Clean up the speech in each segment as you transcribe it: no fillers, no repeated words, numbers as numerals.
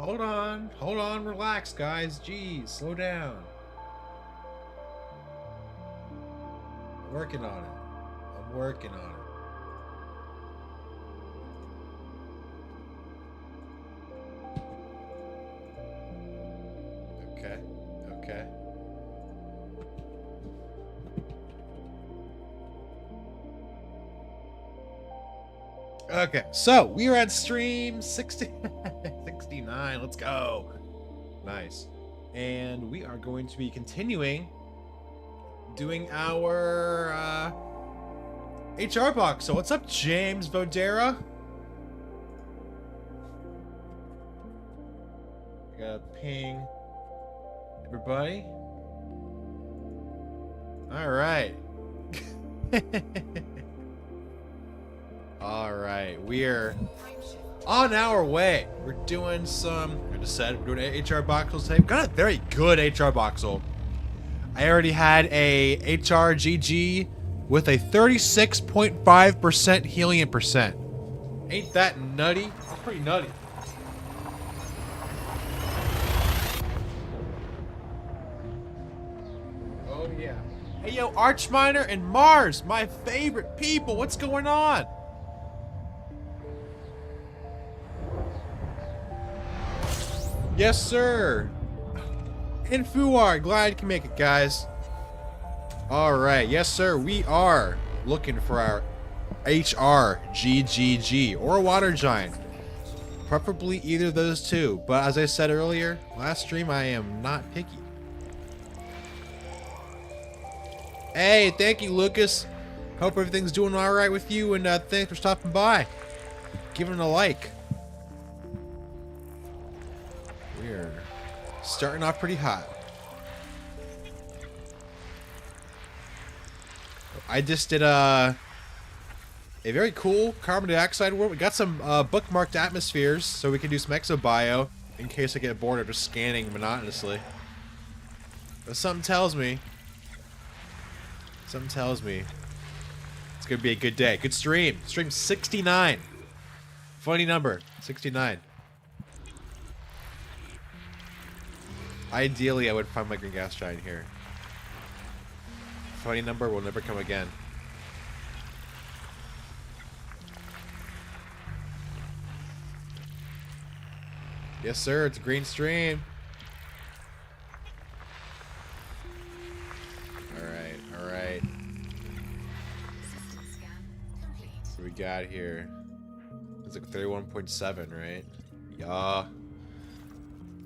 Hold on, relax, guys. Jeez, slow down. I'm working on it. I'm working on it. Okay, okay. Okay, so we are at stream 60, 69. Let's go. Nice. And we are going to be continuing doing our HR box. So what's up, James Vodera? I gotta ping everybody. All right. All right, we're on our way. We're doing some, I just said, we're doing HR Boxels today. We've got a very good HR Boxel. I already had a HR GG with a 36.5% helium percent. Ain't that nutty? That's pretty nutty. Oh yeah. Hey yo, Archminer and Mars, my favorite people. What's going on? Yes, sir. And Fuar, glad you can make it, guys. All right, yes, sir. We are looking for our HR GGG or Water Giant. Preferably either of those two. But as I said earlier, last stream, I am not picky. Hey, thank you, Lucas. Hope everything's doing all right with you, and thanks for stopping by. Giving it a like. We're starting off pretty hot. I just did a very cool carbon dioxide world. We got some bookmarked atmospheres, so we can do some exobio in case I get bored of just scanning monotonously. But something tells me it's gonna be a good day. Good stream. Stream 69. Funny number, 69. Ideally, I would find my green gas giant here. Funny number will never come again. Yes, sir. It's a green stream. Alright, alright. What do we got here? It's like 31.7, right? Yeah.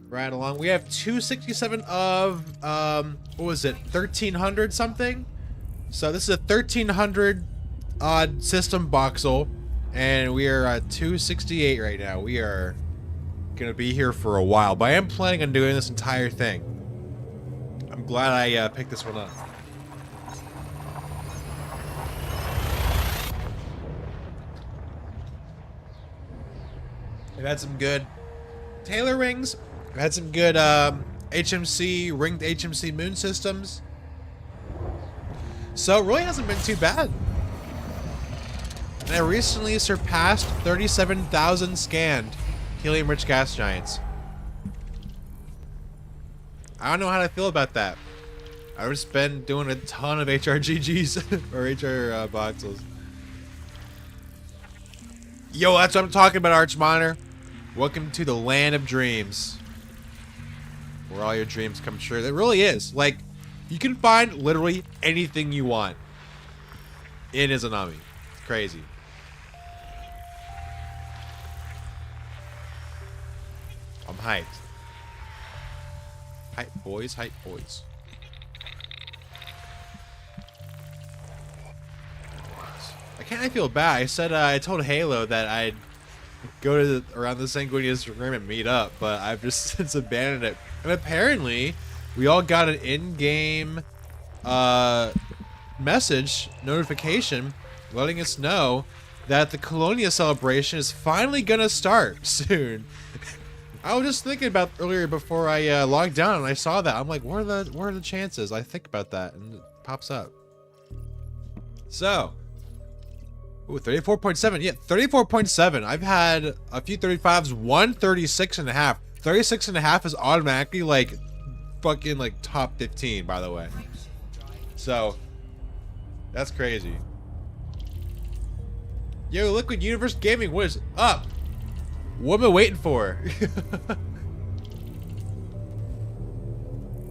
Right along. We have 267 of, what was it? 1300 something? So this is a 1300 odd system Boxel. And we are at 268 right now. We are gonna be here for a while. But I am planning on doing this entire thing. I'm glad I picked this one up. I've had some good Taylor rings. I've had some good HMC, ringed HMC moon systems. So it really hasn't been too bad. And I recently surpassed 37,000 scanned helium-rich gas giants. I don't know how to feel about that. I've just been doing a ton of HRGGs or HR Boxels. Yo, that's what I'm talking about, Archminer. Welcome to the land of dreams, where all your dreams come true. It really is. Like, you can find literally anything you want in Izanami. It's crazy. I'm hyped. Hype boys, hype boys. I can't feel bad. I said I told Halo that I'd go to around the Sanguinius room and meet up, but I've just since abandoned it. And apparently, we all got an in-game message notification letting us know that the Colonia celebration is finally gonna start soon. I was just thinking about earlier before I logged down and I saw that. I'm like, what are the chances? I think about that and it pops up. So, ooh, 34.7. Yeah, 34.7. I've had a few 35s, 136.5. 36.5 is automatically like fucking like top 15, by the way. So that's crazy. Yo, Liquid Universe Gaming, what is up? What am I waiting for?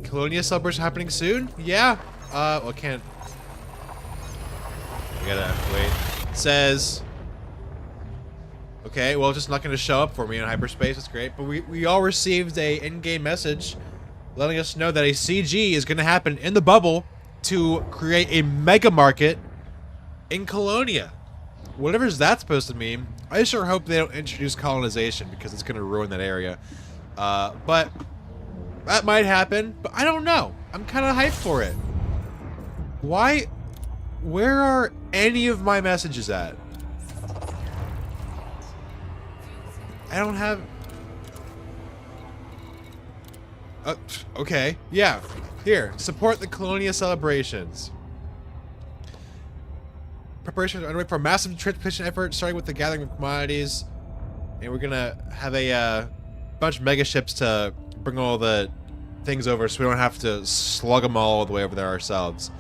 Colonia celebration happening soon? Yeah. Well, can't. I gotta wait. It says. Okay, well, it's just not gonna show up for me in hyperspace. That's great. But we all received a in-game message letting us know that a CG is gonna happen in the bubble to create a mega market in Colonia. Whatever that's supposed to mean. I sure hope they don't introduce colonization because it's gonna ruin that area. But that might happen. But I don't know. I'm kind of hyped for it. Why? Where are any of my messages at? I don't have. Okay. Yeah. Here. Support the Colonia celebrations. Preparations are underway for a massive transportation effort, starting with the gathering of commodities. And we're gonna have a bunch of mega ships to bring all the things over so we don't have to slug them all the way over there ourselves.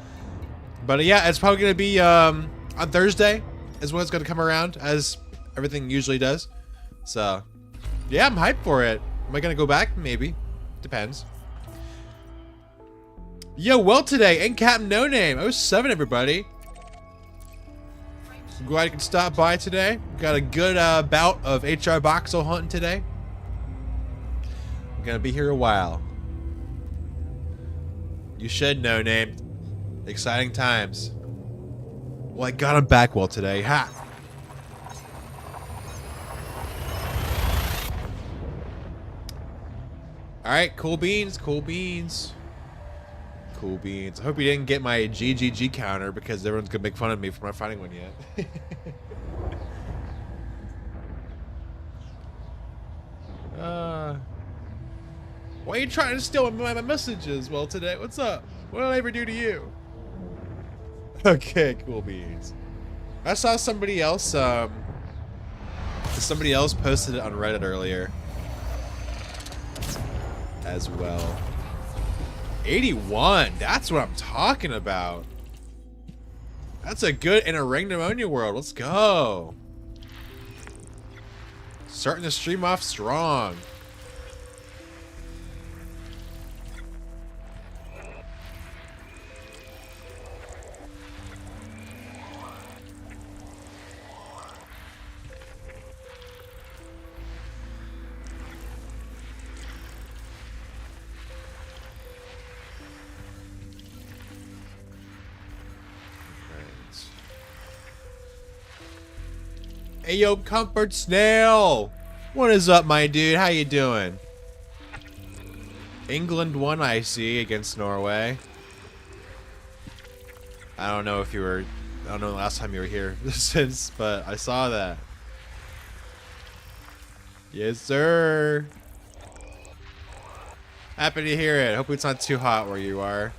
But yeah, it's probably gonna be on Thursday is when it's gonna come around, as everything usually does. So yeah, I'm hyped for it. Am I gonna go back? Maybe. Depends. Yo, well today, and Captain No Name. 07, everybody. I'm glad you can stop by today. Got a good bout of HR Boxel hunting today. I'm gonna be here a while. You should, No Name. Exciting times. Well, I got him back well today. Ha! Alright, cool beans, cool beans. Cool beans. I hope you didn't get my GGG counter because everyone's gonna make fun of me for not finding one yet. Why are you trying to steal my messages? Well, today, what's up? What did I ever do to you? Okay, cool beans. I saw somebody else posted it on Reddit earlier as well. 81, that's what I'm talking about. That's a good in a ring pneumonia world. Let's go. Starting the stream off strong. Hey yo, Comfort Snail! What is up, my dude? How you doing? England won, I see, against Norway. I don't know if you were... I don't know the last time you were here since, but I saw that. Yes, sir! Happy to hear it. Hope it's not too hot where you are.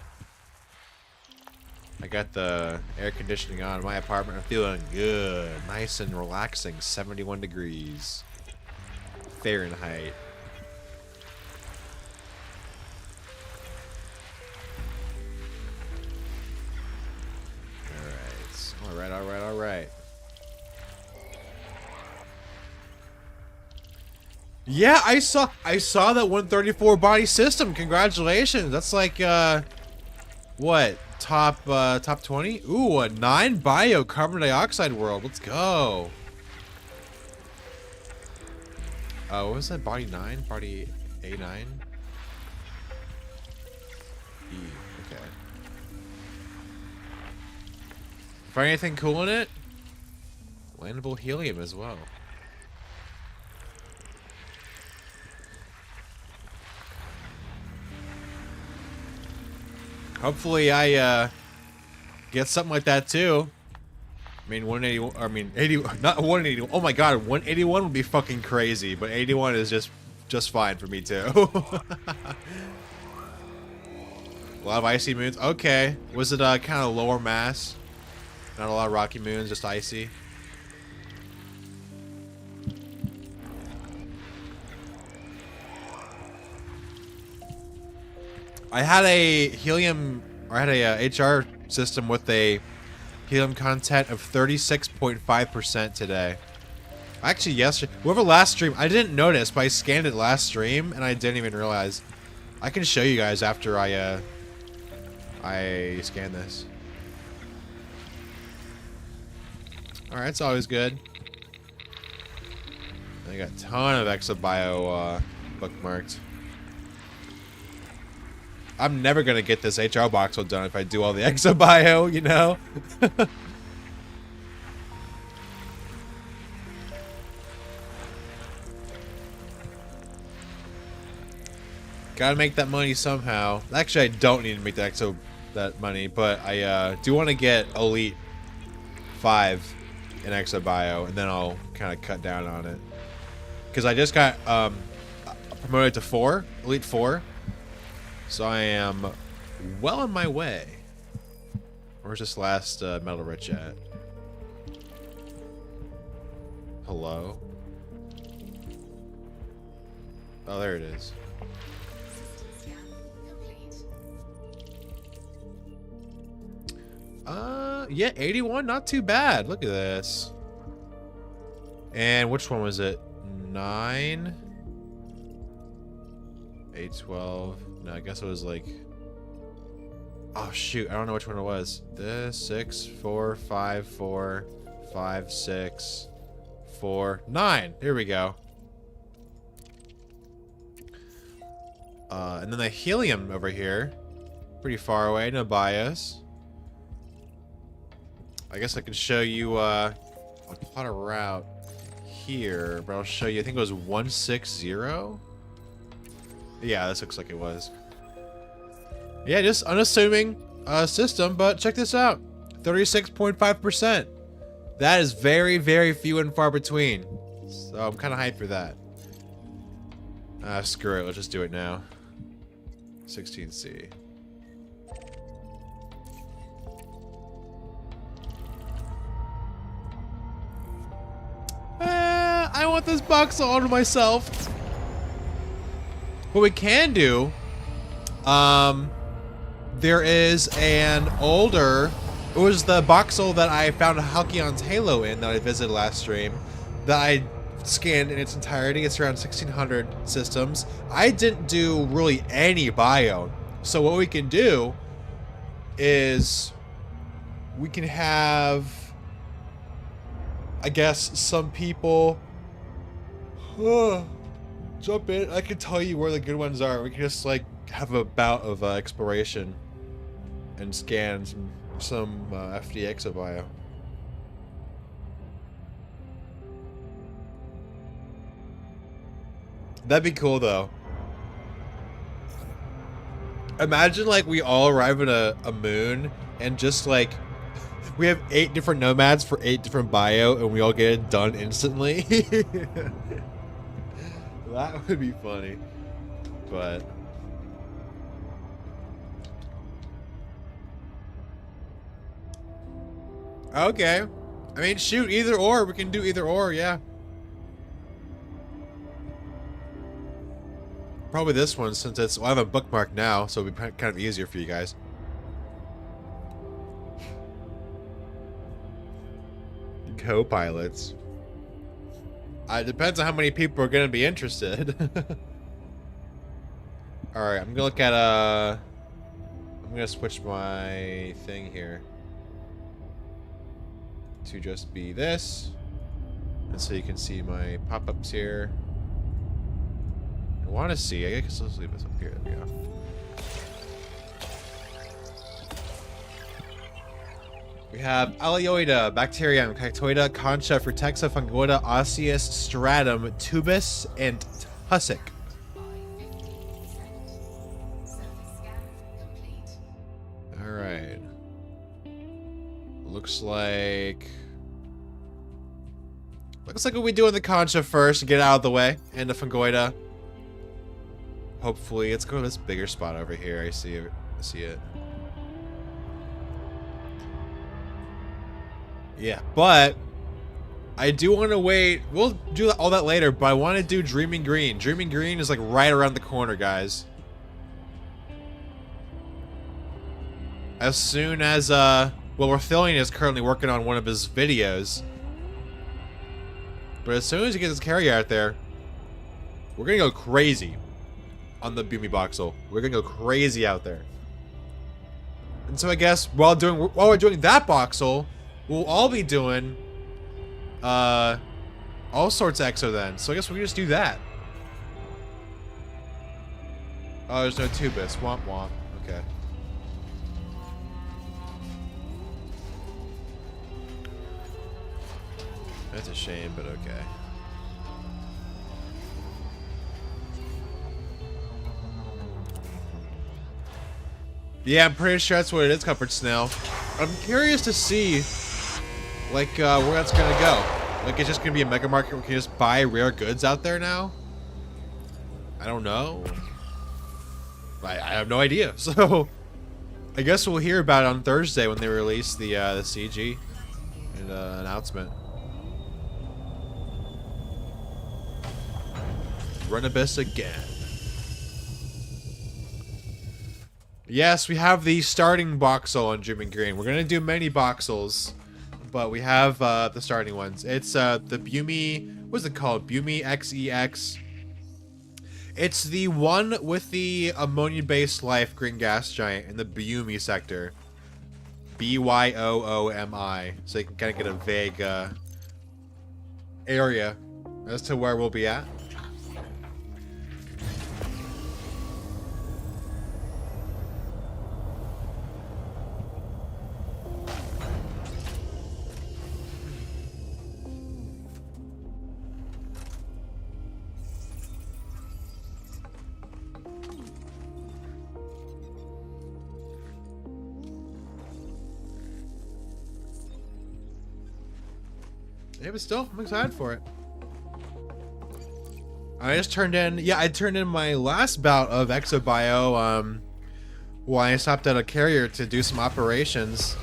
I got the air conditioning on in my apartment. I'm feeling good. Nice and relaxing. 71 degrees. Fahrenheit. Alright. Alright. Yeah, I saw that 134 body system. Congratulations. That's like what? Top 20? Ooh, a 9 bio carbon dioxide world. Let's go. What was that? Body 9? Body A9? E, okay. Find anything cool in it? Landable helium as well. Hopefully I get something like that too. I mean 181, I mean 80, not 181. Oh my god, 181 would be fucking crazy, but 81 is just fine for me too. A lot of icy moons. Okay. Was it kind of lower mass? Not a lot of rocky moons, just icy. I had a helium, or I had a HR system with a helium content of 36.5% today. Actually, yesterday, whoever last stream, I didn't notice, but I scanned it last stream and I didn't even realize. I can show you guys after I scan this. All right, it's always good. I got a ton of Exobio bookmarked. I'm never gonna get this HR Boxel done if I do all the Exobio, you know? Gotta make that money somehow. Actually, I don't need to make that money, but I do want to get Elite 5 in Exobio, and then I'll kind of cut down on it. Because I just got promoted to 4, Elite 4. So I am well on my way. Where's this last Metal-Rich at? Hello? Oh, there it is. Yeah, 81, not too bad. Look at this. And which one was it? 9? 812. No, I guess it was like... Oh, shoot. I don't know which one it was. This, 6, 4, 5, 4, 5, 6, 4, 9. Here we go. And then the helium over here. Pretty far away, no bias. I guess I can show you, I'll plot a route here, but I'll show you, I think it was 160? Yeah, this looks like it was. Yeah, just unassuming system, but check this out. 36.5%. That is very, very few and far between. So I'm kind of hyped for that. Screw it, let's just do it now. 16C. I want this box all to myself. What we can do, there is an older, it was the Boxel that I found Halcyon's Halo in that I visited last stream, that I scanned in its entirety. It's around 1600 systems. I didn't do really any bio. So what we can do is we can have, I guess, some people jump in. I can tell you where the good ones are. We can just like have a bout of exploration and scan some FDX bio. That'd be cool though. Imagine like we all arrive at a moon and just like we have 8 different nomads for 8 different bio and we all get it done instantly. That would be funny. But okay. I mean, shoot, either or. We can do either or, yeah. Probably this one, since it's, well, I have a bookmark now, so it'll be kind of easier for you guys. Co-pilots. It depends on how many people are going to be interested. Alright, I'm going to look at, I'm going to switch my thing here to just be this. And so you can see my pop-ups here. I want to see. I guess let's leave this up here. There we go. We have Alioida, Bacterium, Cactoida, Concha, Frutexa, Fungoida, Osseous, Stratum, Tubus, and Tussock. Alright. Looks like we'll be doing the Concha first to get it out of the way, and the Fungoida. Hopefully, let's go to this bigger spot over here. I see it. Yeah, but I do want to wait. We'll do all that later, but I want to do Dreaming Green. Dreaming Green is like right around the corner, guys. As soon as, well, Rathilion is currently working on one of his videos. But as soon as he gets his carrier out there, we're gonna go crazy on the Boomy Boxel. We're gonna go crazy out there. And so I guess while we're doing that Boxel, we'll all be doing all sorts of exo then. So I guess we can just do that. Oh, there's no Tubus. Womp womp. Okay. That's a shame, but okay. Yeah, I'm pretty sure that's what it is, Comfort Snail. I'm curious to see, like, where that's gonna go. Like, it's just gonna be a mega market where we can just buy rare goods out there now? I don't know. I have no idea. So, I guess we'll hear about it on Thursday when they release the CG and announcement. Run Abyss again. Yes, we have the starting Boxel on Dreaming Green. We're gonna do many Boxels, but we have the starting ones. It's the Bumi, what's it called? Bumi XEX. It's the one with the ammonia-based life green gas giant in the Bumi sector. BYOOMI. So you can kind of get a vague area as to where we'll be at. Yeah, but still, I'm excited for it. I just turned in, yeah, I turned in my last bout of Exobio, while I stopped at a carrier to do some operations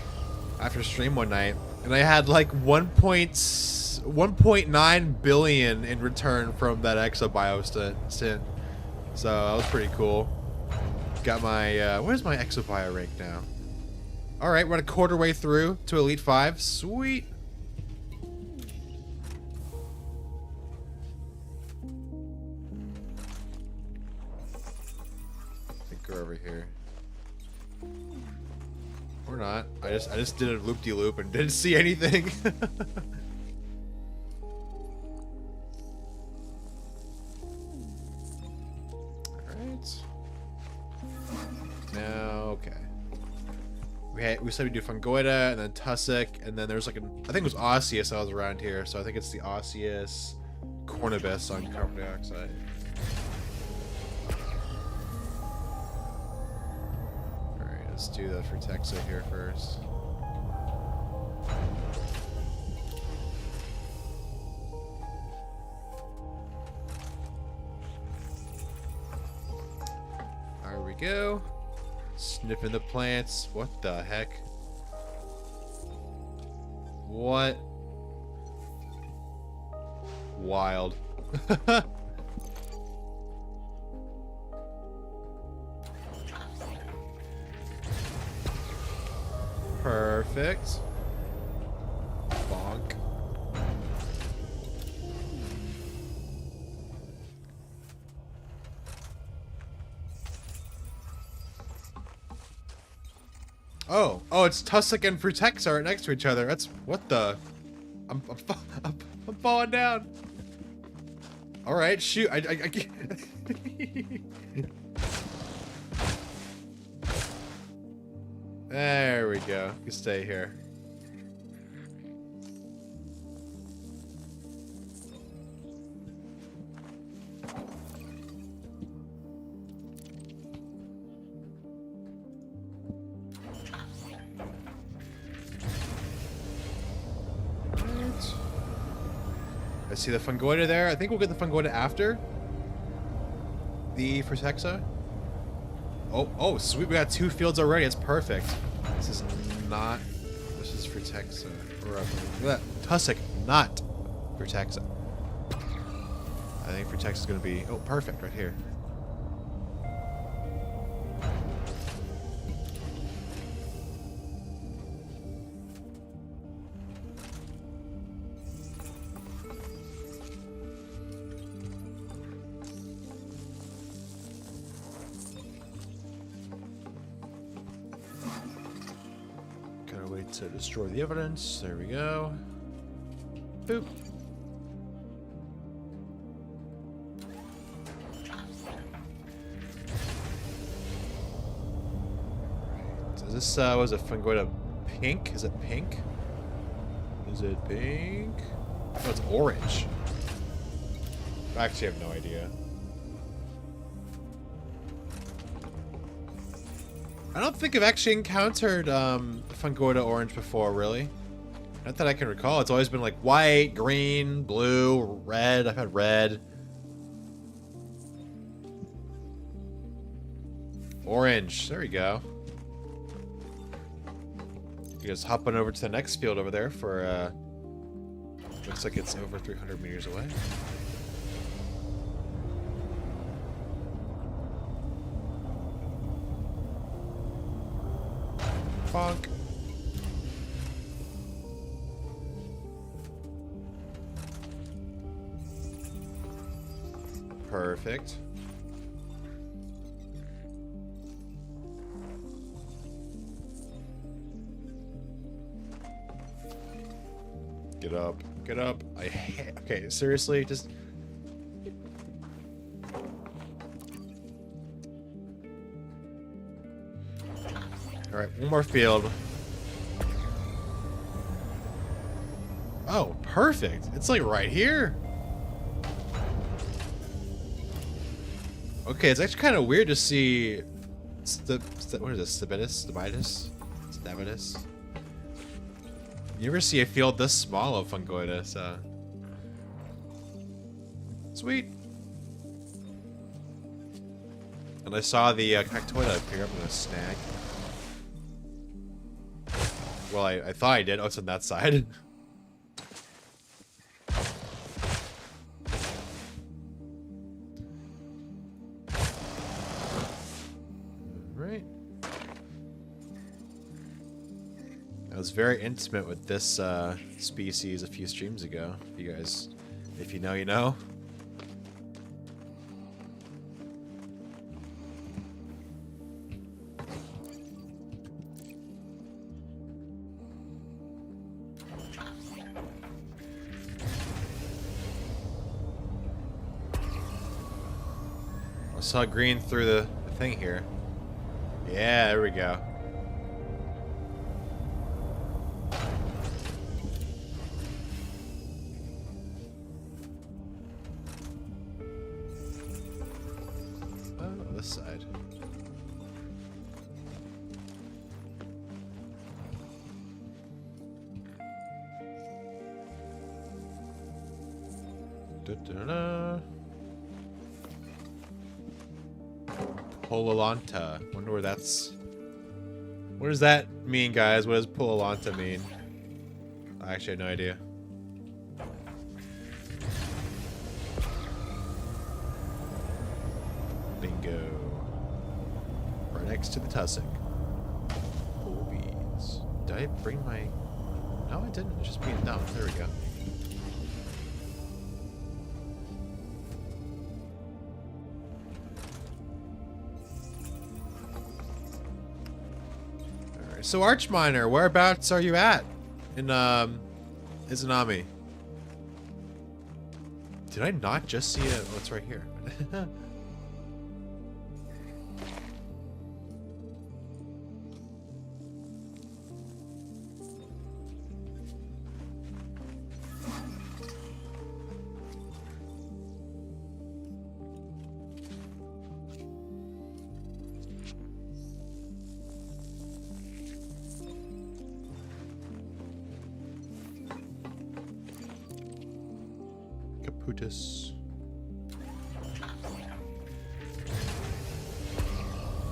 after stream one night. And I had like 1.9 billion in return from that Exobio stint. So that was pretty cool. Got my, where's my Exobio rank now? Alright, we're a quarter way through to Elite 5. Sweet. Over here. Or not. I just did a loop-de-loop and didn't see anything. Alright. Now, okay. We said we do Fungoida and then Tussock, and then there's like I think it was Osseous that was around here, so I think it's the Osseous Cornubus on carbon dioxide. Let's do the Frutexa here first. There we go. Sniffing the plants. What the heck? What? Wild. Perfect. Bonk. Oh, it's Tussock and Frutexa right next to each other. That's what the. I'm falling down. All right, shoot. I can't. There we go. You can stay here. I see the Fungoida there. I think we'll get the Fungoida after the Frutexa. Oh, sweet. We got 2 fields already. It's perfect. This is Frutexa. Or Tussock, not Frutexa. I think Frutexa's going to be... Oh, perfect. Right here. Gotta wait to destroy the evidence. There we go. Boop. So this was a Fungoida pink? Is it pink? Is it pink? Oh, it's orange. I actually have no idea. I don't think I've actually encountered Fungoida orange before, really. Not that I can recall. It's always been like white, green, blue, red. I've had red. Orange. There we go. You guys hopping over to the next field over there for, looks like it's over 300 meters away. Bonk. Perfect. Get up. Get up. Okay, seriously, just... Alright, one more field. Oh, perfect. It's like right here. Okay, it's actually kind of weird to see... what is this? Stabitus? You never see a field this small of Fungoida, so... Sweet. And I saw the Cactoida appear up in a snag. Well, I thought I did. Oh, it's on that side. Right. I was very intimate with this species a few streams ago. You guys, if you know, you know. I saw green through the thing here. Yeah, there we go. Oh, this side. Da-da-da. Pololanta. Wonder where that's... What does that mean, guys? What does Pololanta mean? I actually have no idea. Bingo. Right next to the tussock. Boobies. Did I bring my... No, I didn't. It's just being dumb. There we go. So Archminer, whereabouts are you at in Izanami? Did I not just see it? Oh, it's right here. Caputus.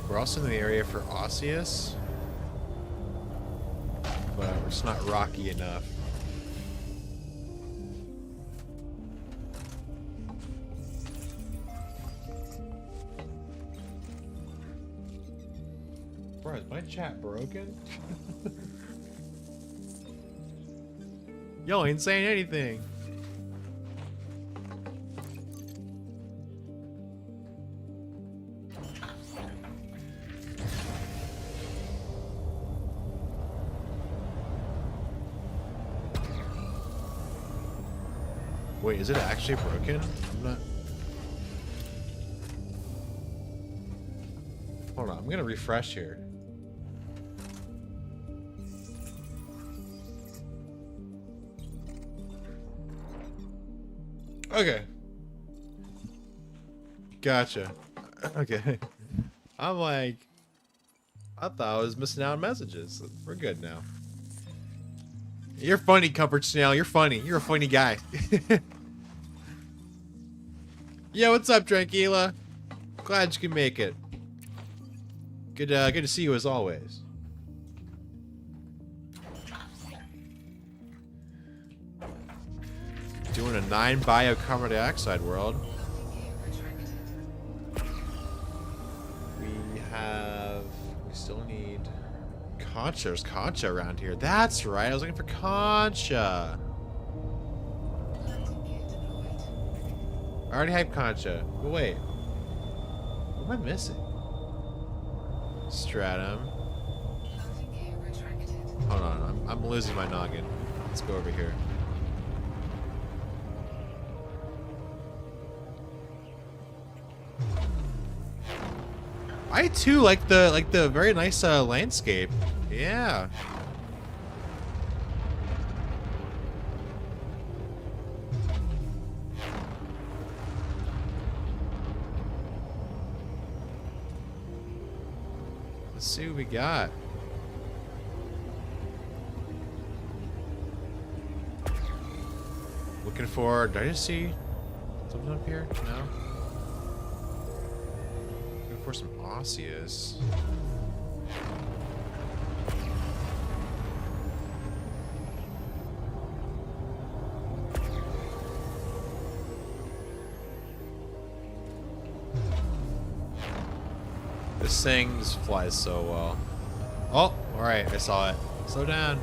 We're also in the area for Osseous, but it's not rocky enough. Bro, is my chat broken? Yo, ain't saying anything. Wait, is it actually broken? I'm not... Hold on, I'm gonna refresh here. Okay. Gotcha. Okay. I'm like... I thought I was missing out on messages. We're good now. You're funny, Comfort Snail. You're funny. You're a funny guy. Yeah, what's up, Tranquila? Glad you can make it. Good to see you as always. Doing a 9 bio carbon dioxide world. We still need Concha. There's Concha around here. That's right. I was looking for Concha. I already have Concha. But wait. What am I missing? Stratum. Hold on. I'm losing my noggin. Let's go over here. I too like the very nice landscape. Yeah. Let's see what we got. Looking for, did I just see something up here? No. Looking for some osseous. This thing just flies so well. Oh, alright, I saw it. Slow down.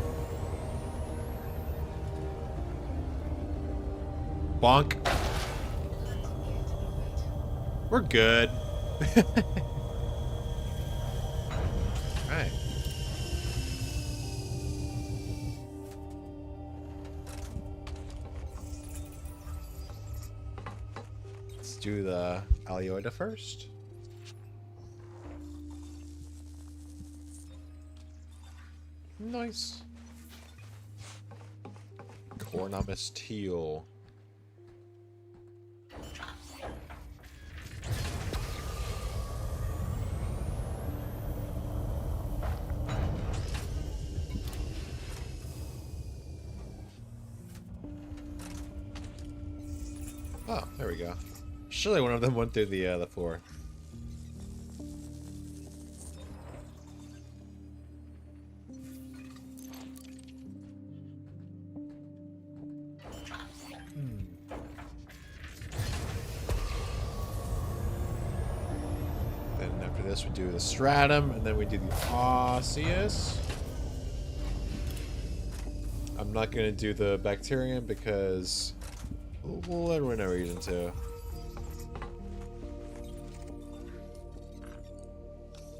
Bonk. We're good. Alright. Let's do the Alioida first. Nice. Cornamus teal. Oh, there we go. Surely one of them went through the floor. Then after this we do the stratum, and then we do the osseous. I'm not gonna do the bacterium because literally no reason to.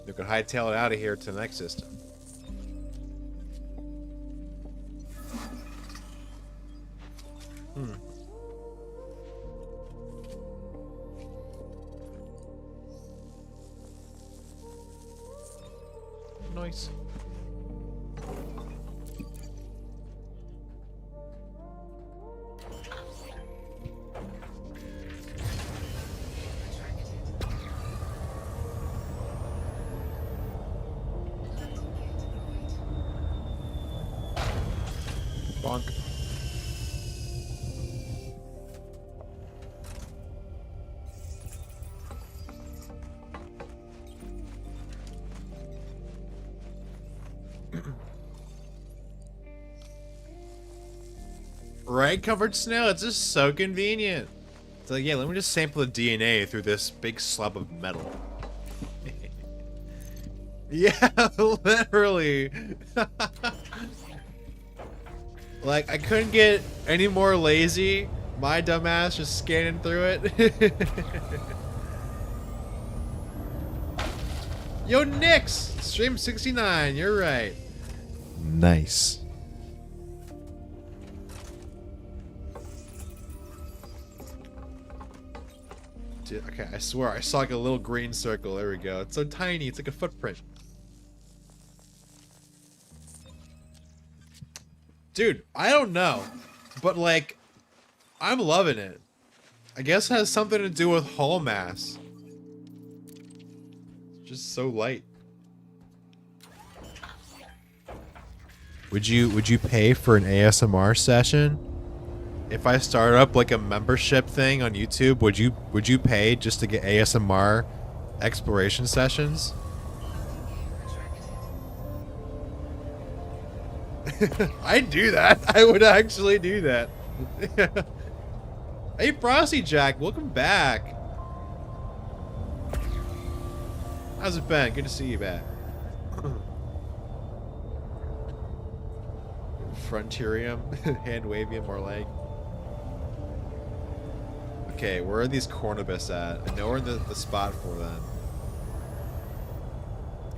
You can hightail it out of here to the next system. Nice. Bonk. Right, Covered Snail? It's just so convenient. It's like, yeah, let me just sample the DNA through this big slab of metal. Yeah, literally. Like, I couldn't get any more lazy. My dumbass just scanning through it. Yo, Nix! Stream 69, you're right. Nice. Okay, I swear, I saw like a little green circle. There we go. It's so tiny, it's like a footprint. Dude, I don't know. But like, I'm loving it. I guess it has something to do with hull mass. It's just so light. Would you pay for an ASMR session? If I start up like a membership thing on YouTube, would you pay just to get ASMR exploration sessions? I'd do that. I would actually do that. Hey, Frosty Jack, welcome back. How's it been? Good to see you back. Frontierium, Handwavium, more like. Okay, where are these Cornubus at? I know we're in the spot for them.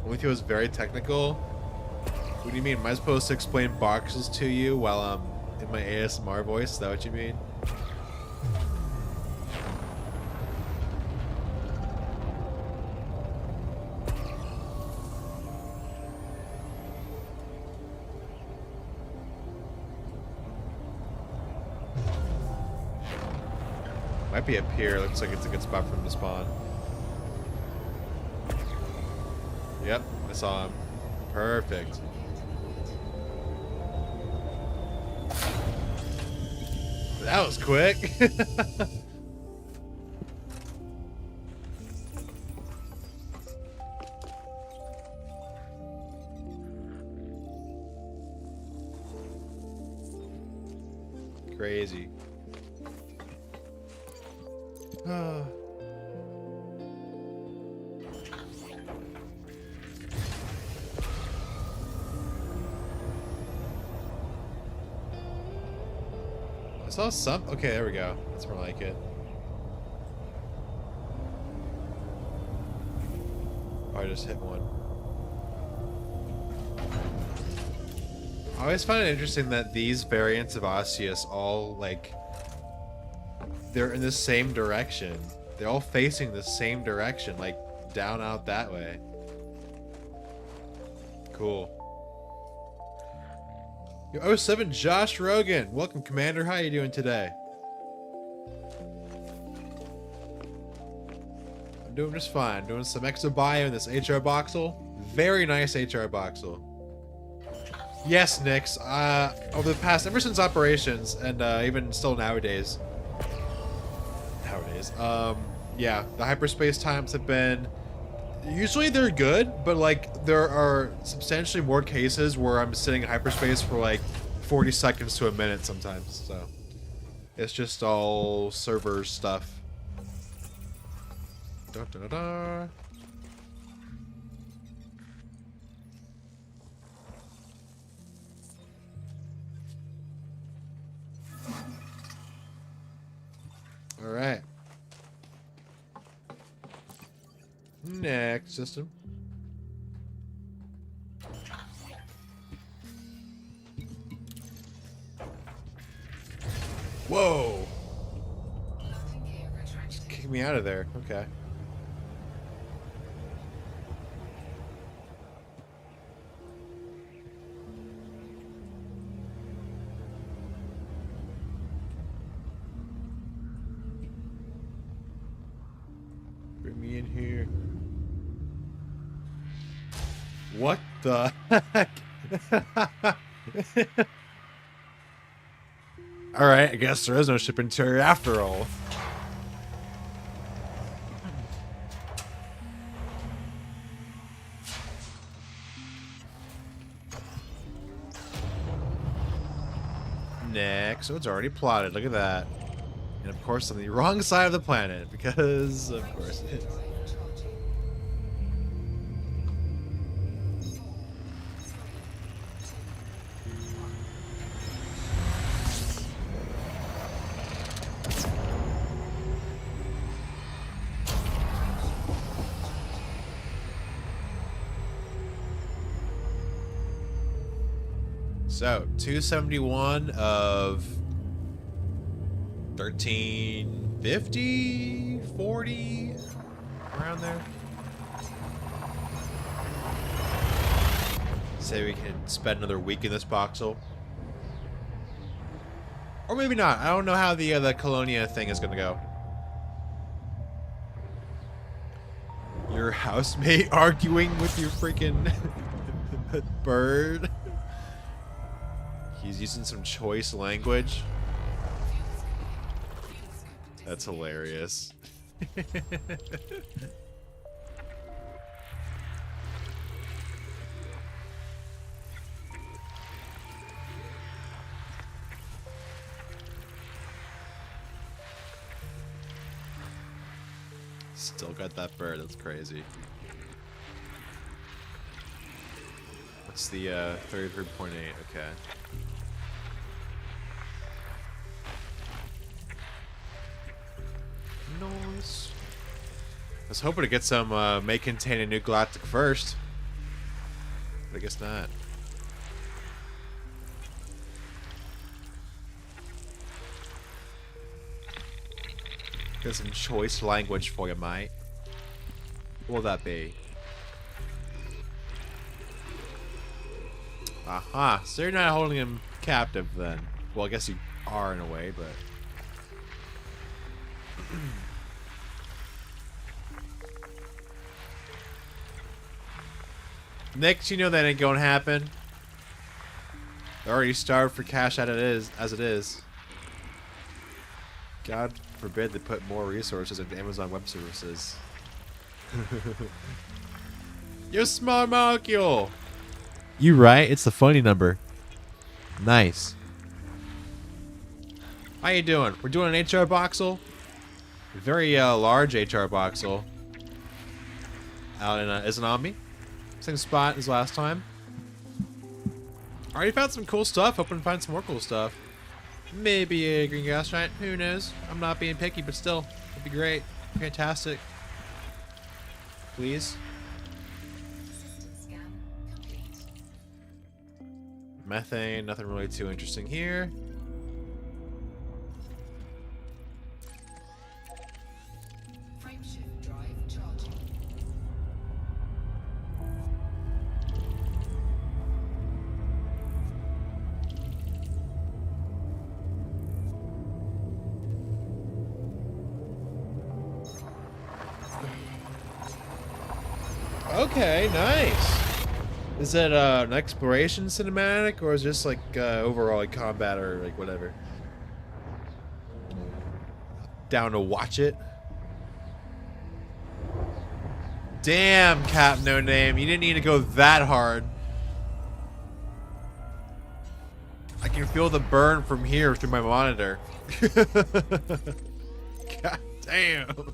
Only if it was very technical. What do you mean? Am I supposed to explain Boxels to you while I'm in my ASMR voice? Is that what you mean? Might be up here. Looks like it's a good spot for him to spawn. Yep, I saw him. Perfect. That was quick. Crazy. I saw some. Okay, there we go. That's more like it. Oh, I just hit one. I always find it interesting that these variants of Osseous all, like, they're in the same direction. They're all facing the same direction, like, down out that way. Cool. Yo, 07 Josh Rogan. Welcome, Commander. How you doing today? I'm doing just fine. Doing some exobio in this HR Boxel. Very nice HR Boxel. Yes, Nix. Over the past, ever since operations, and even still nowadays. Yeah, the hyperspace times have been... Usually they're good, but like there are substantially more cases where I'm sitting in hyperspace for like 40 seconds to a minute sometimes, so it's just all server stuff. Da, da, da, da. All right. Next system. Whoa! Just kick me out of there. Okay. Bring me in here. What the heck? Alright, I guess there is no ship interior after all. Next, so it's already plotted, look at that. And of course on the wrong side of the planet, because of course it is. So, 271 of 13 50, 40, around there. Say we can spend another week in this Boxel. Or maybe not. I don't know how the Colonia thing is gonna go. Your housemate arguing with your freaking bird. He's using some choice language. That's hilarious. Still got that bird. That's crazy. What's the 33.8? Okay. Nice. I was hoping to get some may contain a new galactic first, but I guess not. Got some choice language for you, mate. What will that be? Aha, so you're not holding him captive then. Well, I guess you are in a way, but... Next, you know that ain't gonna happen. They're already starved for cash as it is. God forbid they put more resources into Amazon Web Services. You small molecule! You right, it's the funny number. Nice. How you doing? We're doing an HR Boxel. A very large HR Boxel. Out in isn't on me. Same spot as last time. Already found some cool stuff. Hoping to find some more cool stuff. Maybe a green gas giant. Who knows? I'm not being picky, but still, it'd be great. Fantastic. Please. Methane. Nothing really too interesting here. Okay, nice. Is that an exploration cinematic, or is it just like overall like combat or like whatever? Down to watch it. Damn, Cap No Name, you didn't need to go that hard. I can feel the burn from here through my monitor. God damn.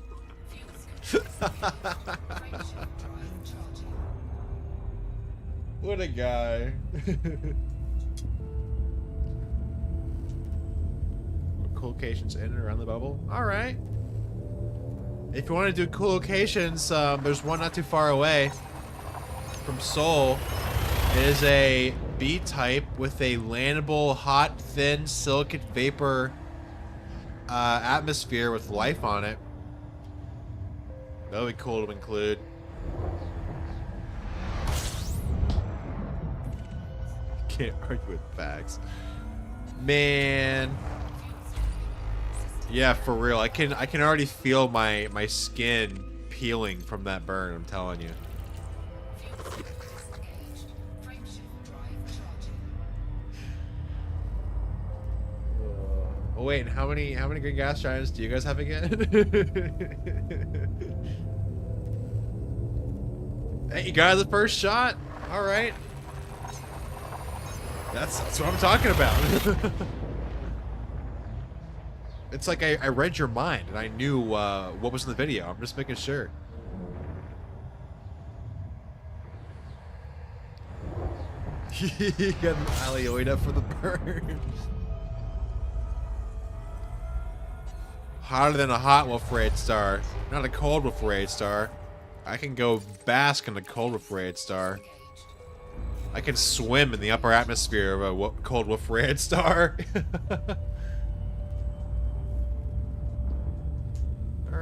What a guy. Cool locations in and around the bubble. Alright. If you want to do cool locations, there's one not too far away from Seoul. It is a B-type with a landable, hot, thin, silicate vapor atmosphere with life on it. That would be cool to include. Can't argue with facts. Man. Yeah, for real. I can already feel my skin peeling from that burn, I'm telling you. Oh wait, and how many green gas giants do you guys have again? Hey, you got the first shot. All right. That's what I'm talking about. It's like I read your mind and I knew what was in the video. I'm just making sure. You got an Alioida for the burn. Hotter than a hot wolf raid star, not a cold wolf raid star. I can go bask in a cold wolf raid star. I can swim in the upper atmosphere of a cold wolf raid star.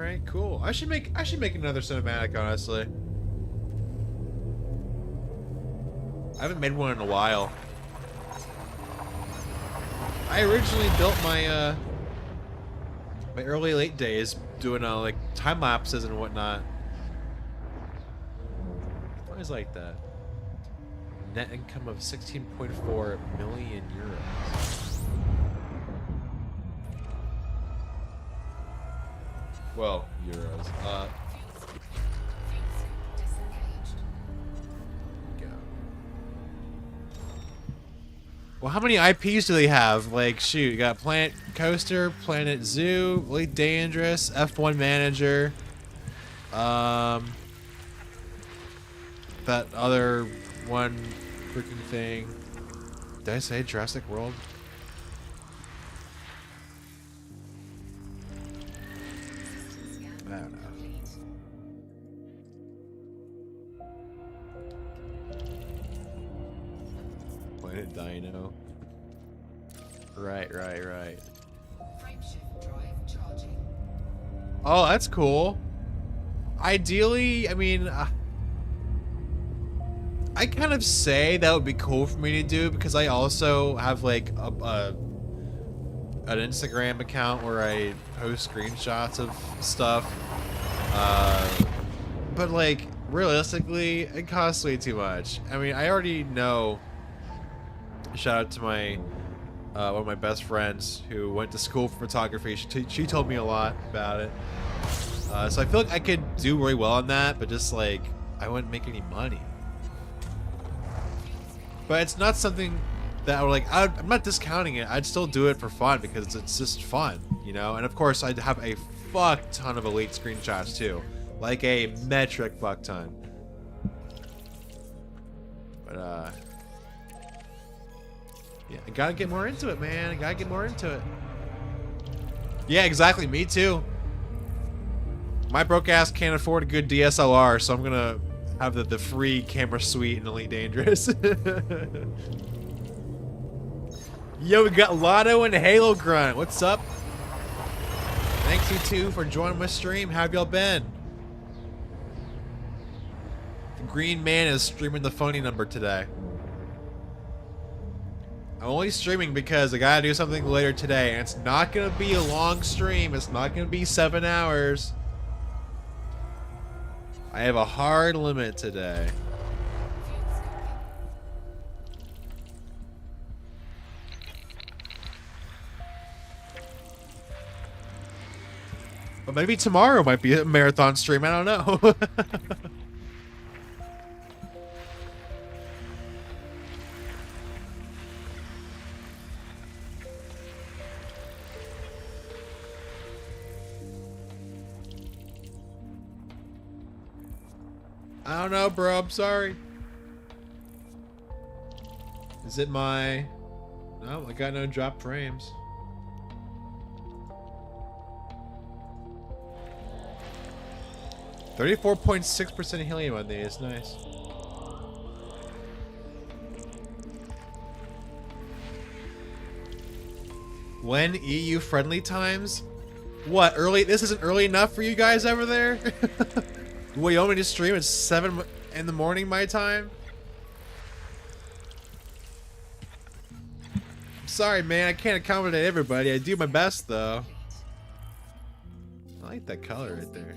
right, cool. I should make another cinematic, honestly. I haven't made one in a while. I originally built my my early late days doing like time lapses and whatnot. Always like that. Net income of 16.4 million euros. Well, euros. Well, how many IPs do they have? Like, shoot, you got Planet Coaster, Planet Zoo, Elite Dangerous, F1 Manager, that other one freaking thing. Did I say Jurassic World? I don't know. Planet Dino. Right. Oh, that's cool. Ideally, I mean, I kind of say that would be cool for me to do because I also have like an Instagram account where I post screenshots of stuff. But like realistically, it costs way too much. I mean, I already know. Shout out to my one of my best friends who went to school for photography. She told me a lot about it. So I feel like I could do really well on that, but just like I wouldn't make any money. But it's not something that I'm not discounting it. I'd still do it for fun because it's just fun, you know. And of course, I'd have a fuck ton of elite screenshots too, like a metric fuck ton. But yeah, I gotta get more into it, man. I gotta get more into it. Yeah, exactly. Me too. My broke ass can't afford a good DSLR, so I'm gonna have the free camera suite in Elite Dangerous. Yo, we got Lotto and Halo Grunt. What's up? Thanks you two for joining my stream. How have y'all been? The Green Man is streaming the phony number today. I'm only streaming because I gotta do something later today, and it's not gonna be a long stream. It's not gonna be 7 hours. I have a hard limit today. But maybe tomorrow might be a marathon stream. I don't know. I don't know, bro. I'm sorry. Is it my... No, I got no drop frames. .6% helium on these. Nice. When EU friendly times? What, early? This isn't early enough for you guys over there? What, you want me to stream at 7 in the morning my time? I'm sorry, man. I can't accommodate everybody. I do my best, though. I like that color right there.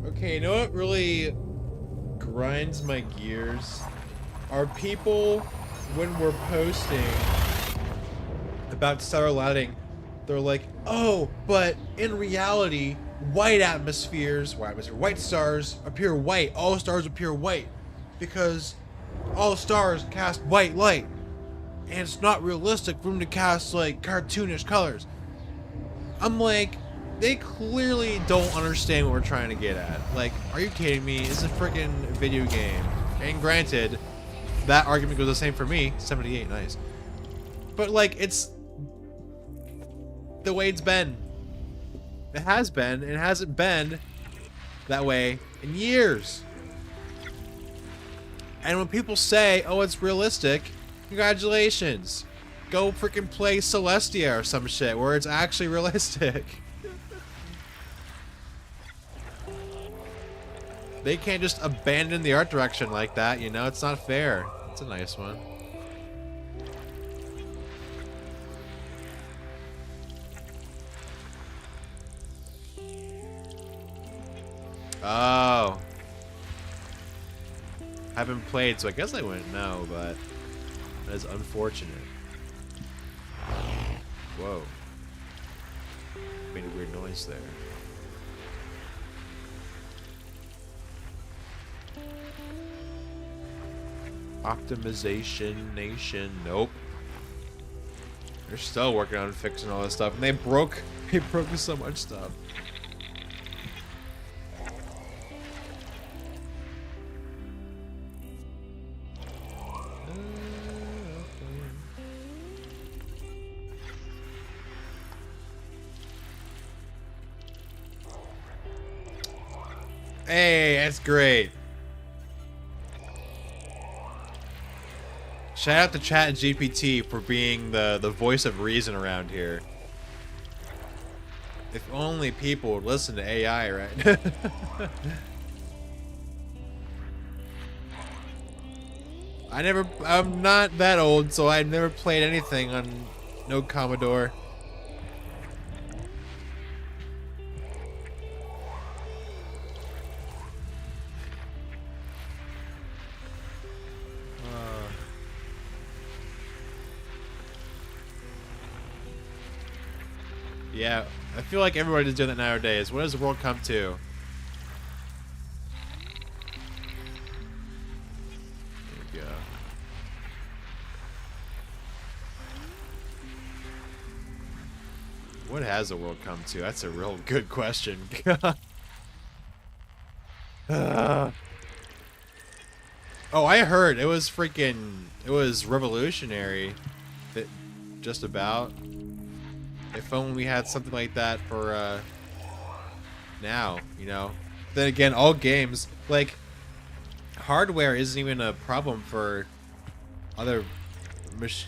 Okay, you know what really grinds my gears? Are people, when we're posting about stellar lighting, they're like, oh, but in reality, white stars appear white. All stars appear white because all stars cast white light. And it's not realistic for them to cast, like, cartoonish colors. I'm like... They clearly don't understand what we're trying to get at. Like, are you kidding me? It's a freaking video game. And granted, that argument goes the same for me. 78, nice. But like, it's... the way it's been. It has been, and it hasn't been that way in years. And when people say, oh, it's realistic, congratulations. Go freaking play Celestia or some shit where it's actually realistic. They can't just abandon the art direction like that, you know? It's not fair. It's a nice one. Oh. Haven't played, so I guess I wouldn't know, but that is unfortunate. Whoa. Made a weird noise there. Optimization Nation. Nope. They're still working on fixing all this stuff, and they broke so much stuff. Hey, that's great. Shout out to ChatGPT for being the voice of reason around here. If only people would listen to AI, right? I'm not that old, so I've never played anything on no Commodore. Yeah, I feel like everybody's doing that nowadays. What does the world come to? There we go. What has the world come to? That's a real good question. Oh, I heard it was revolutionary. Just about. If only we had something like that for now, you know. Then again, all games, like, hardware isn't even a problem for other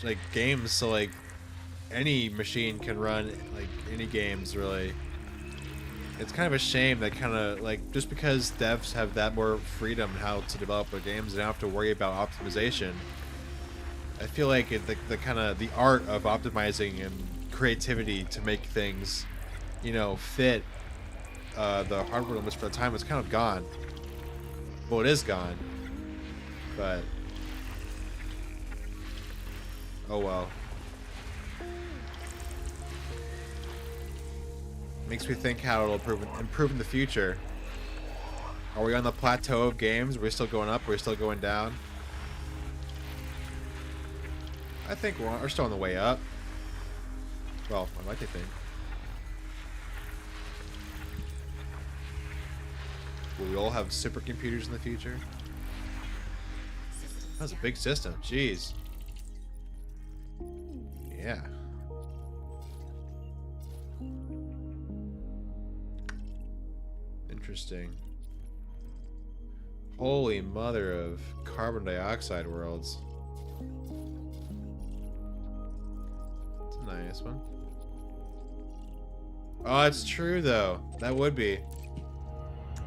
like games, so like any machine can run like any games really. It's kind of a shame that kind of like just because devs have that more freedom how to develop their games, they don't have to worry about optimization. I feel like the kind of the art of optimizing and creativity to make things, you know, fit the hardware limits for the time is kind of gone. Well, it is gone, but oh well. Makes me think how it'll improve in the future. Are we on the plateau of games? Are we still going up? Are we still going down? I think we're still on the way up. Well, I like to think. Will we all have supercomputers in the future? That's a big system. Jeez. Yeah. Interesting. Holy mother of carbon dioxide worlds. It's a nice one. Oh, it's true though. That would be.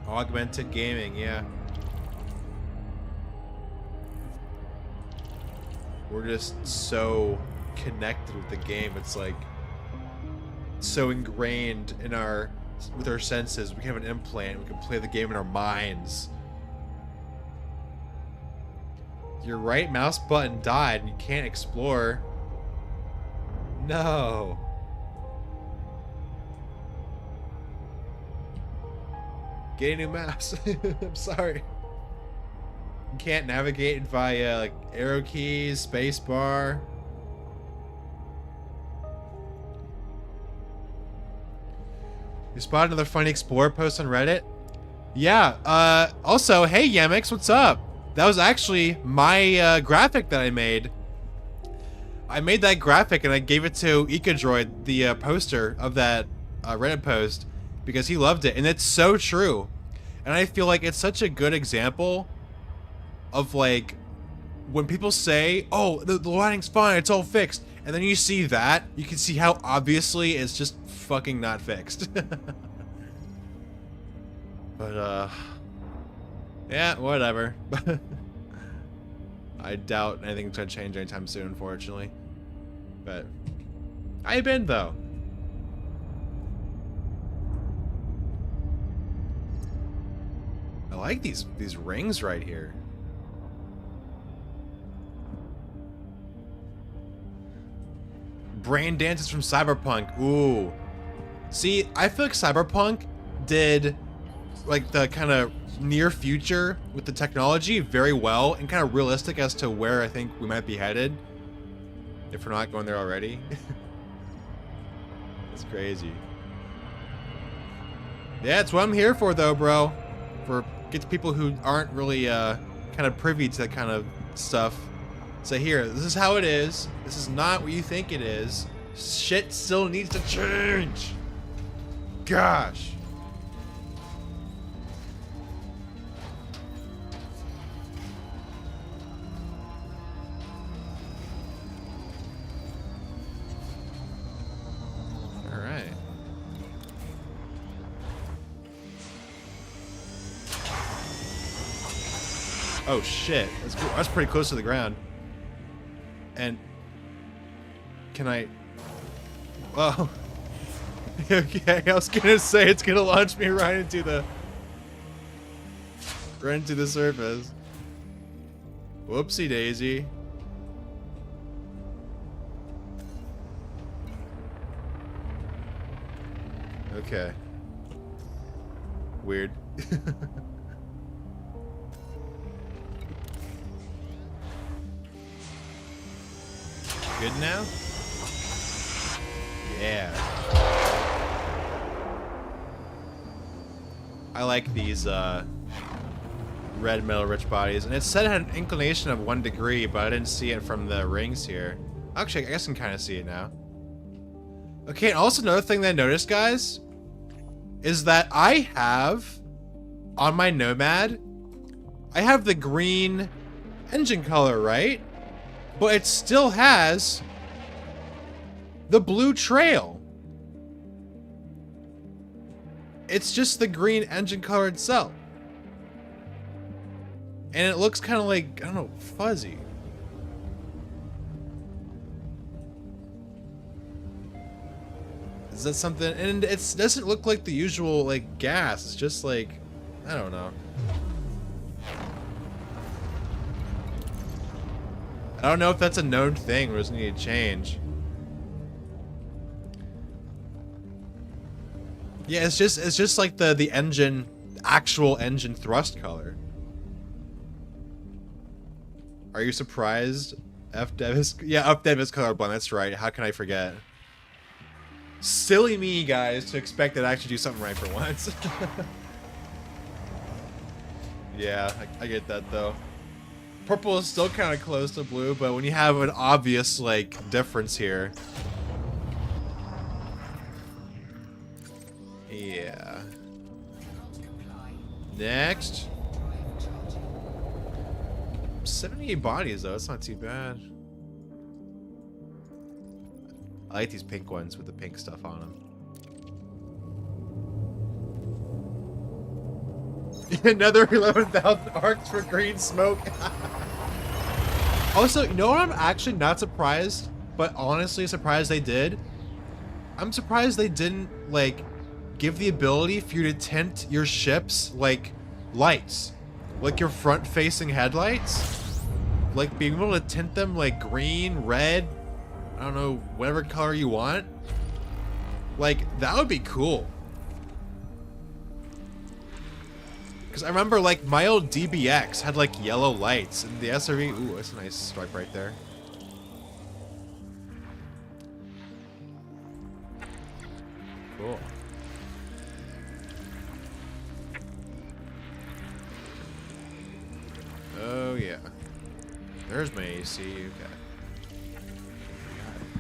Augmented gaming, yeah. We're just so connected with the game. It's like so ingrained in with our senses. We can have an implant. We can play the game in our minds. Your right mouse button died and you can't explore. No. Get a new mouse. I'm sorry. You can't navigate via like arrow keys, space bar. You spotted another funny Explorer post on Reddit? Yeah, also, hey Yemix, what's up? That was actually my graphic that I made I made that graphic and I gave it to Ecodroid, the poster of that Reddit post, because he loved it, and it's so true. And I feel like it's such a good example of like when people say, "Oh, the lighting's fine, it's all fixed," and then you see that, you can see how obviously it's just fucking not fixed. But yeah, whatever. I doubt anything's gonna change anytime soon, unfortunately. But how you been though? I like these rings right here. Brain dances from Cyberpunk. Ooh. See, I feel like Cyberpunk did like the kind of near future with the technology very well and kind of realistic as to where I think we might be headed. If we're not going there already. It's crazy. Yeah, it's what I'm here for though, bro. For get to people who aren't really kind of privy to that kind of stuff. So here, this is how it is. This is not what you think it is. Shit still needs to change. Gosh. All right. Oh shit, that's cool. That's pretty close to the ground. And can I? Oh, okay. I was gonna say it's gonna launch me right into the surface. Whoopsie daisy. Okay. Weird. Good now? Yeah. I like these red metal rich bodies, and it said it had an inclination of 1 degree, but I didn't see it from the rings here. Actually, I guess I can kind of see it now. Okay, and also another thing that I noticed, guys, is that I have on my Nomad, I have the green engine color, right? But it still has the blue trail. It's just the green engine color itself. And it looks kind of like, I don't know, fuzzy. Is that something? And it doesn't look like the usual, like, gas. It's just like, I don't know. I don't know if that's a known thing or does it need to change. Yeah, it's just like the engine, actual engine thrust color. Are you surprised? FDev is, yeah, FDev is colorblind. That's right. How can I forget? Silly me, guys, to expect that I actually do something right for once. Yeah, I get that though. Purple is still kind of close to blue, but when you have an obvious, like, difference here. Yeah. Next. 78 bodies, though. That's not too bad. I like these pink ones with the pink stuff on them. Another 11,000 arcs for green smoke. Also, you know what I'm actually not surprised, but honestly surprised they did? I'm surprised they didn't, like, give the ability for you to tint your ships, like, lights. Like your front-facing headlights. Like, being able to tint them, like, green, red, I don't know, whatever color you want. Like, that would be cool. Because I remember, like, my old DBX had, like, yellow lights, and the SRV... Ooh, that's a nice stripe right there. Cool. Oh, yeah. There's my AC, okay.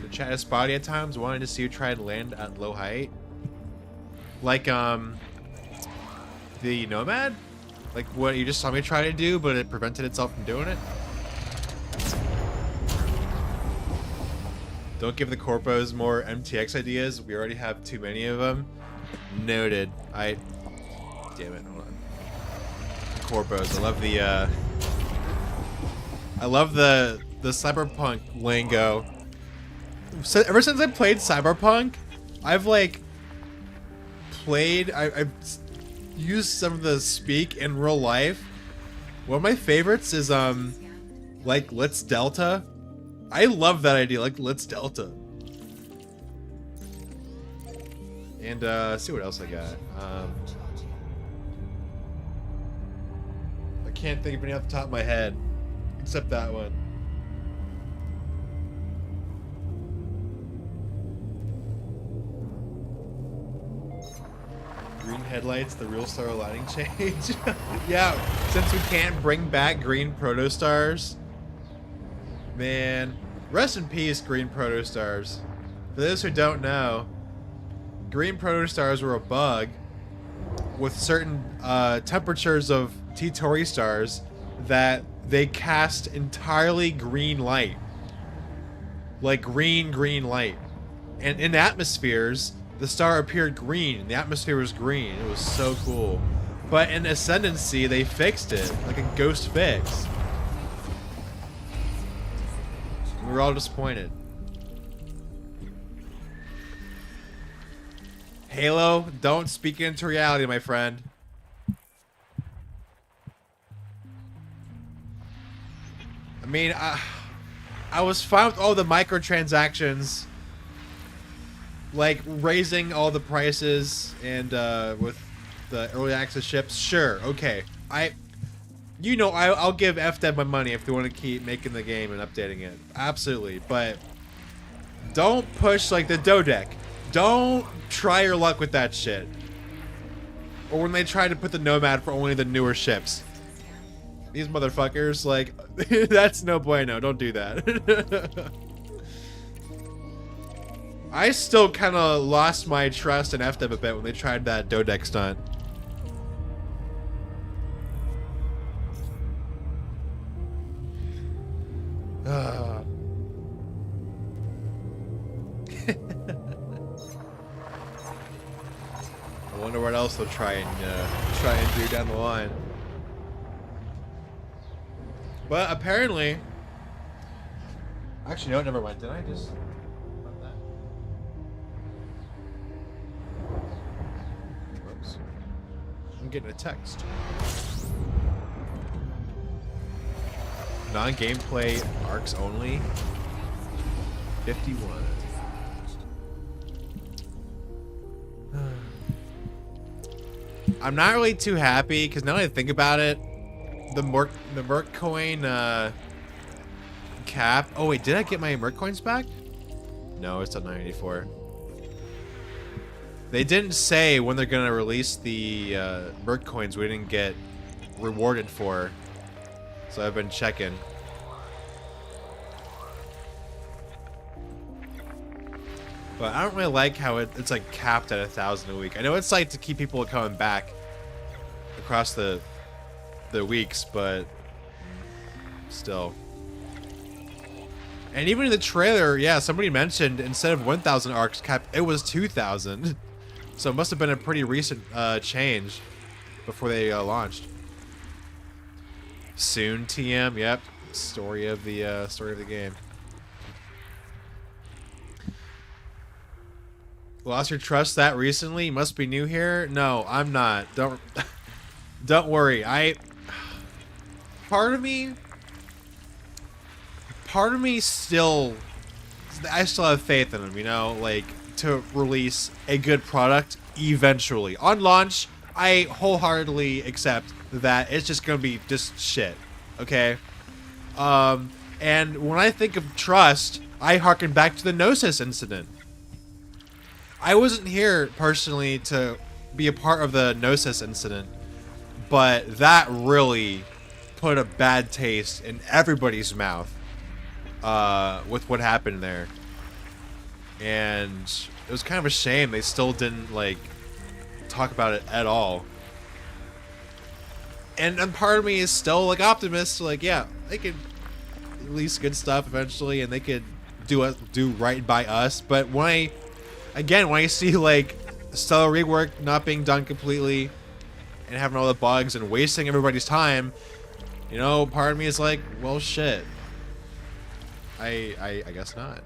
The chat is spotty at times. Wanted to see you try and land at low height. Like, the Nomad? Like what you just saw me try to do, but it prevented itself from doing it? Don't give the corpos more MTX ideas. We already have too many of them. Noted. Damn it, hold on. Corpos. I love the cyberpunk lingo. So, ever since I played Cyberpunk, I've like I've used some of the speak in real life. One of my favorites is like let's Delta. I love that idea, like let's Delta. And see what else I got. I can't think of any off the top of my head, except that one. Green headlights, the real star lighting change. Yeah, since we can't bring back green protostars. Man, rest in peace, green protostars. For those who don't know, green protostars were a bug with certain temperatures of T-Tauri stars that they cast entirely green light. Like green light. And in atmospheres, the star appeared green. The atmosphere was green. It was so cool. But in Ascendancy, they fixed it. Like a ghost fix. We were all disappointed. Halo, don't speak into reality, my friend. I mean, I was fine with all the microtransactions, like raising all the prices and with the early access ships. Sure, okay. I'll give FDev my money if they want to keep making the game and updating it. Absolutely, but don't push like the Dodec. Don't try your luck with that shit. Or when they try to put the Nomad for only the newer ships. These motherfuckers, like, that's no bueno. Don't do that. I still kind of lost my trust in FDev a bit when they tried that Dodec stunt. I wonder what else they'll try and do down the line. But apparently, actually, no, never mind. Did I just? About that? Whoops! I'm getting a text. Non-gameplay arcs only. 51. I'm not really too happy because now that I think about it, the Merc coin cap. Oh wait, did I get my Merc coins back? No, it's at 984. They didn't say when they're gonna release the Merc coins. We didn't get rewarded for, so I've been checking. But I don't really like how it's like capped at 1,000 a week. I know it's like to keep people coming back across the weeks, but still. And even in the trailer, yeah, somebody mentioned instead of 1,000 arcs cap, it was 2,000. So it must have been a pretty recent change before they launched. Soon, TM. Yep, story of the game. Lost your trust that recently? You must be new here. No, I'm not. Don't worry. Part of me still, I still have faith in them, you know, like to release a good product eventually. On launch, I wholeheartedly accept that it's just gonna be just shit. Okay. And when I think of trust, I harken back to the Gnosis incident. I wasn't here personally to be a part of the Gnosis incident, but that really put a bad taste in everybody's mouth with what happened there. and it was kind of a shame they still didn't like talk about it at all. And part of me is still like optimist, like yeah, they could release good stuff eventually, and they could do right by us. But when I see like Stellar rework not being done completely, and having all the bugs and wasting everybody's time, you know, part of me is like, well, shit. I guess not.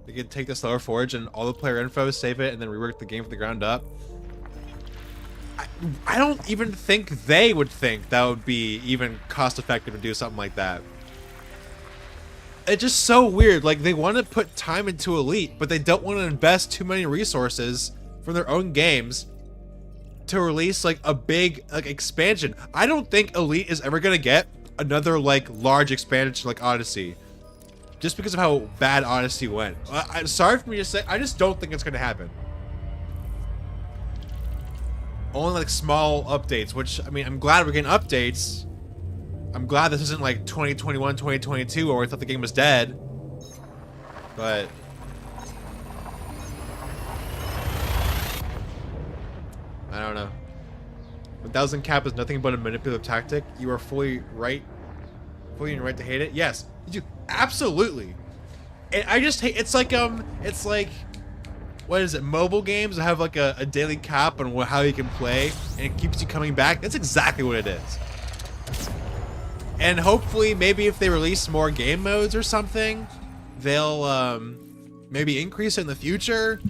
They could take the Stellar Forge and all the player info, save it, and then rework the game from the ground up. I don't even think they would think that would be even cost effective to do something like that. It's just so weird. Like, they want to put time into Elite, but they don't want to invest too many resources from their own games to release like a big like expansion. I don't think Elite is ever gonna get another like large expansion like Odyssey, just because of how bad Odyssey went. I'm sorry for me to say, I just don't think it's gonna happen. Only like small updates, which I mean, I'm glad we're getting updates. I'm glad this isn't like 2021, 2022, where we thought the game was dead. But I don't know. 1000 cap is nothing but a manipulative tactic. You are fully right. Fully in your right to hate it. Yes, you absolutely. And I just hate. It's like what is it? Mobile games have like a daily cap on how you can play, and it keeps you coming back. That's exactly what it is. And hopefully, maybe if they release more game modes or something, they'll maybe increase it in the future.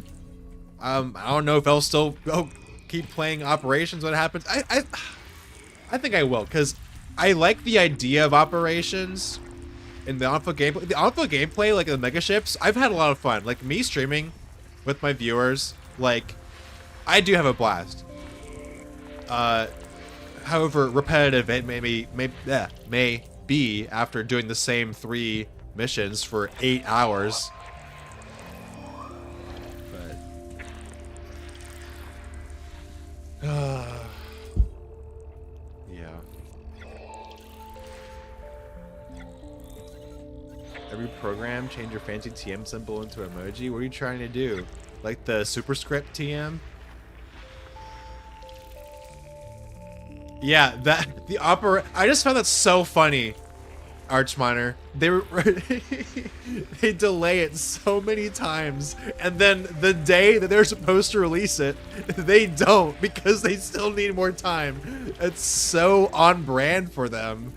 I don't know if they'll still keep playing Operations when it happens. I think I will, because I like the idea of Operations in the on-foot gameplay. The on-foot gameplay, like the mega ships, I've had a lot of fun. Like me streaming with my viewers, like I do have a blast. However repetitive it may be after doing the same 3 missions for 8 hours. Yeah. Every program, change your fancy TM symbol into emoji. What are you trying to do? Like the superscript TM? Yeah, that the I just found that so funny. Archminer, they delay it so many times, and then the day that they're supposed to release it, they don't, because they still need more time. It's so on brand for them.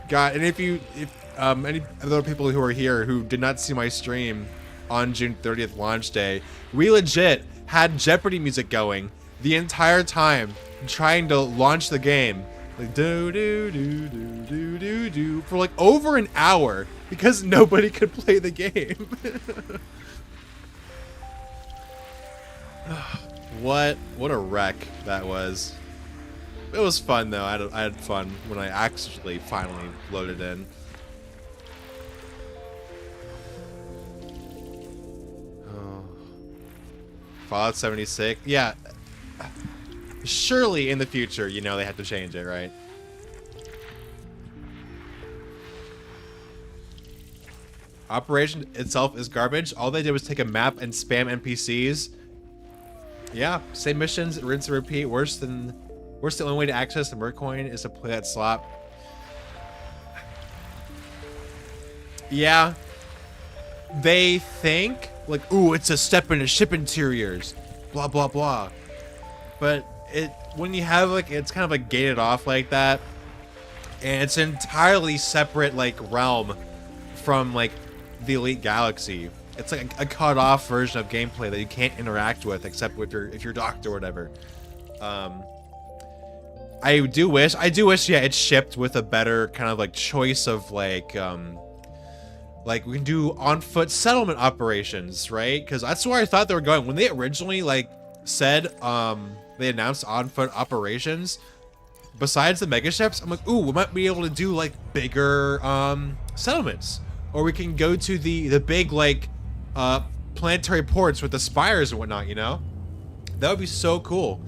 God, and if any other people who are here who did not see my stream on June 30th launch day, we legit had Jeopardy music going the entire time trying to launch the game. Like do do do do do do do for like over an hour because nobody could play the game. What a wreck that was. It was fun though. I had fun when I actually finally loaded in. Oh. Fallout 76. Yeah. Surely in the future, you know, they have to change it, right? Operation itself is garbage. All they did was take a map and spam NPCs. Yeah, same missions, rinse and repeat. Worse, the only way to access the Mercoin is to play that slot. Yeah. They think, like, ooh, it's a step into ship interiors. Blah, blah, blah. But when you have like, it's kind of like gated off like that, and it's an entirely separate like realm from like the Elite Galaxy. It's like a cut off version of gameplay that you can't interact with except with if you're docked or whatever. I do wish yeah, it's shipped with a better kind of like choice of like we can do on foot settlement operations, right? Because that's where I thought they were going when they originally like said they announced on-foot operations. Besides the mega ships, I'm like, ooh, we might be able to do like bigger settlements, or we can go to the big like planetary ports with the spires and whatnot. You know, that would be so cool.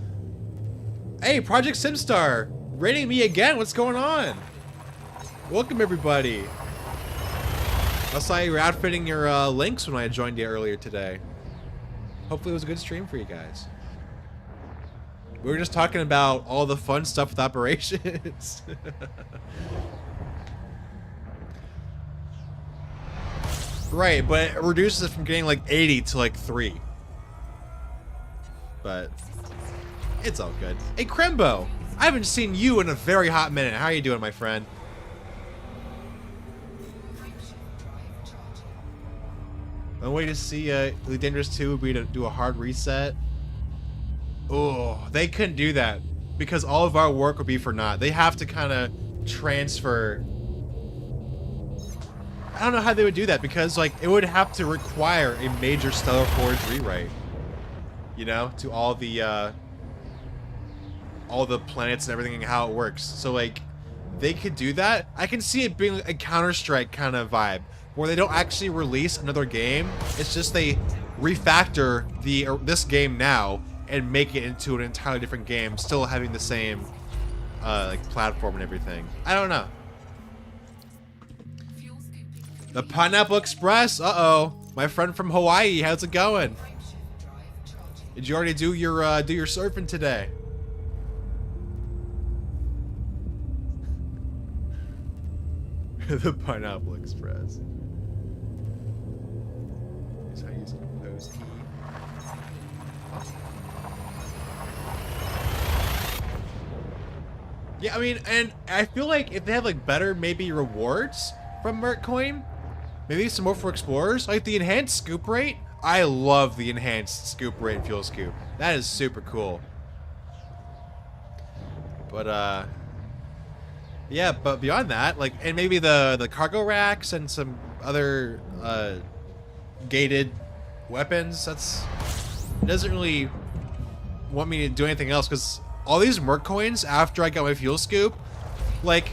Hey, Project SimStar, rating me again. What's going on? Welcome, everybody. I saw you were outfitting your links when I joined you earlier today. Hopefully it was a good stream for you guys. We were just talking about all the fun stuff with operations. Right, but it reduces it from getting like 80 to like 3. But it's all good. Hey, Krembo! I haven't seen you in a very hot minute. How are you doing, my friend? The way to see Elite Dangerous 2 would be to do a hard reset. Oh, they couldn't do that because all of our work would be for naught. They have to kind of transfer. I don't know how they would do that because like it would have to require a major Stellar Forge rewrite, you know, to all the planets and everything and how it works. So like they could do that. I can see it being a Counter-Strike kind of vibe where they don't actually release another game. It's just they refactor this game now and make it into an entirely different game, still having the same like platform and everything. I don't know. The Pineapple Express. Uh-oh, my friend from Hawaii. How's it going? Did you already do your surfing today? The Pineapple Express. Is how you use compose key. Yeah, I mean, and I feel like if they have like better maybe rewards from Mertcoin, maybe some more for explorers, like the enhanced scoop rate. I love the enhanced scoop rate in Fuel Scoop. That is super cool. But yeah, but beyond that, like, and maybe the cargo racks and some other gated weapons. It doesn't really want me to do anything else because all these Merc coins after I got my Fuel Scoop, like,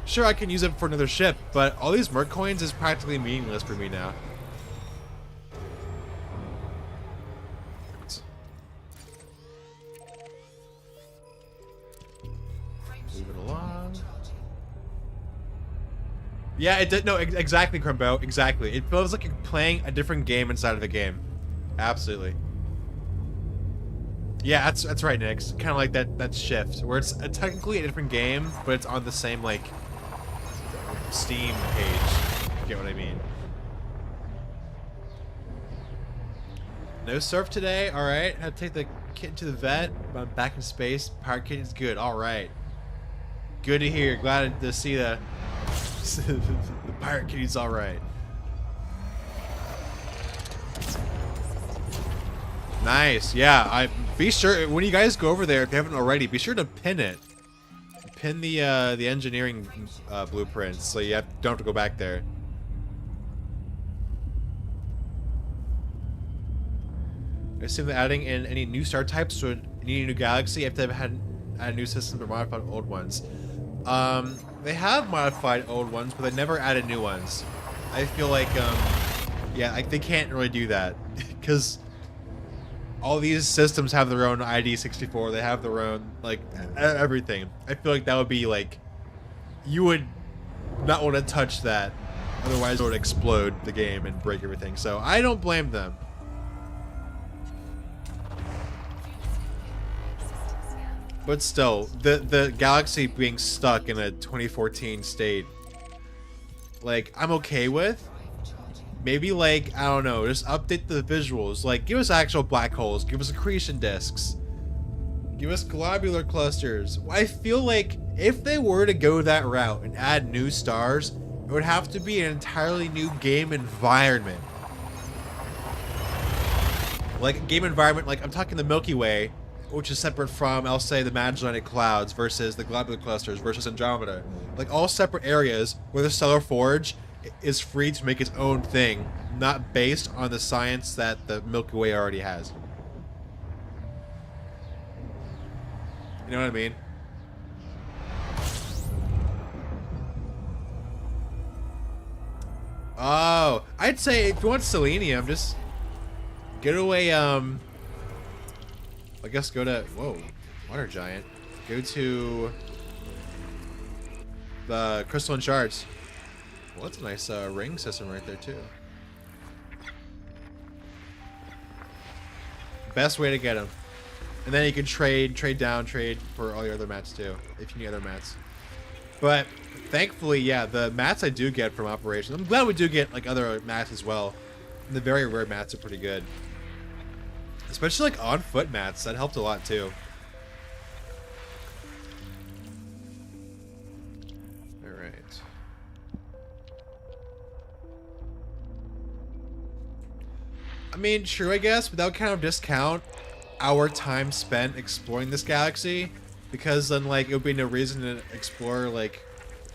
sure I can use it for another ship, but all these Merc coins is practically meaningless for me now. Moving along. Yeah, it did. No, exactly, Crumbo. Exactly. It feels like you're playing a different game inside of the game. Absolutely. Yeah, that's right, Nick. Kind of like that shift where it's technically a different game, but it's on the same like Steam page. You get what I mean? No surf today. All right. Had to take the kitten to the vet. But I'm back in space. Pirate kitten's good. All right. Good to hear. Glad to see the pirate kitty's all right. Nice. Yeah. Be sure when you guys go over there, if you haven't already, be sure to pin it. Pin the engineering blueprints, so you don't have to go back there. I assume that adding in any new star types to any new galaxy, you have to have add new systems or modified old ones. They have modified old ones, but they never added new ones. I feel like, yeah, like they can't really do that because all these systems have their own ID64. They have their own, like, everything. I feel like that would be, like, you would not want to touch that. Otherwise, it would explode the game and break everything. So, I don't blame them. But still, the galaxy being stuck in a 2014 state, like, I'm okay with. Maybe, like, I don't know, just update the visuals. Like, give us actual black holes. Give us accretion disks. Give us globular clusters. I feel like if they were to go that route and add new stars, it would have to be an entirely new game environment. Like, a game environment, like, I'm talking the Milky Way, which is separate from, I'll say, the Magellanic Clouds versus the globular clusters versus Andromeda. Like, all separate areas where the Stellar Forge is free to make its own thing, not based on the science that the Milky Way already has. You know what I mean? Oh, I'd say if you want selenium, just get away, I guess go to, whoa, water giant. Go to crystalline shards. Well, that's a nice ring system right there too. Best way to get them. And then you can trade for all your other mats too, if you need other mats. But thankfully, yeah, the mats I do get from operations, I'm glad we do get like other mats as well. And the very rare mats are pretty good. Especially like on foot mats, that helped a lot too. Alright. I mean, true, I guess, but that would kind of discount our time spent exploring this galaxy, because then like it would be no reason to explore like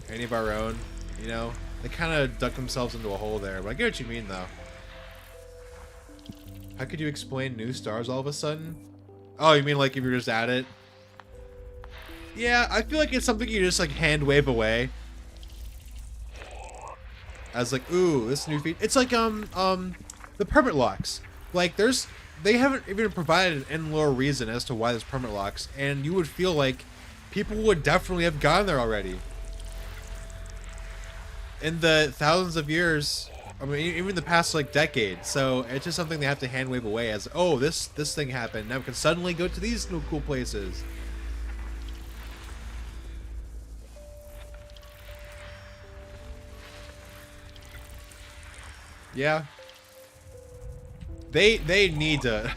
any of our own, you know? They kind of dug themselves into a hole there, but I get what you mean though. How could you explain new stars all of a sudden? Oh, you mean like if you're just at it? Yeah, I feel like it's something you just like hand wave away. As like, ooh, this new feat. It's like the permit locks. Like they haven't even provided an in-lore reason as to why there's permit locks, and you would feel like people would definitely have gone there already. In the thousands of years, I mean, even the past like decade. So it's just something they have to hand wave away as, oh, this thing happened. Now we can suddenly go to these new cool places. Yeah. They need to.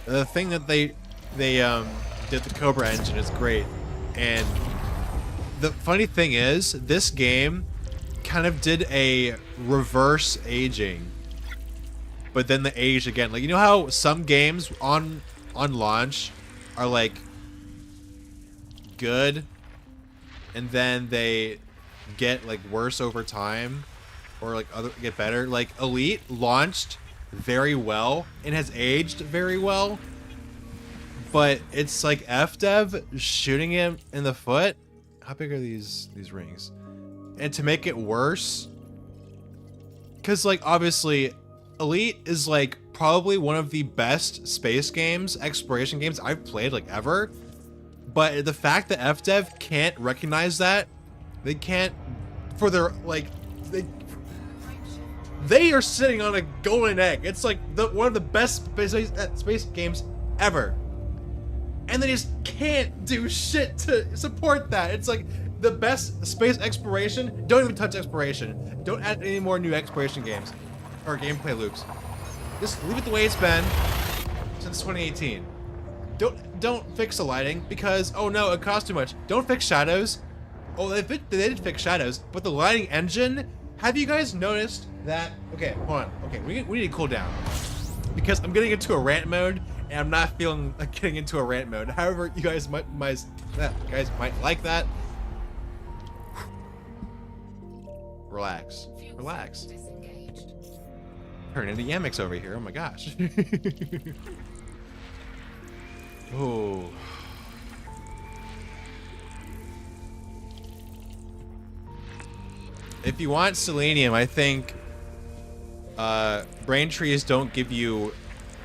The thing that they did, the Cobra engine, is great, and the funny thing is this game kind of did a reverse aging, but then the age again. Like, you know how some games on launch are like good, and then they get like worse over time, or like get better. Like Elite launched very well and has aged very well, but it's like FDev shooting him in the foot. How big are these rings? And to make it worse, because like obviously Elite is like probably one of the best space games, exploration games I've played like ever, but the fact that FDev can't recognize that, they can't, for their like they are sitting on a golden egg. It's like one of the best space games ever. And they just can't do shit to support that. It's like the best space exploration. Don't even touch exploration. Don't add any more new exploration games or gameplay loops. Just leave it the way it's been since 2018. Don't fix the lighting because, oh no, it costs too much. Don't fix shadows. Oh, they did fix shadows, but the lighting engine, have you guys noticed that? Okay, hold on. Okay, we need to cool down because I'm getting into a rant mode, and I'm not feeling like getting into a rant mode. However, you guys might like that. Relax. Turn into Yamix over here. Oh my gosh. Oh. If you want selenium, I think brain trees don't give you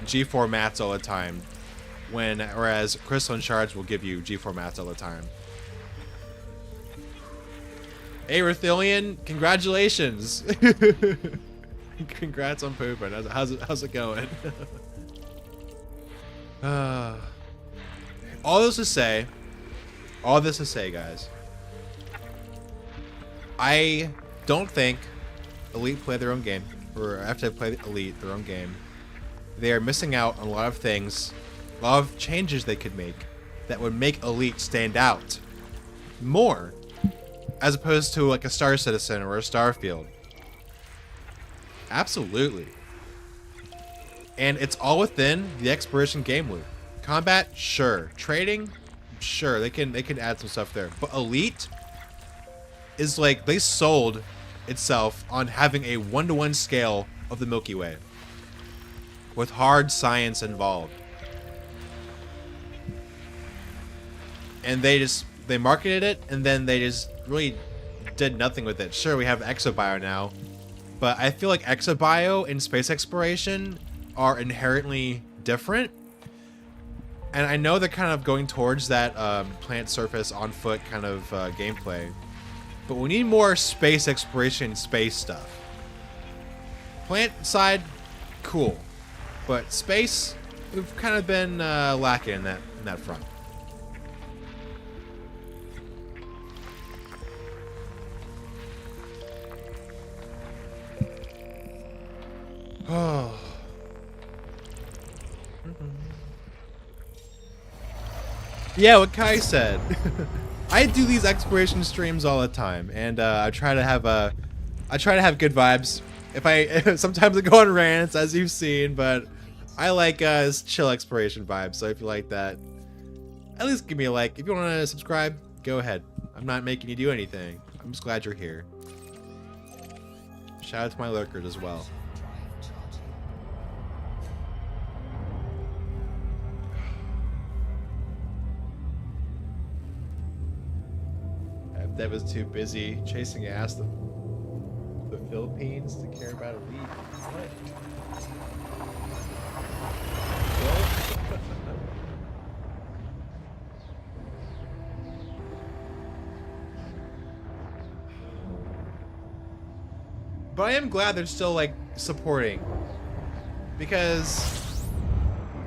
G4 mats all the time, whereas crystalline shards will give you G4 mats all the time. Hey, Rathilian, congratulations! Congrats on pooping. How's it going? All this to say, guys, I don't think Elite play their own game, or after they play Elite their own game, they are missing out on a lot of things, a lot of changes they could make that would make Elite stand out more, as opposed to like a Star Citizen or a Starfield. Absolutely. And it's all within the exploration game loop. Combat, sure. Trading, sure. They can add some stuff there. But Elite is like, they sold itself on having a 1-to-1 scale of the Milky Way with hard science involved. And they marketed it, and then they just really did nothing with it. Sure, we have Exobio now, but I feel like Exobio and space exploration are inherently different. And I know they're kind of going towards that plant surface on foot kind of gameplay. But we need more space exploration, space stuff. Plant side, cool. But space, we've kind of been lacking in that front. Oh. Yeah, what Kai said. I do these exploration streams all the time, and I try to have good vibes. Sometimes I go on rants, as you've seen, but I like chill exploration vibes. So if you like that, at least give me a like. If you want to subscribe, go ahead. I'm not making you do anything. I'm just glad you're here. Shout out to my lurkers as well. That was too busy chasing ass the Philippines to care about a league. What? But I am glad they're still like supporting, because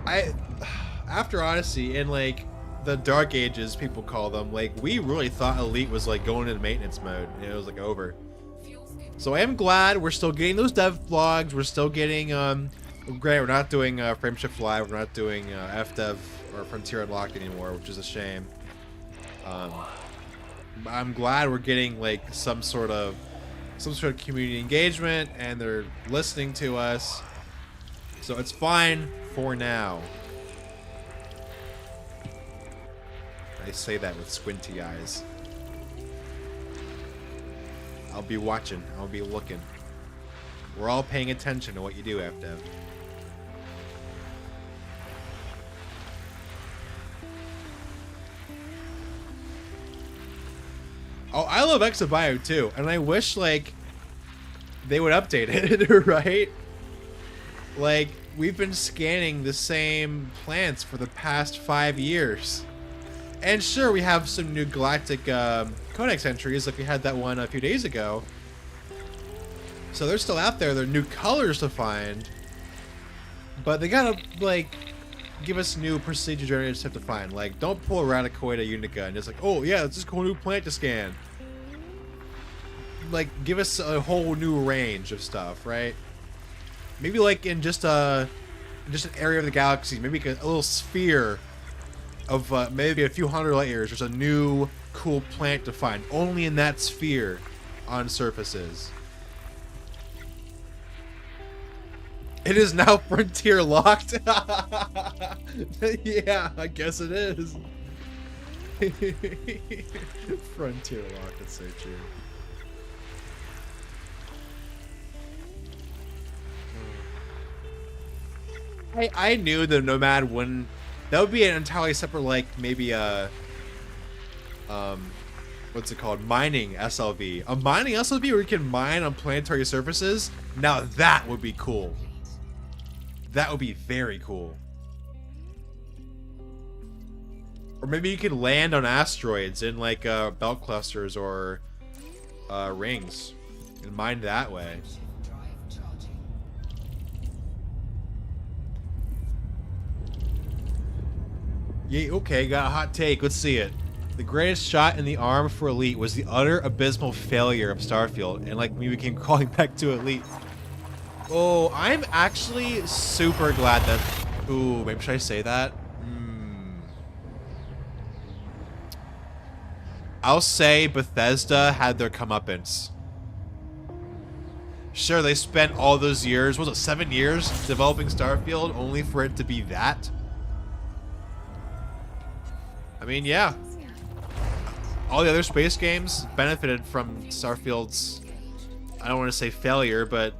after Odyssey and like the Dark Ages, people call them, like, we really thought Elite was like going into maintenance mode and it was like over. So I am glad we're still getting those dev vlogs. We're still getting great. We're not doing Frameshift Live. We're not doing FDev or Frontier Unlocked anymore, which is a shame. I'm glad we're getting like some sort of community engagement, and they're listening to us. So it's fine for now. I say that with squinty eyes. I'll be watching. I'll be looking. We're all paying attention to what you do, FDev. Oh, I love Exabio too, and I wish like they would update it, right? Like, we've been scanning the same plants for the past 5 years. And sure, we have some new galactic codex entries, like we had that one a few days ago. So they're still out there. They're new colors to find. But they gotta, like, give us new procedure generated stuff to find. Like, don't pull a Radicoida Unica and just like, oh yeah, let's just go new plant to scan. Like, give us a whole new range of stuff, right? Maybe like in just an area of the galaxy, maybe a little sphere of maybe a few hundred light years, there's a new cool plant to find only in that sphere on surfaces. It is now frontier locked. Yeah, I guess it is. Frontier locked, that's so true. I knew the Nomad wouldn't. That would be an entirely separate, like, maybe a, what's it called? Mining SLV. A mining SLV where you can mine on planetary surfaces? Now that would be cool. That would be very cool. Or maybe you could land on asteroids in, like, belt clusters or rings and mine that way. Yeah, okay, got a hot take. Let's see it. The greatest shot in the arm for Elite was the utter abysmal failure of Starfield, and like me became crawling back to Elite. Oh, I'm actually super glad that... Ooh, maybe should I say that? I'll say Bethesda had their comeuppance. Sure, they spent all those years, was it 7 years, developing Starfield, only for it to be that? I mean, yeah. All the other space games benefited from Starfield's, I don't want to say failure, but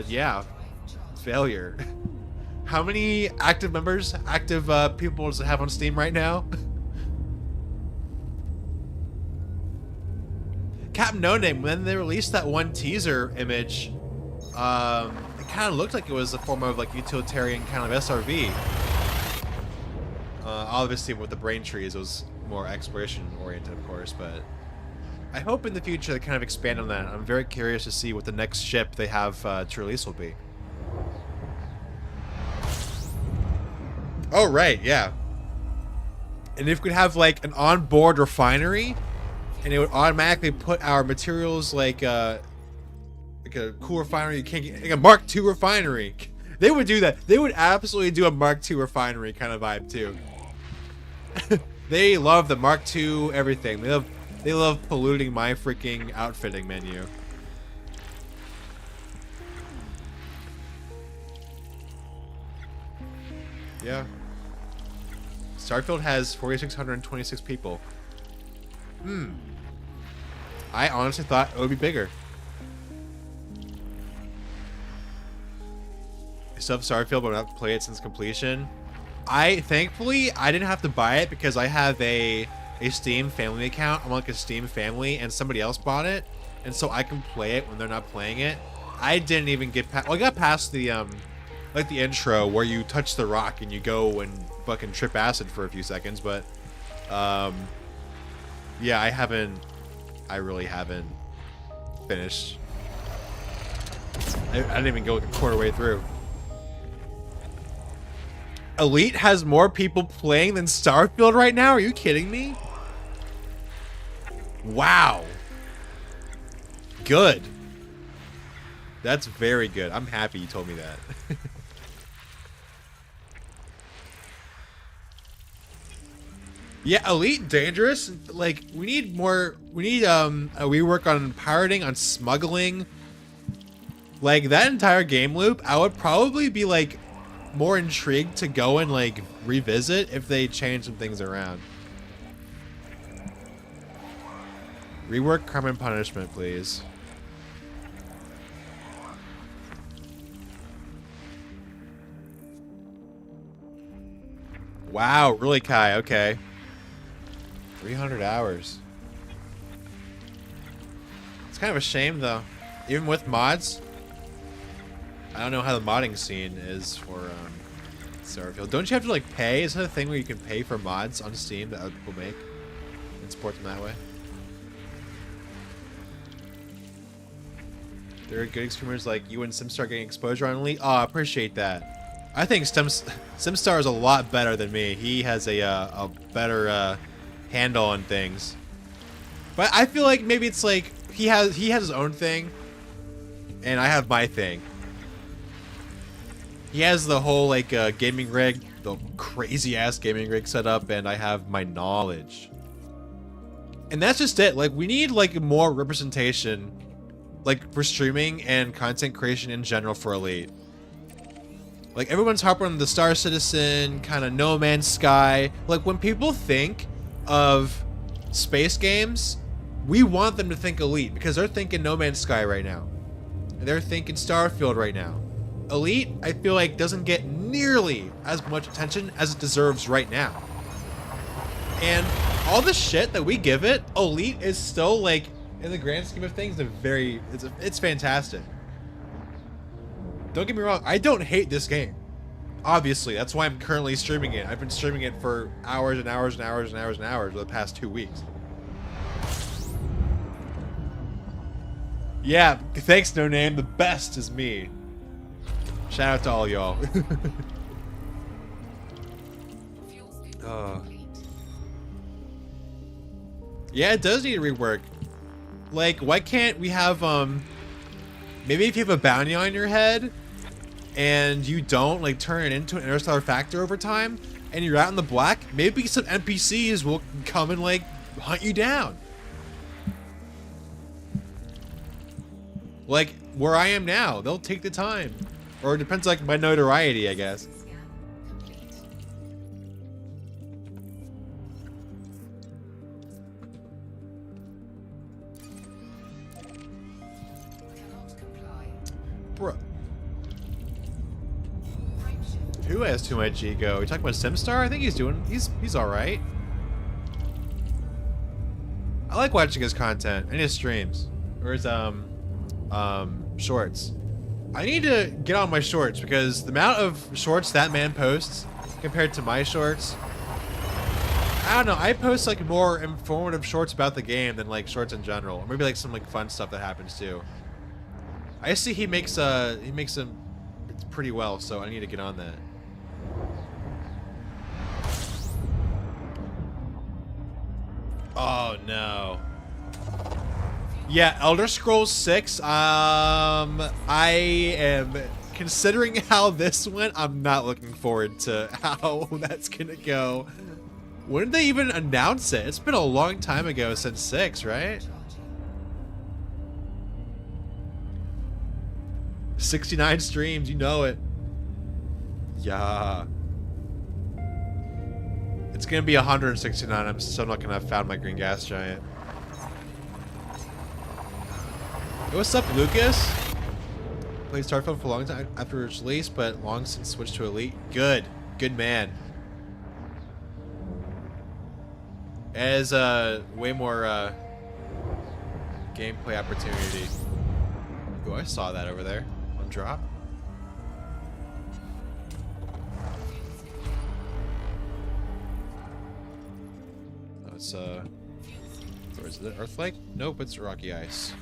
yeah, failure. How many active members, people does it have on Steam right now? Captain No Name, when they released that one teaser image, it kind of looked like it was a form of like utilitarian kind of SRV. Obviously with the brain trees, it was more exploration oriented, of course, but I hope in the future they kind of expand on that. I'm very curious to see what the next ship they have to release will be. Oh, right, yeah. And if we could have, like, an onboard refinery, and it would automatically put our materials, like a cool refinery you can't get, like a Mark II refinery. They would do that. They would absolutely do a Mark II refinery kind of vibe, too. They love the Mark II everything. They love polluting my freaking outfitting menu. Yeah. Starfield has 4,626 people. I honestly thought it would be bigger. I still have Starfield, but I've not played it since completion. Thankfully, I didn't have to buy it because I have a Steam family account. I'm like a Steam family, and somebody else bought it, and so I can play it when they're not playing it. I didn't even get past. Well, I got past the like the intro where you touch the rock and you go and fucking trip acid for a few seconds, but yeah, I really haven't finished. I didn't even go like a quarter way through. Elite has more people playing than Starfield right now? Are you kidding me? Wow. Good. That's very good. I'm happy you told me that. Yeah, Elite dangerous. Like, we need more. We need a rework on pirating, on smuggling. Like, that entire game loop, I would probably be like more intrigued to go and like revisit if they change some things around. Rework crime and punishment, please. Wow, really, Kai? Okay. 300 hours. It's kind of a shame, though. Even with mods. I don't know how the modding scene is for Starfield. Don't you have to, like, pay? Is that a thing where you can pay for mods on Steam that other people make? And support them that way? There are good streamers like you and SimStar getting exposure on Elite. Oh, I appreciate that. I think SimStar is a lot better than me. He has a better handle on things. But I feel like maybe it's like he has his own thing, and I have my thing. He has the whole like gaming rig, the crazy ass gaming rig set up, and I have my knowledge. And that's just it. Like, we need like more representation, like for streaming and content creation in general for Elite. Like, everyone's harping on the Star Citizen, kind of No Man's Sky. Like, when people think of space games, we want them to think Elite, because they're thinking No Man's Sky right now. And they're thinking Starfield right now. Elite, I feel like, doesn't get nearly as much attention as it deserves right now. And all the shit that we give it, Elite is still, like, in the grand scheme of things, it's fantastic. Don't get me wrong, I don't hate this game. Obviously, that's why I'm currently streaming it. I've been streaming it for hours and hours and hours and hours and hours for the past 2 weeks. Yeah, thanks, No Name. The best is me. Shout out to all y'all. Yeah, it does need a rework. Like, why can't we have, maybe if you have a bounty on your head, and you don't, like, turn it into an interstellar factor over time, and you're out in the black, maybe some NPCs will come and, like, hunt you down. Like, where I am now, they'll take the time. Or it depends, like, my notoriety, I guess. Bro. Who has too much ego? You talking about SimStar? I think he's alright. I like watching his content and his streams. Or his shorts. I need to get on my shorts, because the amount of shorts that man posts compared to my shorts, I don't know. I post like more informative shorts about the game than like shorts in general. Or maybe like some like fun stuff that happens too. I see he makes them pretty well, so I need to get on that. Oh no. Yeah, Elder Scrolls 6. I am considering how this went. I'm not looking forward to how that's gonna go. When did they even announce it? It's been a long time ago since 6, right? 69 streams, you know it. Yeah. It's gonna be 169. I'm still not gonna have found my green gas giant. Hey, what's up, Lucas? Played Starfield for a long time after its release, but long since switched to Elite. Good. Good man. As way more gameplay opportunity. Oh, I saw that over there on drop. Oh, it's where is it? Earthlake? Nope, it's rocky ice.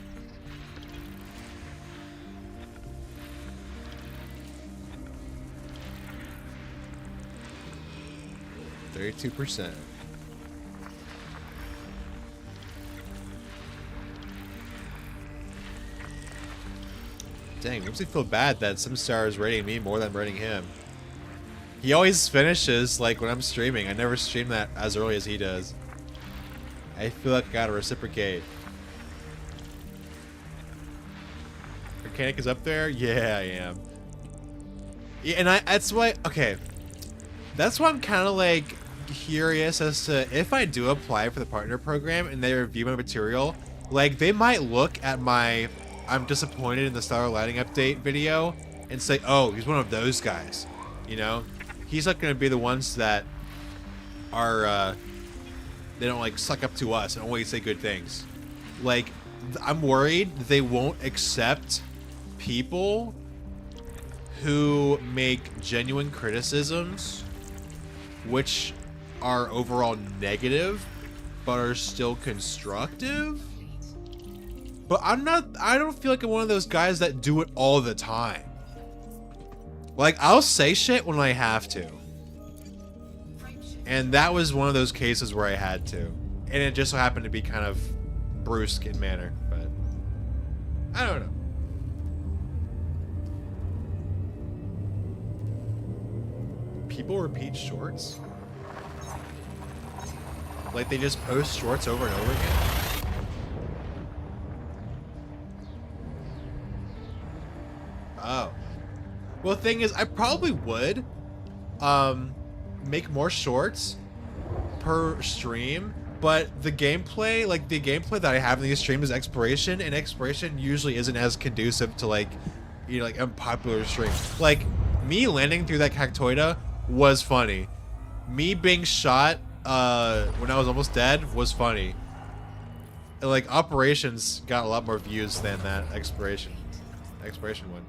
%. Dang, makes me feel bad that SimStar is rating me more than rating him. He always finishes like when I'm streaming. I never stream that as early as he does. I feel like I gotta reciprocate. Arcanic is up there? Yeah, I am. Yeah, and that's why, okay. That's why I'm kind of like curious as to if I do apply for the partner program and they review my material, like they might look at my I'm disappointed in the Stellar Lighting update video and say, oh, he's one of those guys. You know? He's not going to be the ones that are, they don't like suck up to us and always say good things. Like, I'm worried they won't accept people who make genuine criticisms which are overall negative but are still constructive. But I don't feel like I'm one of those guys that do it all the time. Like, I'll say shit when I have to. And that was one of those cases where I had to. And it just so happened to be kind of brusque in manner, but I don't know. People repeat shorts? Like they just post shorts over and over again? Oh. Well, the thing is, I probably would make more shorts per stream, but the gameplay, like the gameplay that I have in these streams is exploration, and exploration usually isn't as conducive to like, you know, like unpopular streams. Like, me landing through that cactoida was funny. Me being shot when I was almost dead was funny. And, like, operations got a lot more views than that exploration one.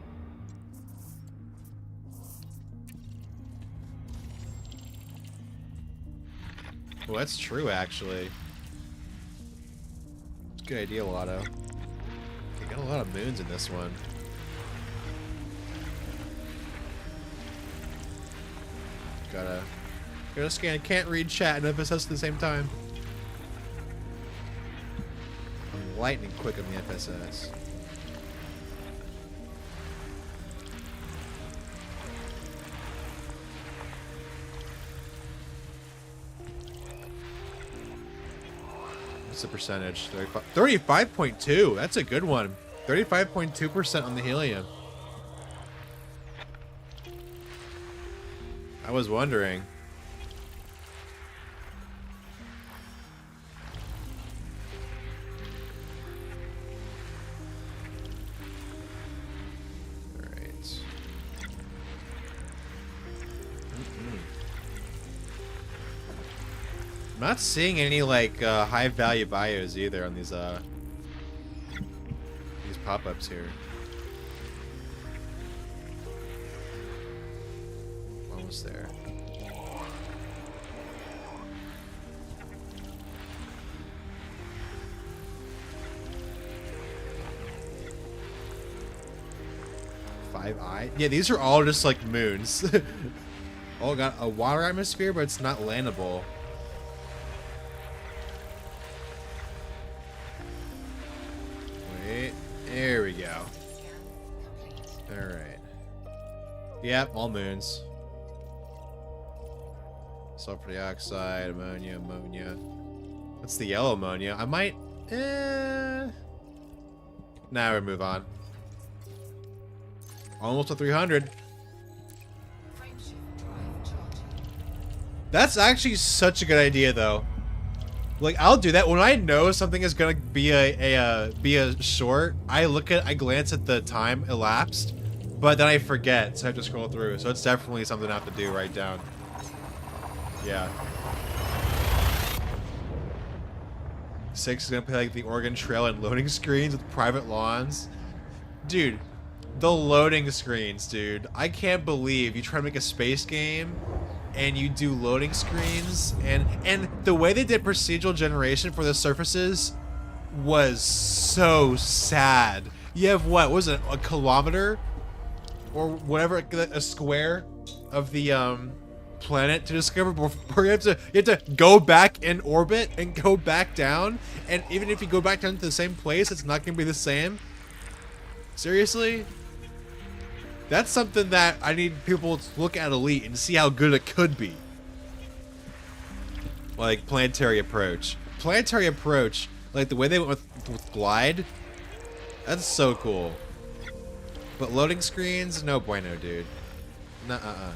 Well, that's true, actually. It's a good idea, Lotto. They got a lot of moons in this one. Gotta scan. I can't read chat and FSS at the same time. I'm lightning quick on the FSS. What's the percentage? 35.2. That's a good one. 35.2% on the helium. I was wondering. All right. I'm not seeing any like high value bios either on these pop-ups here. Almost there. 5i. Yeah, these are all just like moons. All got a water atmosphere, but it's not landable. Wait, there we go. All right. Yep, all moons. Sulfur dioxide, ammonia. What's the yellow ammonia? I might. Now we move on. Almost to 300. That's actually such a good idea, though. Like, I'll do that when I know something is gonna be a short. I glance at the time elapsed, but then I forget, so I have to scroll through. So it's definitely something I have to do. Write down. Yeah. 6 is gonna play like the Oregon Trail and loading screens with private lawns. Dude, the loading screens, dude. I can't believe you try to make a space game and you do loading screens, and the way they did procedural generation for the surfaces was so sad. You have what was it, a kilometer or whatever, a square of the planet to discover before you have to go back in orbit and go back down, and even if you go back down to the same place, it's not gonna be the same. Seriously? That's something that I need people to look at Elite and see how good it could be. Like planetary approach. Planetary approach, like the way they went with glide, that's so cool. But loading screens, no bueno, dude. Nuh-uh.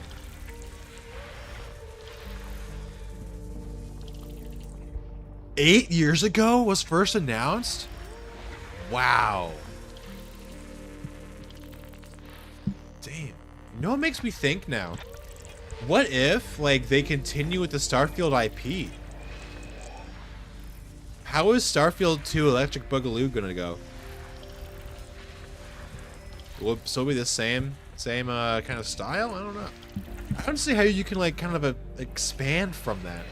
8 years ago was first announced? Wow. Damn. You know what makes me think now? What if, like, they continue with the Starfield IP? How is Starfield 2 Electric Boogaloo gonna go? Will it still be the same kind of style? I don't know. I don't see how you can, like, kind of expand from that.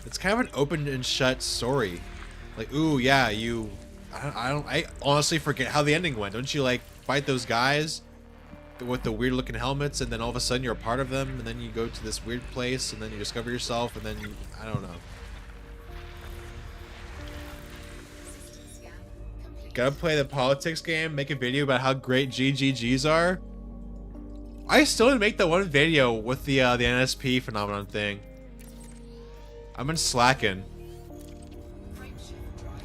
It's kind of an open and shut story. Like, ooh, yeah, I honestly forget how the ending went. Don't you, like, fight those guys with the weird looking helmets, and then all of a sudden you're a part of them, and then you go to this weird place, and then you discover yourself, and then I don't know. Gotta play the politics game, make a video about how great GGGs are. I still didn't make that one video with the NSP phenomenon thing. I've been slacking.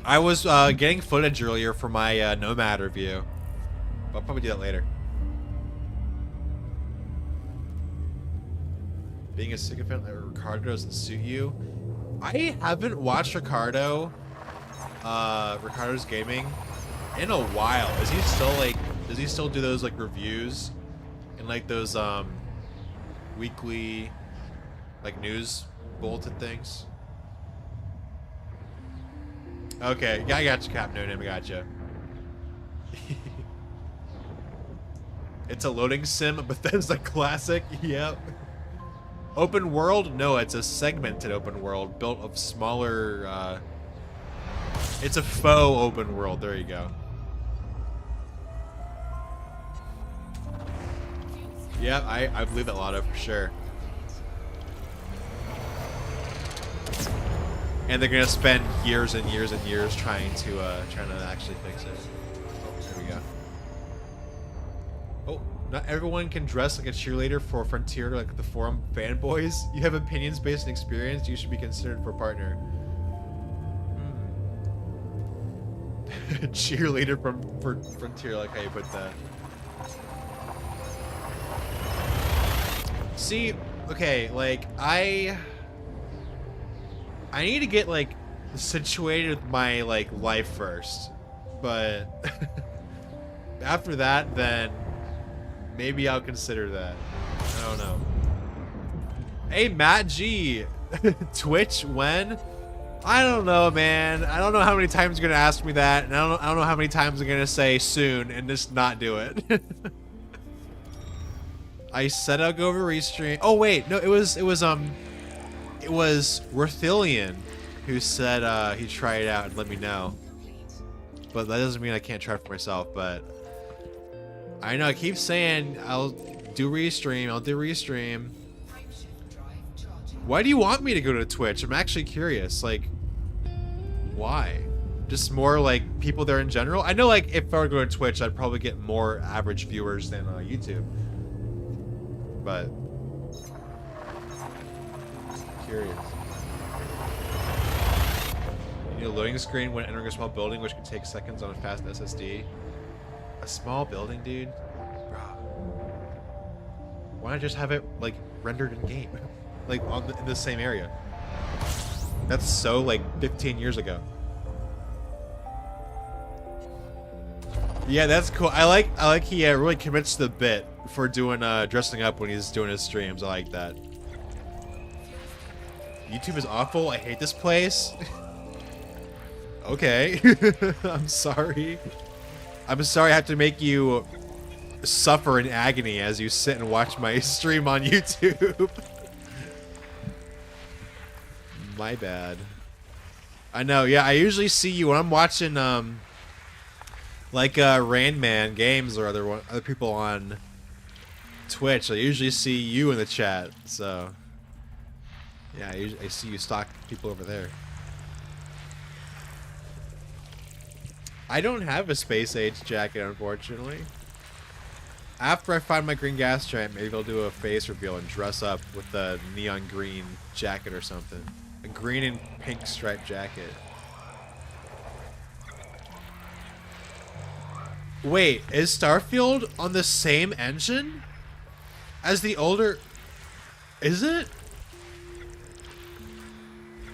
I was getting footage earlier for my Nomad review. I'll probably do that later. Being a sycophant like Ricardo doesn't suit you. I haven't watched Ricardo's gaming in a while. Is he still like, does he still do those like reviews and like those weekly like news bulletin things? Okay, yeah, I got you, Cap. No name, I got you. It's a loading sim, but that's a classic. Yep. Open world? No, it's a segmented open world built of smaller. It's a faux open world. There you go. Yeah, I believe that Lotto for sure. And they're gonna spend years and years and years trying to actually fix it. Oh, there we go. Oh, not everyone can dress like a cheerleader for Frontier like the forum fanboys. You have opinions based on experience. You should be considered for a partner. Cheerleader for Frontier, like how you put that. See, okay, like I need to get like situated with my like life first, but after that, then maybe I'll consider that. I don't know. Hey, Matt G, Twitch when? I don't know, man. I don't know how many times you're gonna ask me that, and I don't know how many times I'm gonna say soon and just not do it. I said I'll go over restream. Oh wait, no, it was Worthillian who said he'd try it out and let me know. But that doesn't mean I can't try it for myself, but I know, I keep saying I'll do restream, I'll do restream. Why do you want me to go to Twitch? I'm actually curious, like, why? Just more, like, people there in general? I know, like, if I were to go to Twitch, I'd probably get more average viewers than YouTube. But... curious. You need a loading screen when entering a small building, which can take seconds on a fast SSD. A small building, dude? Bro. Why not just have it, like, rendered in game? Like, in the same area. That's so, like, 15 years ago. Yeah, that's cool. I like he really commits to the bit for doing, dressing up when he's doing his streams. I like that. YouTube is awful. I hate this place. Okay. I'm sorry. I'm sorry I have to make you suffer in agony as you sit and watch my stream on YouTube. My bad. I know, yeah, I usually see you when I'm watching, like, Rain Man games or other people on Twitch. I usually see you in the chat, so... yeah, I see you stalk people over there. I don't have a space age jacket, unfortunately. After I find my green gas giant, maybe I'll do a face reveal and dress up with a neon green jacket or something. A green and pink striped jacket. Wait, is Starfield on the same engine as the older... is it?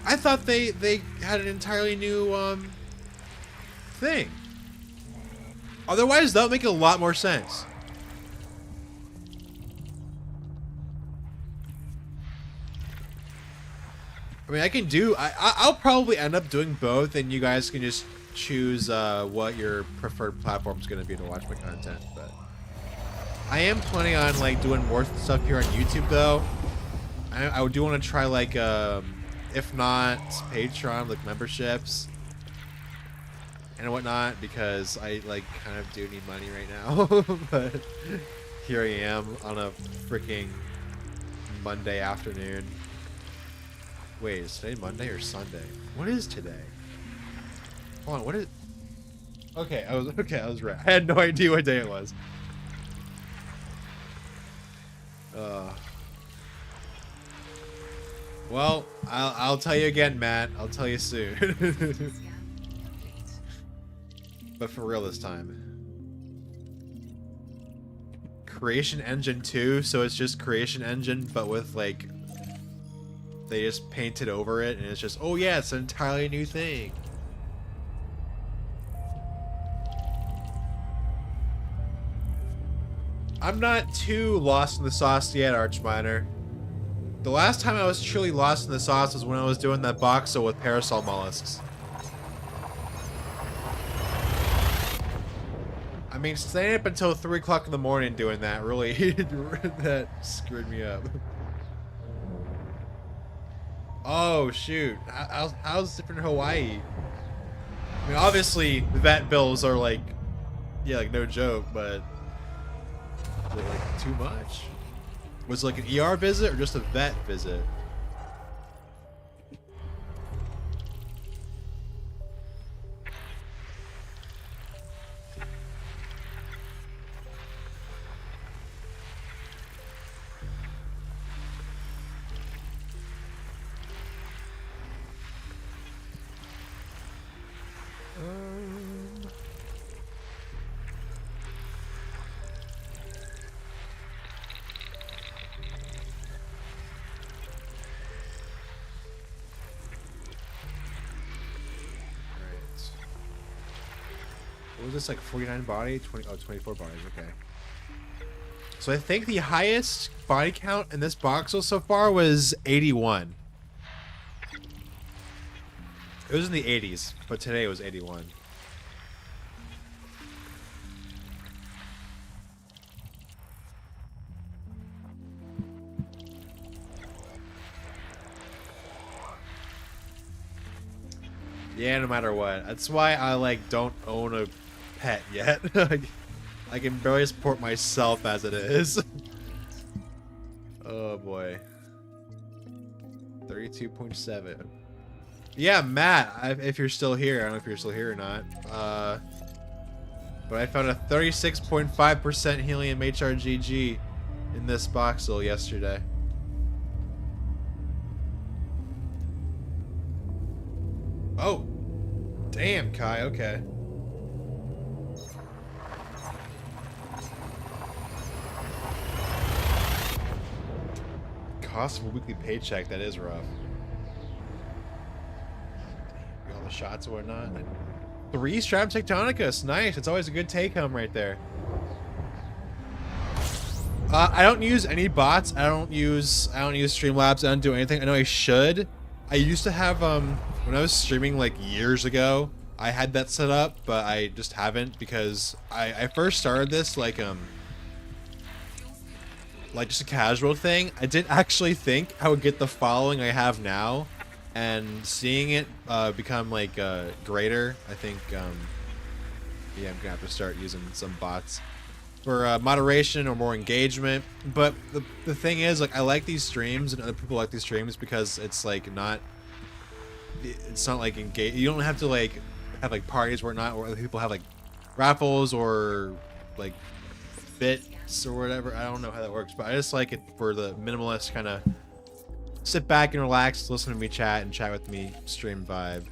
I thought they had an entirely new thing. Otherwise, that would make a lot more sense. I mean, I can do... I'll probably end up doing both, and you guys can just choose what your preferred platform is going to be to watch my content. But I am planning on, like, doing more stuff here on YouTube, though. I do want to try, like, if not Patreon, like, memberships and whatnot, because I, like, kind of do need money right now. But here I am on a freaking Monday afternoon. Wait, is today Monday or Sunday? What is today? Hold on, what is... okay, I was right. I had no idea what day it was. Well, I'll tell you again, Matt. I'll tell you soon. But for real this time. Creation Engine 2, so it's just Creation Engine, but with, like... they just painted over it, and it's just, oh yeah, it's an entirely new thing. I'm not too lost in the sauce yet, Archminer. The last time I was truly lost in the sauce was when I was doing that Boxel with parasol mollusks. I mean, staying up until 3 o'clock in the morning doing that really, that screwed me up. Oh, shoot. How's it different in Hawaii? I mean, obviously, vet bills are like, yeah, like no joke, but is it like too much? Was it like an ER visit or just a vet visit? What was this, like 49 body? 24 bodies, okay. So I think the highest body count in this Boxel so far was 81. It was in the 80s, but today it was 81. Yeah, no matter what. That's why I, like, don't own a pet yet. I can barely support myself as it is. Oh boy. 32.7. Yeah, Matt, if you're still here. I don't know if you're still here or not. But I found a 36.5% helium HRGG in this Boxel yesterday. Oh. Damn, Kai, okay. Cost of a weekly paycheck, that is rough. Damn, all the shots and whatnot. 3 Stratum Tectonicus, nice. It's always a good take home right there. I don't use any bots. I don't use Streamlabs. I don't do anything. I know I should. I used to have when I was streaming like years ago, I had that set up, but I just haven't because I first started this like just a casual thing. I didn't actually think I would get the following I have now, and seeing it become like greater, I think yeah, I'm gonna have to start using some bots for moderation or more engagement. But the thing is, like, I like these streams and other people like these streams because it's like it's not like engage. You don't have to like have like parties where other people have like raffles or like bits or whatever. I don't know how that works, but I just like it for the minimalist kind of sit back and relax, listen to me chat and chat with me stream vibe.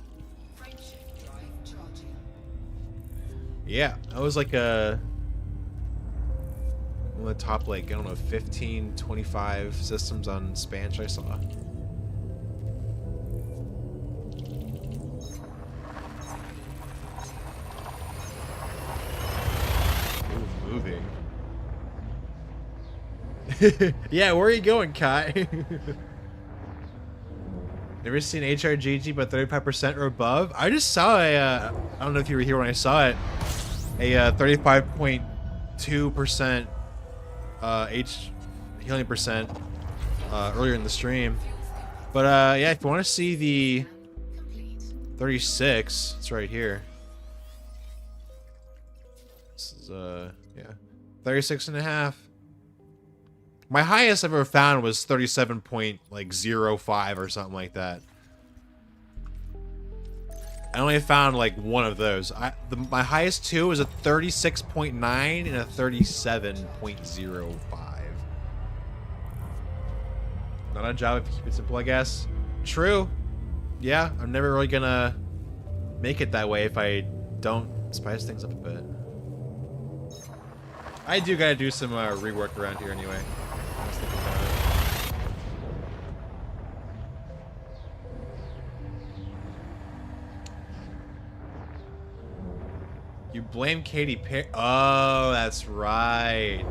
Yeah, I was like one of the top, like, I don't know, 15, 25 systems on Spanch I saw. Ooh, moving. Yeah, where are you going, Kai? Never seen HRGG but 35% or above? I just saw I don't know if you were here when I saw it, a 35.2% helium percent earlier in the stream. But yeah, if you want to see the 36, it's right here. This is yeah, 36.5. My highest I've ever found was 37.05 or something like that. I only found like one of those. My highest two was a 36.9 and a 37.05. Not a job if you keep it simple, I guess. True. Yeah, I'm never really gonna make it that way if I don't spice things up a bit. I do gotta do some rework around here anyway. I was thinking about it. You blame Katy Perry. Oh, that's right.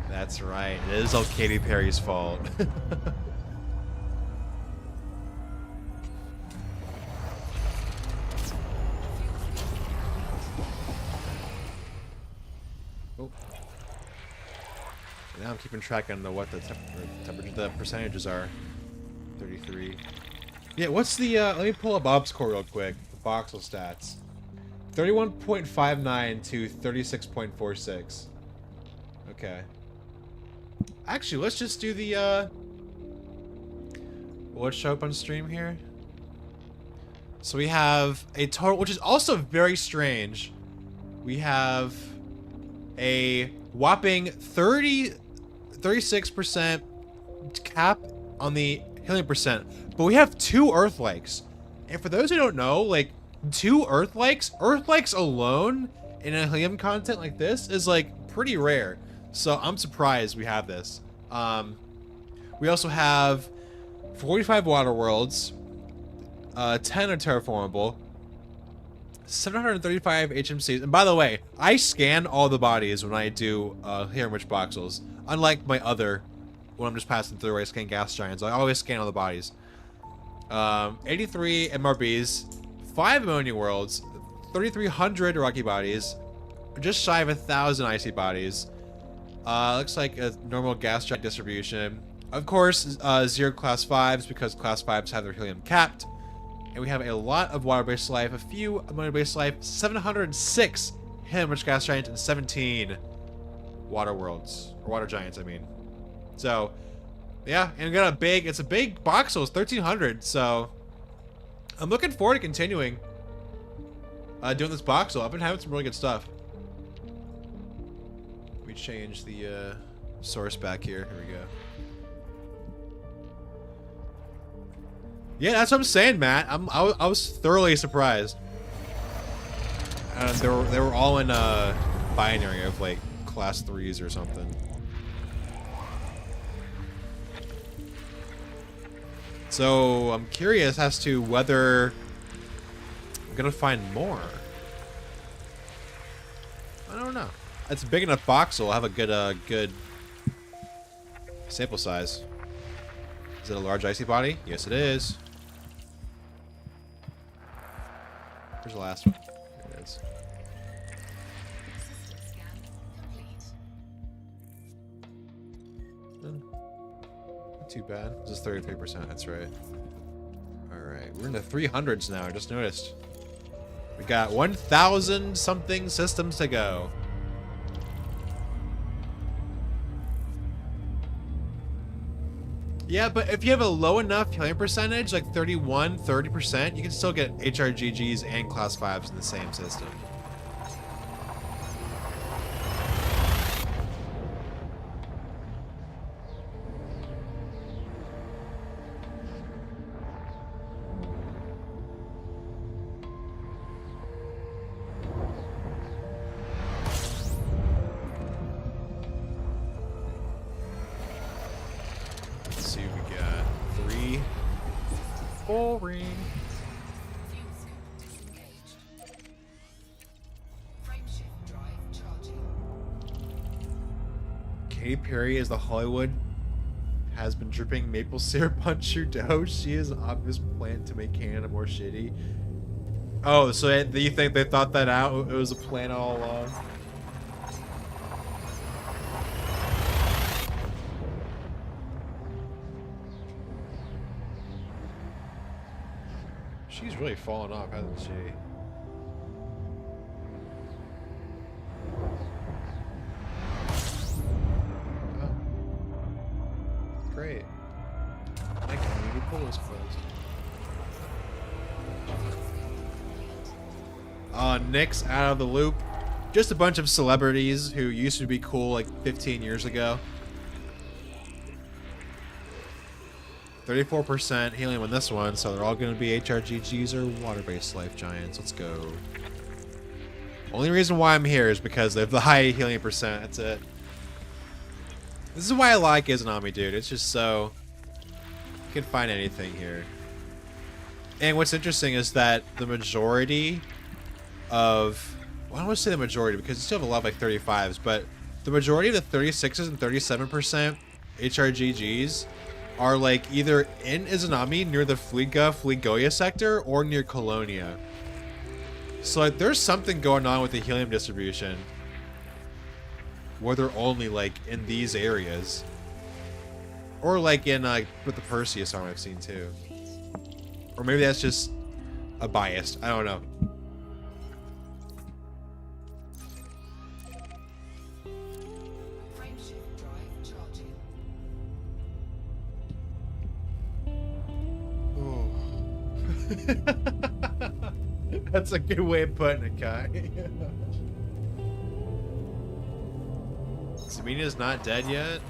That's right. It is all Katy Perry's fault. Oh. Now I'm keeping track on what the temperature, the percentages are. 33. Yeah, what's the? Let me pull up Bob's score real quick. The Boxel stats. 31.59 to 36.46. Okay. Actually, let's just do the let's show up on stream here. So we have a total, which is also very strange. We have a whopping 36% cap on the helium percent, but we have 2 Earth likes. And for those who don't know, like, 2 Earth likes alone in a helium content like this is like pretty rare. So I'm surprised we have this. We also have 45 water worlds, 10 are terraformable, 735 HMCs. And by the way, I scan all the bodies when I do Helium-Rich Boxels. Unlike my other, when I'm just passing through, I scan gas giants. I always scan all the bodies. 83 MRBs, 5 ammonia worlds, 3,300 rocky bodies, just shy of 1,000 icy bodies. Looks like a normal gas giant distribution. Of course, 0 class 5s because class 5s have their helium capped. And we have a lot of water-based life, a few ammonia-based life, 706 helium-rich gas giants, and 17 water worlds, or water giants, I mean. So, yeah, and we got it's a big Boxel, it's 1300, so I'm looking forward to continuing doing this Boxel. I've been having some really good stuff. Let me change the source back here. Here we go. Yeah, that's what I'm saying, Matt. I was thoroughly surprised. They were all in binary of like class 3s or something. So I'm curious as to whether I'm gonna find more. I don't know. It's a big enough box, so I'll have a good sample size. Is it a large icy body? Yes, it is. Where's the last one? There it is. Not too bad. This is 33%, that's right. Alright, we're in the 300s now, I just noticed. We got 1,000 something systems to go. Yeah, but if you have a low enough helium percentage, like 31, 30%, you can still get HRGGs and class 5s in the same system. Boring. Katy Perry is the Hollywood has been dripping maple syrup on your dough. She is an obvious plan to make Canada more shitty. Oh, so do you think they thought that out? It was a plan all along. She's really fallen off, hasn't she? Oh. Great. My community pool is closed. Nick's out of the loop. Just a bunch of celebrities who used to be cool like 15 years ago. 34% helium on this one, so they're all going to be HRGGs or water-based life giants. Let's go. Only reason why I'm here is because they have the high helium percent. That's it. This is why I like Izanami, dude. It's just so... You can find anything here. And what's interesting is that the majority of... Well, I don't want to say the majority because you still have a lot of like 35s, but the majority of the 36s and 37% HRGGs are like either in Izanami near the Fleetgoya sector or near Colonia. So like there's something going on with the helium distribution where they're only like in these areas. Or like in with the Perseus arm I've seen too. Or maybe that's just a bias. I don't know. That's a good way of putting it, Kai. Samina's not dead yet?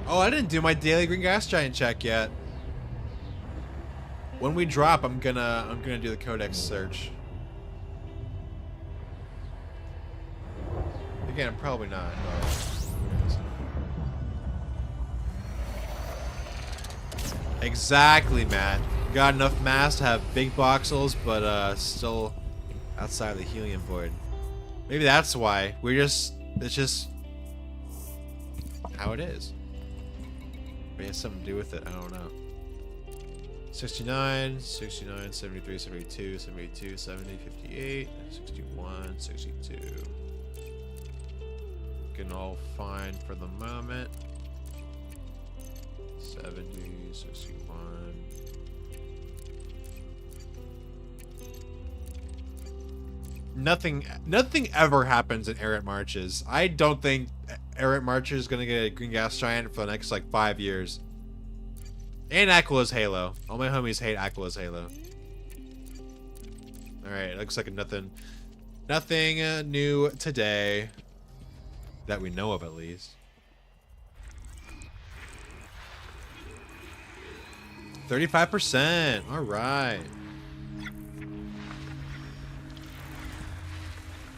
Oh, I didn't do my daily green gas giant check yet. When we drop, I'm gonna do the codex search. Again, probably not. Exactly, Matt. Got enough mass to have big Boxels, but still outside of the helium void. Maybe that's why. It's just how it is. Maybe it has something to do with it. I don't know. 69, 69, 73, 72, 72, 70, 58, 61, 62. Looking all fine for the moment. 70, 61. Nothing ever happens in Errant Marches. I don't think Errant Marches is gonna get a green gas giant for the next like 5 years. And Aquila's Halo. All my homies hate Aquila's Halo. Alright, looks like nothing new today. That we know of, at least. 35%. Alright.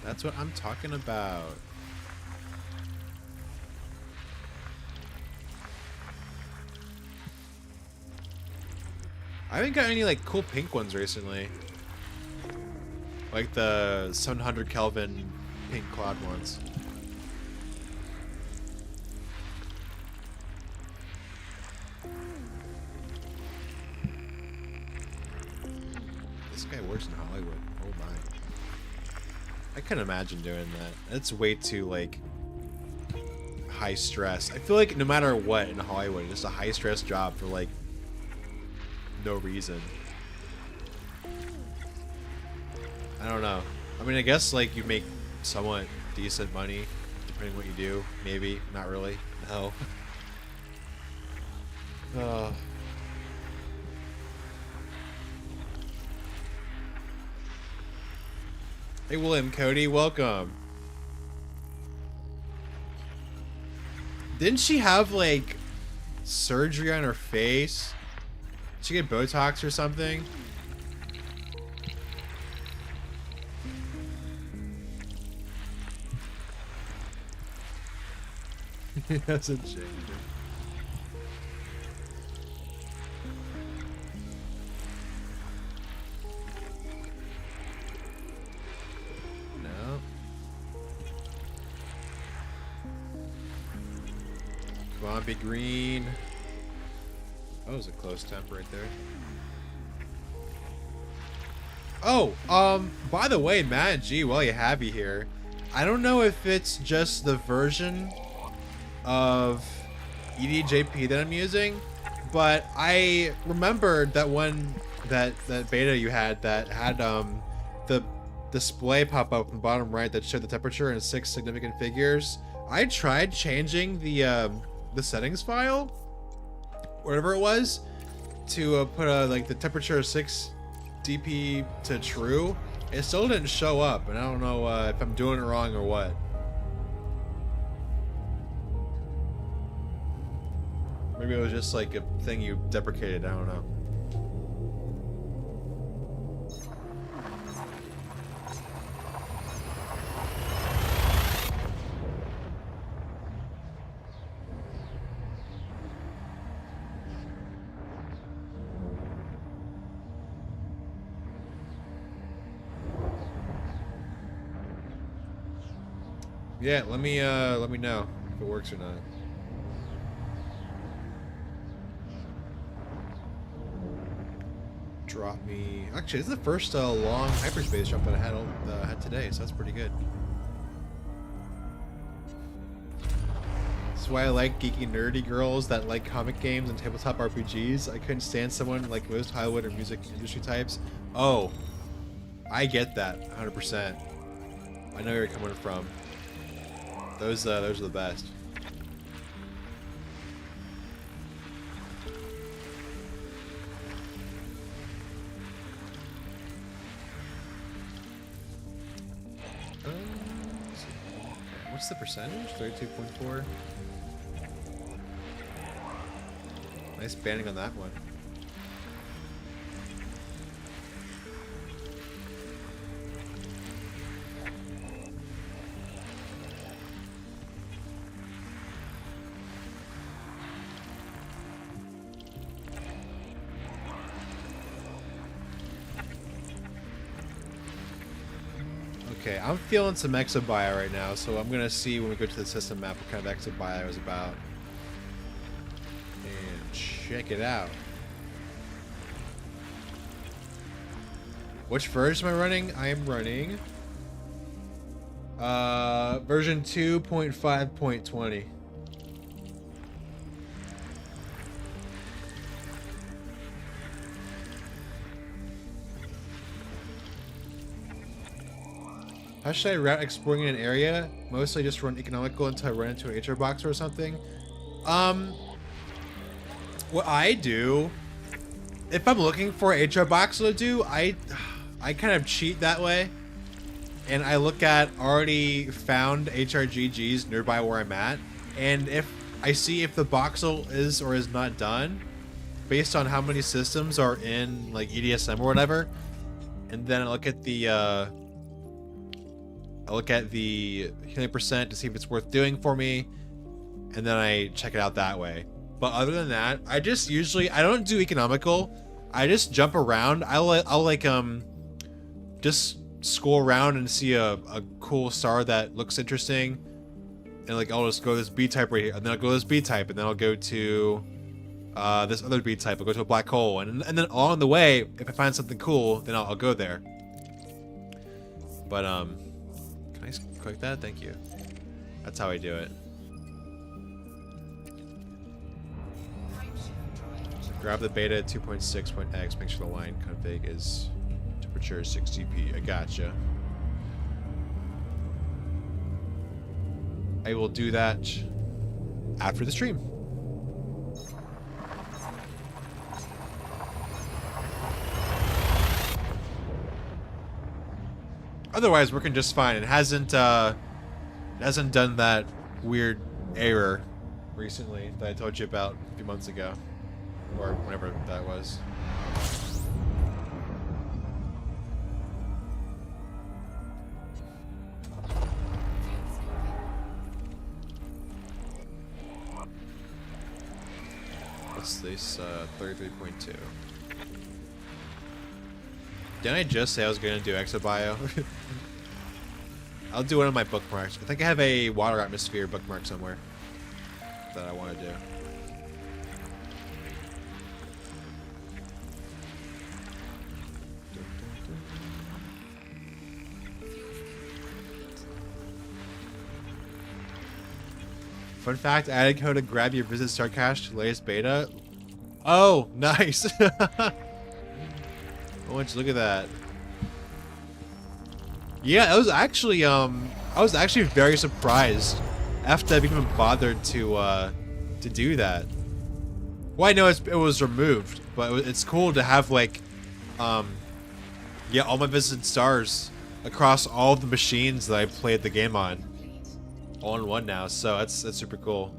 That's what I'm talking about. I haven't got any like cool pink ones recently. Like the 700 Kelvin pink cloud ones. This guy works in Hollywood. Oh my. I can't imagine doing that. That's way too like high stress. I feel like no matter what in Hollywood, it's a high stress job for like no reason. I don't know. I mean, I guess like you make somewhat decent money depending what you do. Maybe. Not really. No. Hey William Cody, welcome. Didn't she have like surgery on her face? Did she get Botox or something? He hasn't changed it. No. Come on, be green. Oh, it was a close temp right there. Oh, by the way, Matt and G, while you have you here, I don't know if it's just the version of EDJP that I'm using, but I remembered that one that beta you had that had the display pop up from the bottom right that showed the temperature in 6 significant figures. I tried changing the settings file, whatever it was, to put like the temperature of 6 DP to true. It still didn't show up, and I don't know if I'm doing it wrong or what. Maybe it was just like a thing you deprecated, I don't know. Yeah, let me know if it works or not. Drop me. Actually, this is the first long hyperspace jump that I had today, so that's pretty good. That's why I like geeky, nerdy girls that like comic games and tabletop RPGs. I couldn't stand someone like most Hollywood or music industry types. Oh, I get that 100%. I know where you're coming from. Those are the best. What's the percentage? 32.4. Nice banding on that one. Okay, I'm feeling some exobio right now, so I'm gonna see when we go to the system map what kind of exobio is about. And check it out. Which version am I running? I am running version 2.5.20. How should I route exploring in an area? Mostly just run economical until I run into an HR box or something. What I do, if I'm looking for a HR box to do, I kind of cheat that way. And I look at already found HRGGs nearby where I'm at. And if I see if the Boxel is or is not done, based on how many systems are in like EDSM or whatever, and then I look at the healing percent to see if it's worth doing for me, and then I check it out that way. But other than that, I just usually I don't do economical. I just jump around. I'll like just scroll around and see a cool star that looks interesting, and like I'll just go to this B type right here, and then I'll go to this B type, and then I'll go to this other B type. I'll go to a black hole, and then along the way, if I find something cool, then I'll go there. But can I click that? Thank you. That's how I do it. Grab the beta 2.6.x. Make sure the line config is temperature 60p. I gotcha. I will do that after the stream. Otherwise, working just fine. It hasn't done that weird error recently that I told you about a few months ago, or whenever that was. What's this? 33.2. Didn't I just say I was gonna do exobio? I'll do one of my bookmarks. I think I have a water atmosphere bookmark somewhere that I want to do. Fun fact, added code to grab your Visit Starcast latest beta. Oh, nice. I want you to look at that. Yeah, I was actually very surprised after I've even bothered to do that. Well, I know it was removed, but it's cool to have like, yeah, all my visited stars across all the machines that I played the game on, all in one now. So that's super cool.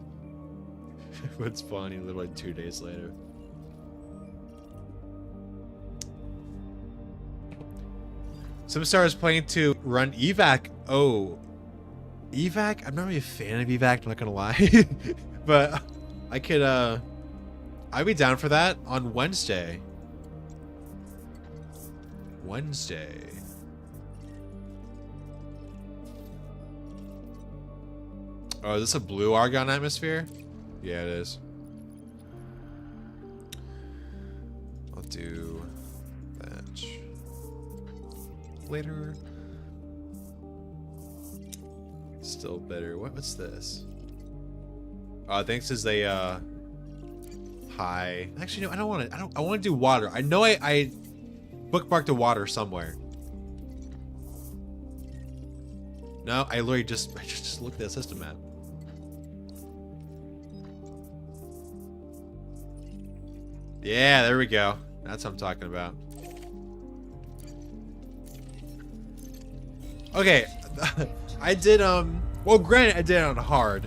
It's funny, literally 2 days later. Some star is planning to run evac. Oh, evac? I'm not really a fan of evac, I'm not gonna lie. But I could, I'd be down for that on Wednesday. Wednesday. Oh, is this a blue argon atmosphere? Yeah, it is. I'll do that later. Still better. What's this? I think this is a high. Actually, no, I don't want to. I want to do water. I know I bookmarked the water somewhere. No, I literally just looked at the system map. Yeah, there we go. That's what I'm talking about. Okay, I did well, granted I did it on hard,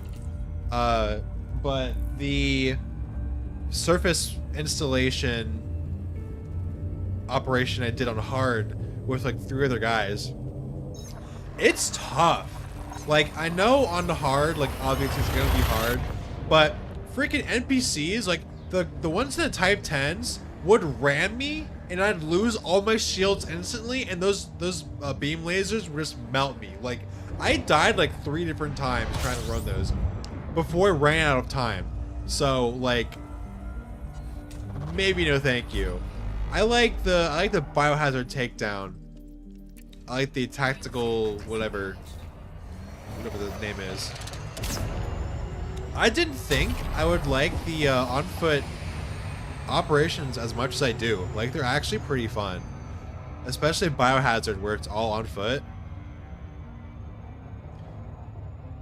but the surface installation operation I did on hard with like 3 other guys. It's tough. Like, I know on the hard, like obviously it's gonna be hard, but freaking NPCs, like the ones in the Type 10s would ram me and I'd lose all my shields instantly, and those beam lasers would just melt me. Like, I died like 3 different times trying to run those before I ran out of time. So like, maybe no thank you. I like the biohazard takedown. I like the tactical whatever the name is. I didn't think I would like the on foot operations as much as I do. Like, they're actually pretty fun, especially biohazard where it's all on foot.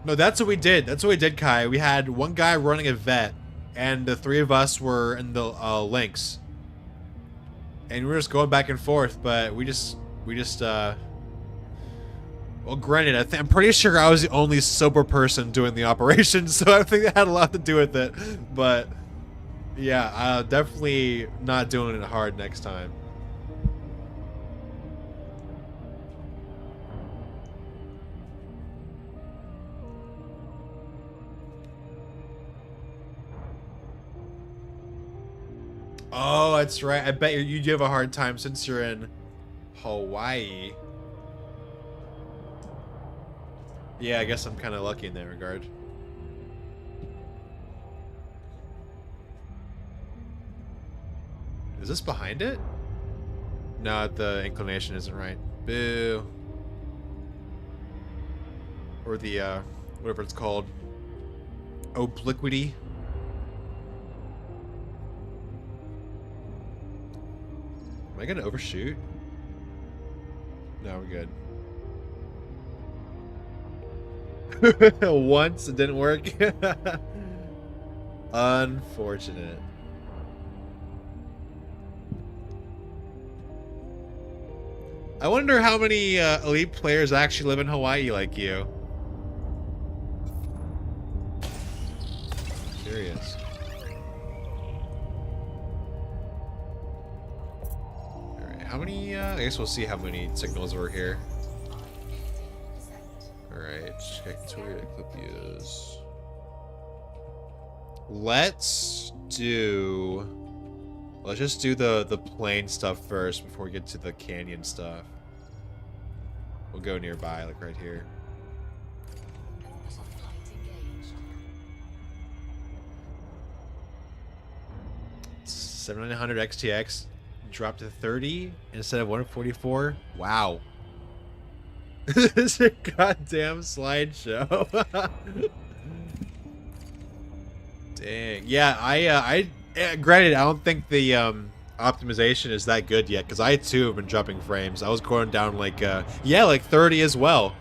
No, that's what we did. That's what we did, Kai. We had one guy running a vet, and the three of us were in the links. And we were just going back and forth, but we just well, granted, I'm pretty sure I was the only sober person doing the operation, so I think that had a lot to do with it. But yeah, definitely not doing it hard next time. Oh, that's right. I bet you do have a hard time since you're in Hawaii. Yeah, I guess I'm kind of lucky in that regard. Is this behind it? No, the inclination isn't right. Boo. Or the, whatever it's called. Obliquity. Am I gonna overshoot? No, we're good. Once it didn't work. Unfortunate. I wonder how many elite players actually live in Hawaii like you. Curious. Alright, how many, I guess we'll see how many signals were here. Alright, check Twitter clip views. Let's just do the plane stuff first before we get to the canyon stuff. We'll go nearby, like right here. 7900 XTX dropped to 30 instead of 144. Wow. This is a goddamn slideshow. Dang. Yeah, I granted, I don't think the optimization is that good yet, because I too have been dropping frames. I was going down like yeah, like 30 as well.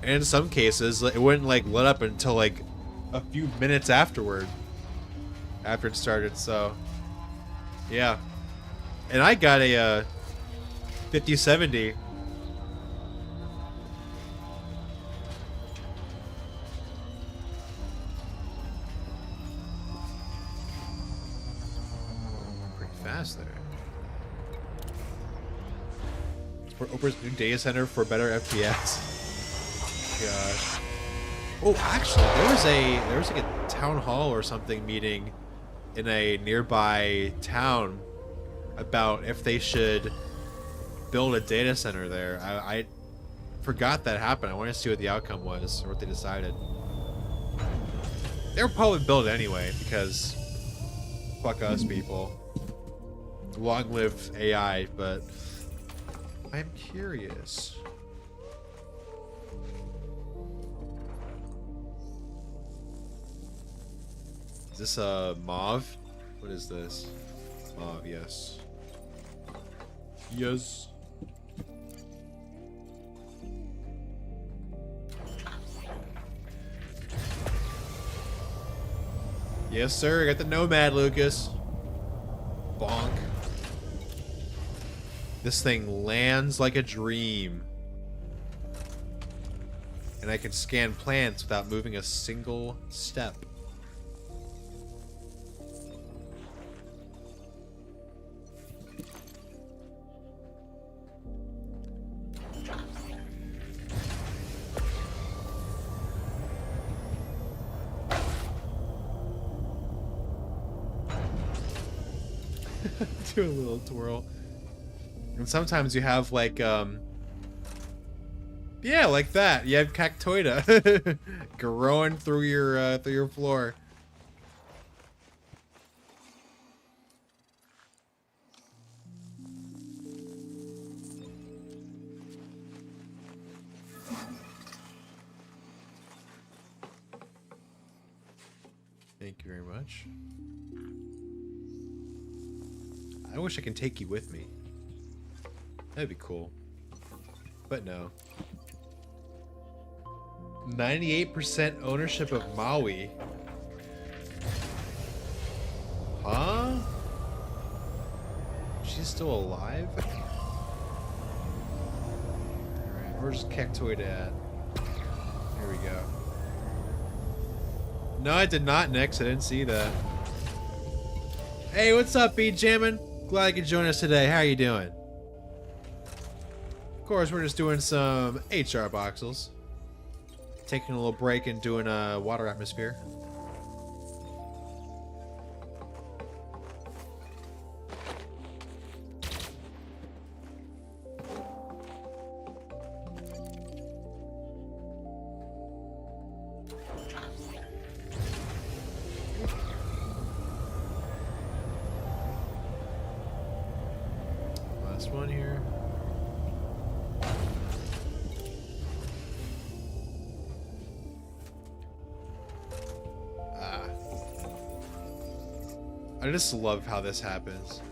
And in some cases, it wouldn't like let up until like a few minutes afterward, after it started. So yeah, and I got a 5070. Fast there. Support Oprah's new data center for better FPS. Gosh. Oh, actually, there was like a town hall or something meeting in a nearby town about if they should build a data center there. I forgot that happened. I wanted to see what the outcome was or what they decided. They were probably built anyway because fuck us people. Long live AI, but I'm curious. Is this a mauve? What is this? Mauve, yes. Yes. Yes, sir. I got the Nomad, Lucas. Bonk. This thing lands like a dream. And I can scan plants without moving a single step. Do a little twirl. And sometimes you have like yeah, like that. You have cactoida growing through your floor. Thank you very much. I wish I can take you with me. That'd be cool. but no. 98% ownership of Maui. Huh? She's still alive? Alright, where's Cactoid at? Here we go. No, I did not, Nix. I didn't see that. Hey, what's up, B-Jammin'? Glad you could join us today. How are you doing? Of course, we're just doing some HR Boxels. Taking a little break and doing a water atmosphere. Last one here. I just love how this happens.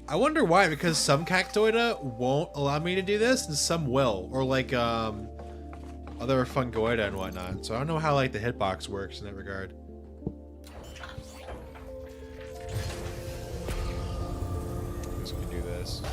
I wonder why, because some Cactoida won't allow me to do this and some will, or like other Fungoida and whatnot. So I don't know how like the hitbox works in that regard. I guess we can do this.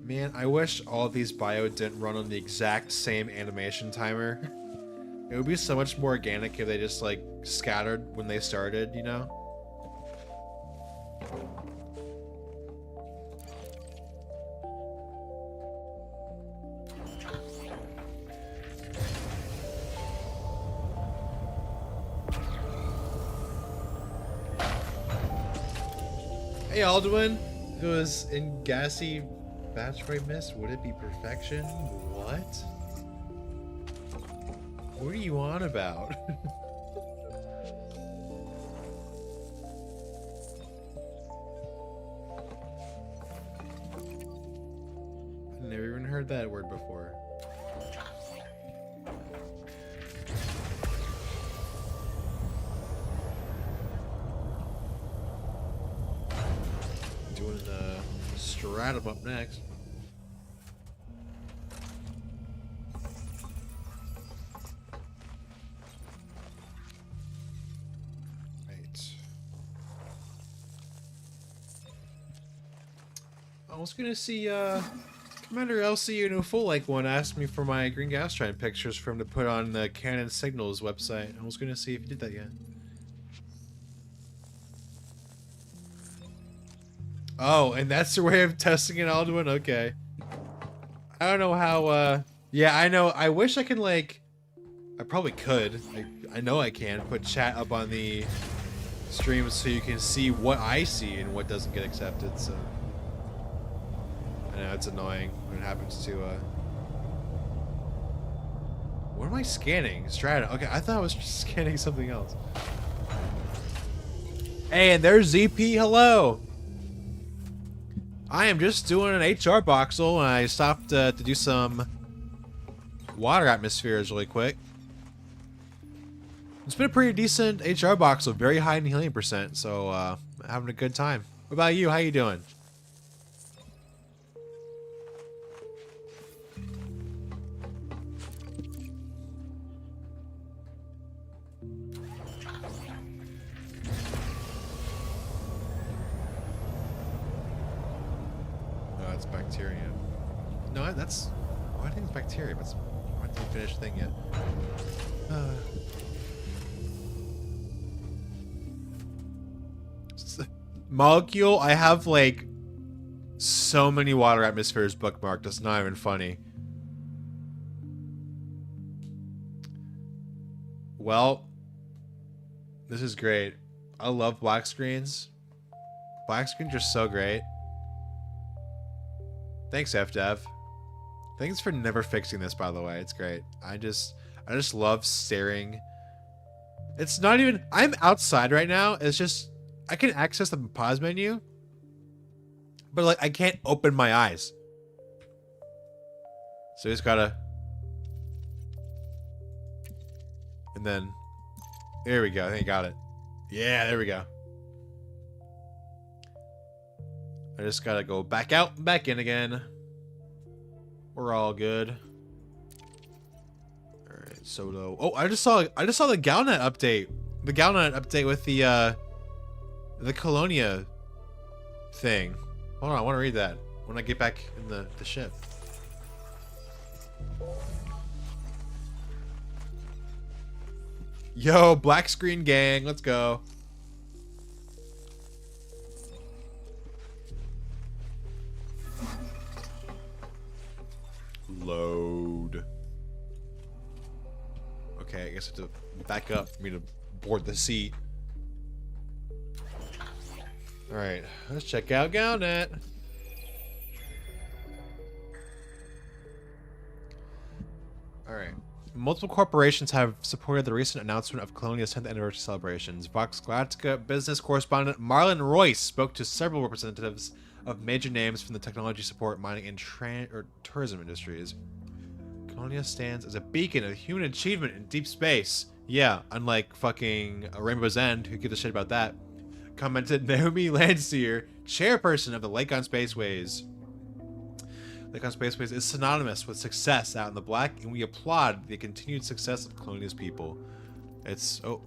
Man, I wish all of these bio didn't run on the exact same animation timer. It would be so much more organic if they just like scattered when they started, you know? Hey Alduin, it was in gassy batch right miss. Would it be perfection? What? What are you on about? I've never even heard that word before. Doing the Stratum up next. I was gonna see, Commander LC in a full like one asked me for my green gas giant pictures for him to put on the Canon Signals website. I was gonna see if he did that yet. Oh, and that's your way of testing it, Alduin? Okay. I don't know how, yeah, I know, I wish I could, like, I probably could. I know I can put chat up on the stream so you can see what I see and what doesn't get accepted, so. I know, it's annoying when it happens to, what am I scanning? Strata. Okay, I thought I was just scanning something else. Hey, and there's ZP, hello! I am just doing an HR Boxel, and I stopped to do some water atmospheres really quick. It's been a pretty decent HR Boxel, very high in helium percent, so having a good time. What about you? How you doing? Bacteria. No, that's. Oh, I think it's bacteria, but I didn't finish the thing yet. Molecule, I have like so many water atmospheres bookmarked. That's not even funny. Well, this is great. I love black screens. Black screens are so great. Thanks, FDev. Thanks for never fixing this, by the way. It's great. I just love staring. It's not even... I'm outside right now. It's just... I can access the pause menu. But, like, I can't open my eyes. So he's gotta... And then... There we go. I think I got it. Yeah, there we go. I just gotta go back out and back in again. We're all good. Alright, Soto. Oh, I just saw the Galnet update. The Galnet update with the Colonia thing. Hold on, I want to read that when I get back in the ship. Yo, black screen gang, let's go. Load. Okay, I guess I have to back up for me to board the seat. Alright, let's check out Galnet. Alright. Multiple corporations have supported the recent announcement of Colonia's 10th anniversary celebrations. Vox Galactica business correspondent Marlon Royce spoke to several representatives of major names from the technology support, mining, and tourism industries. Colonia stands as a beacon of human achievement in deep space. Yeah, unlike fucking Rainbow's End, who gives a shit about that. Commented Naomi Landseer, chairperson of the Lakon Spaceways. Lakon Spaceways is synonymous with success out in the black, and we applaud the continued success of Colonia's people. It's... oh.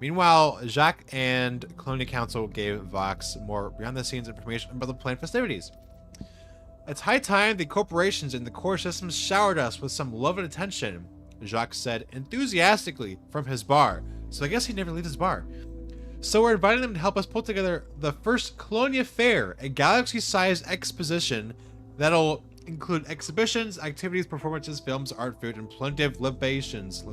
Meanwhile, Jacques and Colonia Council gave Vox more behind-the-scenes information about the planned festivities. It's high time the corporations and the core systems showered us with some love and attention, Jacques said enthusiastically from his bar. So I guess he never leaves his bar. So we're inviting them to help us put together the first Colonia Fair, a galaxy-sized exposition that'll include exhibitions, activities, performances, films, art, food, and plenty of libations.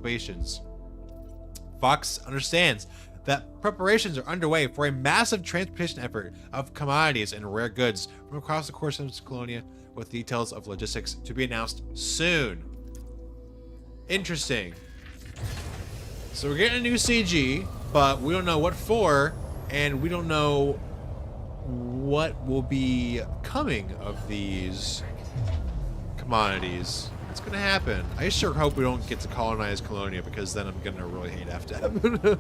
Vox understands that preparations are underway for a massive transportation effort of commodities and rare goods from across the core systems of Colonia, with details of logistics to be announced soon. Interesting. So we're getting a new CG, but we don't know what for, and we don't know what will be coming of these commodities. It's gonna happen. I sure hope we don't get to colonize Colonia, because then I'm gonna really hate FTAP.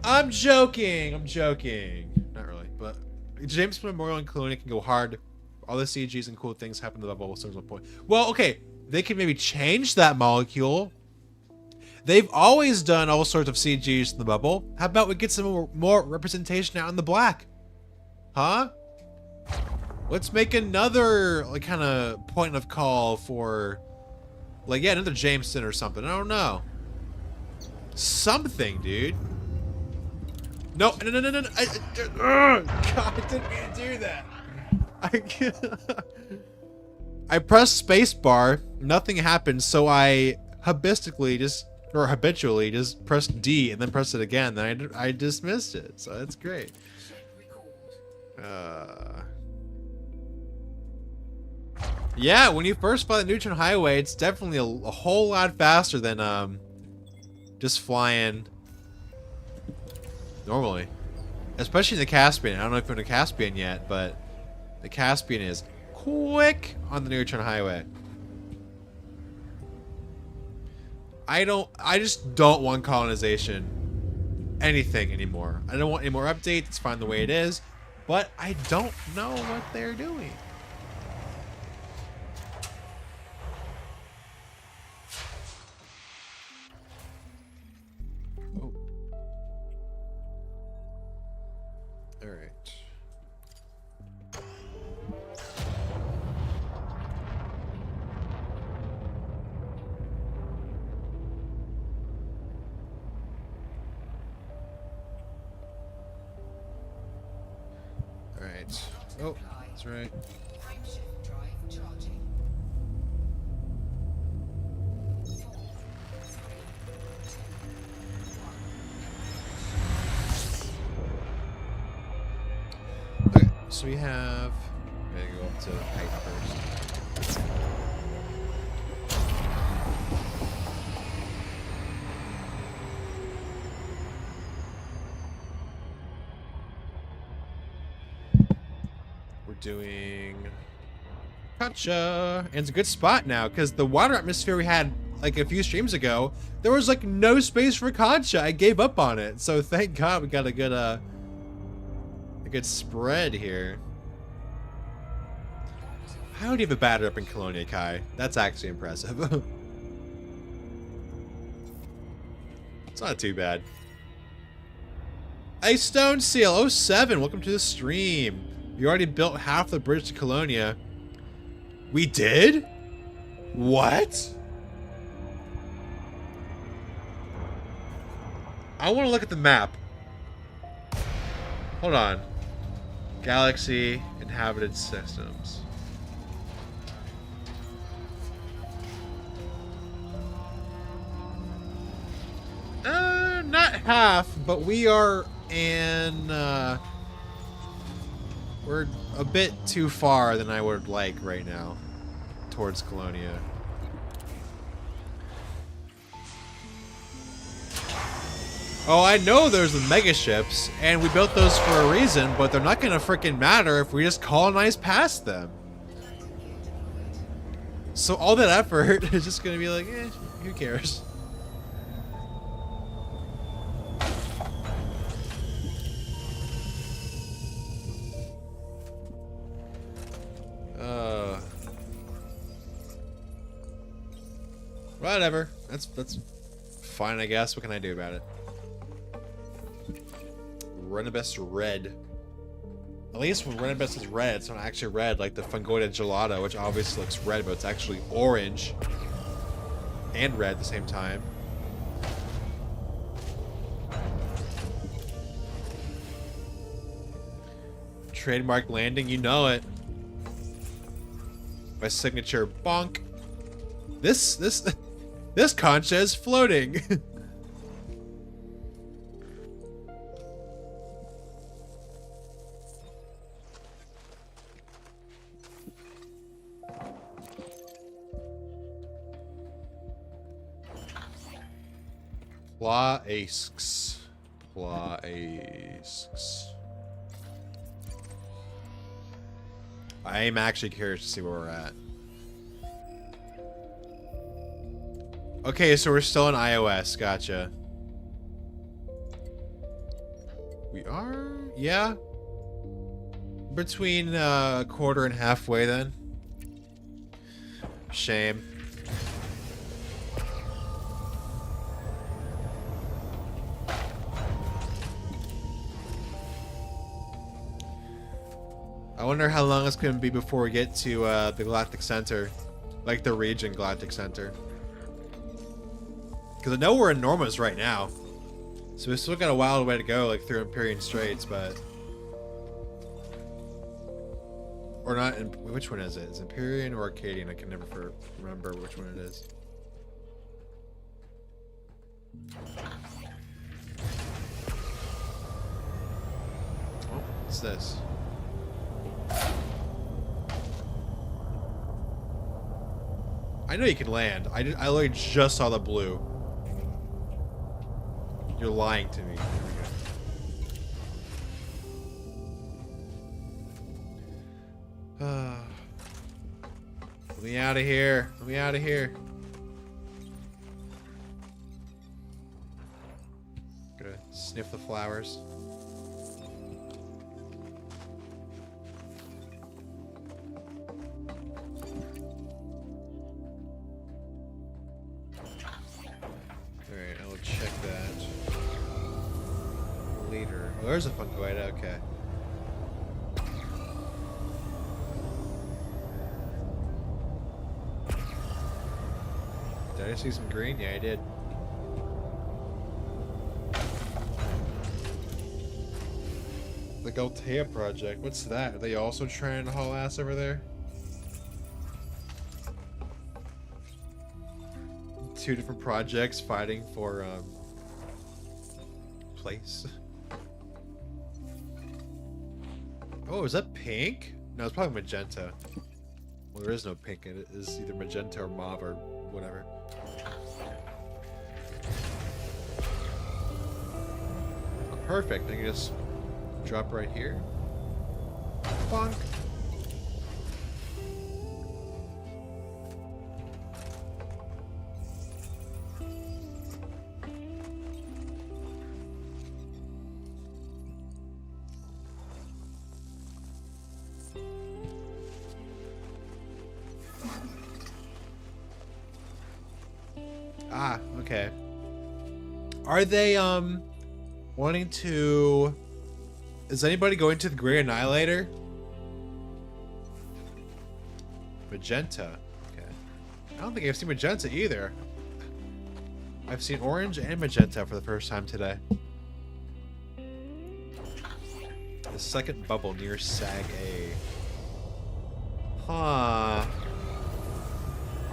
I'm joking. I'm joking. Not really, but James Memorial and Colonia can go hard. All the CGs and cool things happen to the bubble, so there's no point. Well, okay, they can maybe change that molecule. They've always done all sorts of CGs in the bubble. How about we get some more representation out in the black? Huh? Let's make another, like, kind of point of call for, like, yeah, another Jameson or something. I don't know. Something, dude. No. God, I didn't mean to do that. I pressed spacebar, nothing happened, so I habitually just pressed D and then pressed it again. Then I dismissed it, so that's great. Yeah, when you first fly the Neutron Highway, it's definitely a whole lot faster than just flying normally. Especially in the Caspian. I don't know if you're in the Caspian yet, but the Caspian is quick on the Neutron Highway. I just don't want colonization anything anymore. I don't want any more updates. It's fine the way it is. But I don't know what they're doing. Oh. All right. Alright. Oh, that's right. Okay, so we have... I'm gonna go up to height first. Doing Gotcha. And it's a good spot now, because the water atmosphere we had like a few streams ago, there was like no space for Concha. I gave up on it. So thank God we got a good spread here. How do you have a batter up in Colonia, Kai? That's actually impressive. It's not too bad. Ice Stone Seal 07, welcome to the stream. You already built half the bridge to Colonia. We did? What? I want to look at the map. Hold on. Galaxy, inhabited systems. Not half, but we are in, we're a bit too far than I would like right now towards Colonia. Oh, I know there's the mega ships, and we built those for a reason, but they're not gonna freaking matter if we just colonize past them. So all that effort is just gonna be like, eh, who cares? Whatever. That's fine, I guess. What can I do about it? Renibus red. At least when Renibus is red, it's not actually red like the Fungoida Gelato, which obviously looks red, but it's actually orange and red at the same time. Trademark landing, you know it. My signature, bonk. This Concha is floating. Plaisks. I'm actually curious to see where we're at. Okay, so we're still in iOS. Gotcha. We are? Yeah. Between quarter and halfway then. Shame. I wonder how long it's going to be before we get to the Galactic Center. Like the region Galactic Center. Because I know we're in Normas right now. So we still got a wild way to go, like through Empyrean Straits, but... Or not, which one is it? Is it Empyrean or Arcadian? I can never remember which one it is. Oh, what's this? I know you can land. I literally just saw the blue. You're lying to me. There we go. Let me out of here. Let me out of here. Gonna sniff the flowers. Alright, I will check that. Leader. Oh, there's a Fungoida, okay. Did I see some green? Yeah, I did. The Galtea project. What's that? Are they also trying to haul ass over there? Two different projects fighting for place. Oh, is that pink? No, it's probably magenta. Well, there is no pink in it. It's either magenta or mauve or whatever. Oh, perfect. I can just drop right here. Bonk. Okay. Are they, wanting to... Is anybody going to the Great Annihilator? Magenta. Okay. I don't think I've seen magenta either. I've seen orange and magenta for the first time today. The second bubble near Sag A. Huh.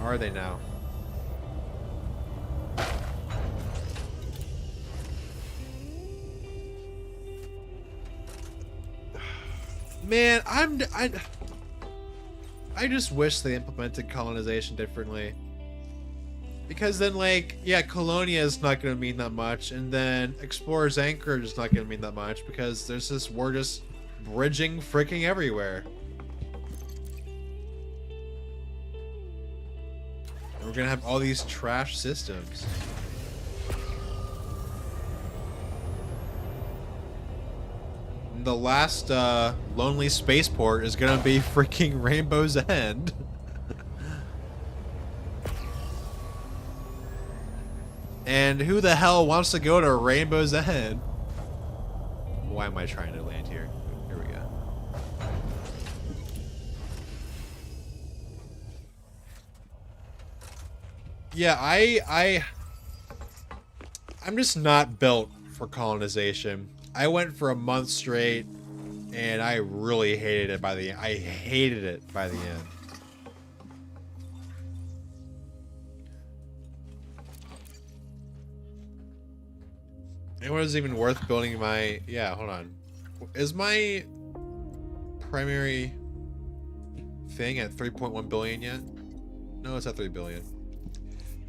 Are they now? Man, I just wish they implemented colonization differently. Because then, like, yeah, Colonia is not going to mean that much, and then Explorer's Anchorage is not going to mean that much, because there's this, we're just bridging freaking everywhere. And we're going to have all these trash systems. And the last lonely spaceport is going to be freaking Rainbow's End. And who the hell wants to go to Rainbow's End? Why am I trying to land here? Here we go. Yeah, I'm just not built for colonization. I went for a month straight, and I really hated it by the end. I hated it by the end. And what is even worth building my... Yeah, hold on. Is my primary thing at 3.1 billion yet? No, it's at 3 billion.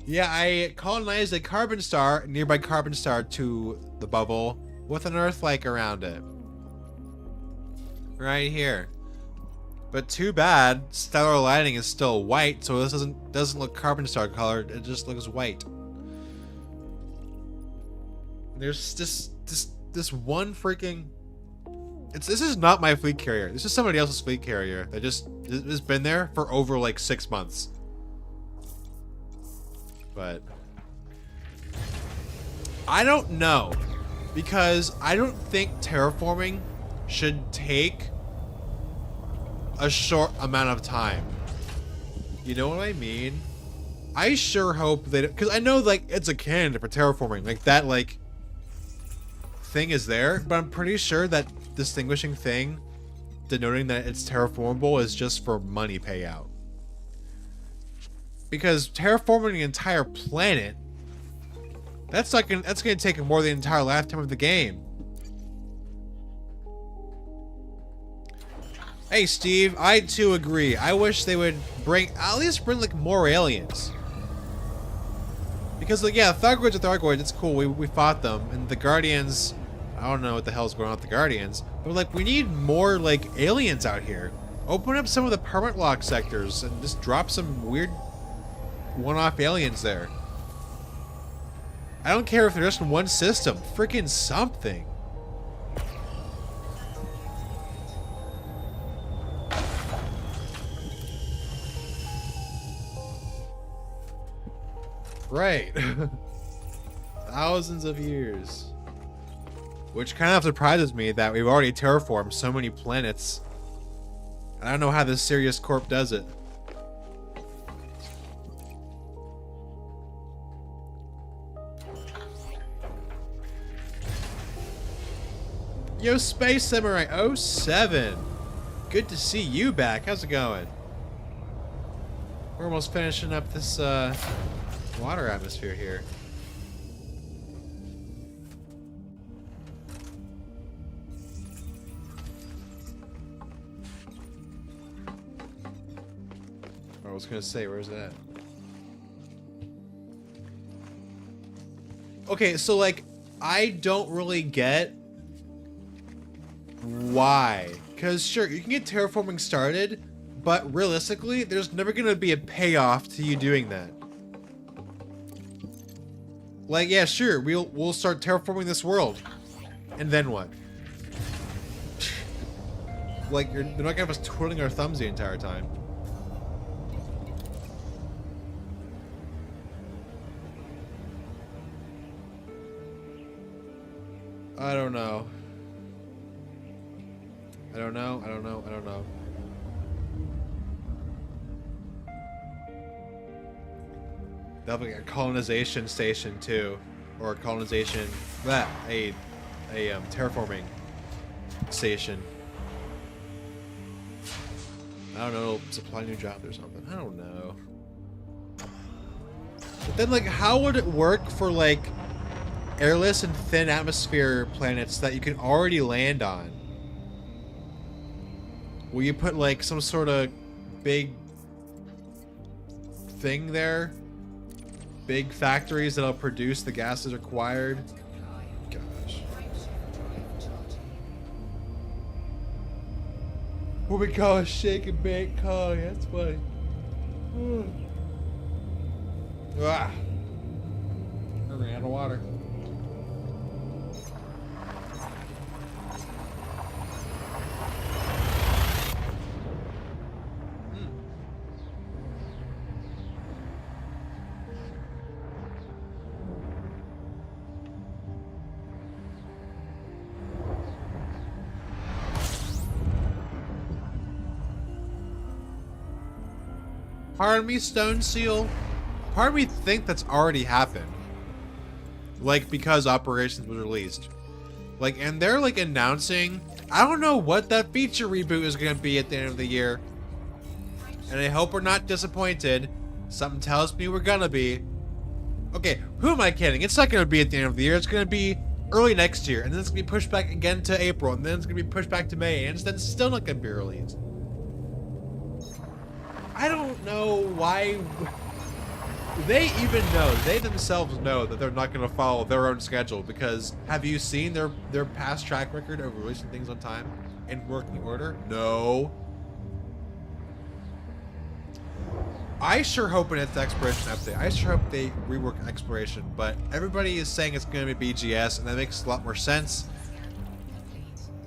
Yeah, I colonized a carbon star, nearby carbon star to the bubble, with an Earth-like around it. Right here. But too bad, stellar lighting is still white, so this doesn't look carbon star colored, it just looks white. There's this one freaking... This is not my fleet carrier. This is somebody else's fleet carrier that just has been there for over like 6 months. But I don't know, because I don't think terraforming should take a short amount of time. You know what I mean? I sure hope that, because I know like it's a candidate for terraforming, like that like thing is there, but I'm pretty sure that distinguishing thing denoting that it's terraformable is just for money payout. Because terraforming the entire planet, that's gonna take more than the entire lifetime of the game. Hey Steve, I too agree. I wish they would at least bring like more aliens. Because like, yeah, Thargoids are Thargoids, it's cool, we fought them, and the Guardians, I don't know what the hell's going on with the Guardians, but like we need more like aliens out here. Open up some of the permanent lock sectors and just drop some weird one-off aliens there. I don't care if they're just in one system, freaking something. Right. Thousands of years. Which kind of surprises me that we've already terraformed so many planets. I don't know how this Sirius Corp does it. Yo, Space Samurai 07. Good to see you back. How's it going? We're almost finishing up this water atmosphere here. I was gonna say, where's that? Okay, so like, I don't really get why. Because sure, you can get terraforming started, but realistically, there's never gonna be a payoff to you doing that. Like, yeah, sure, we'll start terraforming this world, and then what? Like, they're not gonna have us twiddling our thumbs the entire time. I don't know. I don't know. They'll have like a colonization station too, or a colonization, a terraforming station. I don't know, supply new jobs or something. I don't know. But then, like, how would it work for like airless and thin atmosphere planets that you can already land on? Will you put like some sort of big thing there? Big factories that'll produce the gases required? Gosh. What we call a shake and bake car. That's funny. Ah. I ran out of water. Pardon me, Stone Seal. Part of me think that's already happened. Like, because Operations was released. Like, and they're like announcing, I don't know what that feature reboot is gonna be at the end of the year. And I hope we're not disappointed. Something tells me we're gonna be. Okay, who am I kidding? It's not gonna be at the end of the year. It's gonna be early next year. And then it's gonna be pushed back again to April. And then it's gonna be pushed back to May. And then it's still not gonna be released. I don't know why they even know. They themselves know that they're not going to follow their own schedule, because have you seen their past track record of releasing things on time and working order? No. I sure hope it's Exploration update. I sure hope they rework Exploration, but everybody is saying it's going to be BGS, and that makes a lot more sense.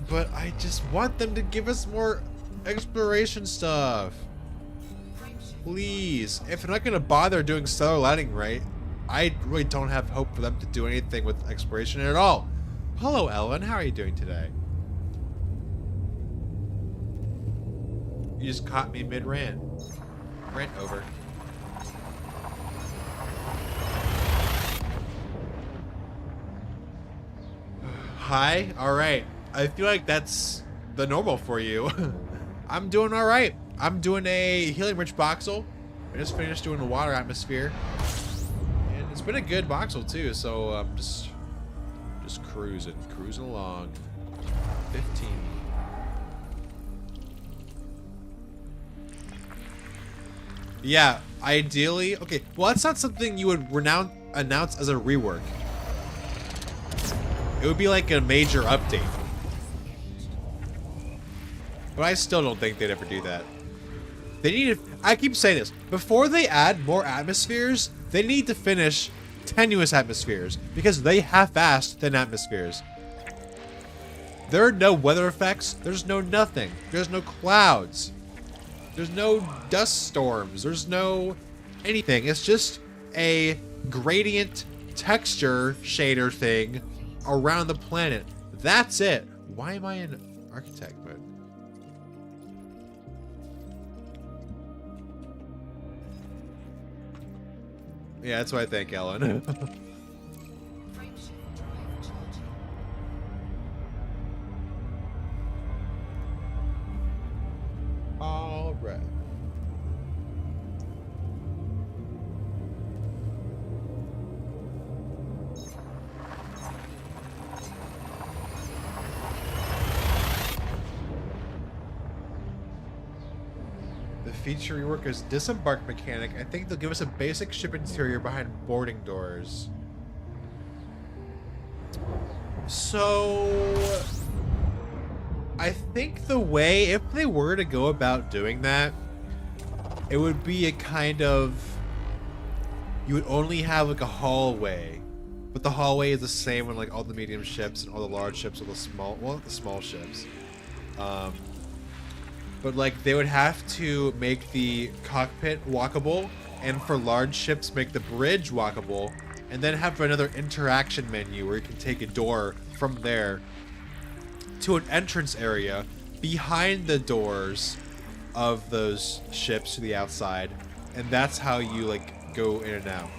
But I just want them to give us more Exploration stuff. Please. If they're not going to bother doing stellar lighting right, I really don't have hope for them to do anything with Exploration at all. Hello, Ellen. How are you doing today? You just caught me mid-rant. Rant over. Hi? Alright. I feel like that's the normal for you. I'm doing alright. I'm doing a Helium-Rich Boxel. I just finished doing the water atmosphere. And it's been a good Boxel too, so I'm just cruising along. 15. Yeah, ideally, okay, well that's not something you would announce as a rework. It would be like a major update. But I still don't think they'd ever do that. They need to, I keep saying this, before they add more atmospheres, they need to finish tenuous atmospheres, because they half-assed thin atmospheres. There are no weather effects, there's no nothing, there's no clouds, there's no dust storms, there's no anything. It's just a gradient texture shader thing around the planet. That's it. Why am I in architect mode? Yeah, that's what I think, Ellen. All right. The feature rework is disembark mechanic. I think they'll give us a basic ship interior behind boarding doors. So I think the way, if they were to go about doing that, it would be a kind of, you would only have like a hallway, but the hallway is the same on like all the medium ships and all the large ships, or the small, well, the small ships. But like they would have to make the cockpit walkable, and for large ships make the bridge walkable, and then have another interaction menu where you can take a door from there to an entrance area behind the doors of those ships to the outside, and that's how you like go in and out.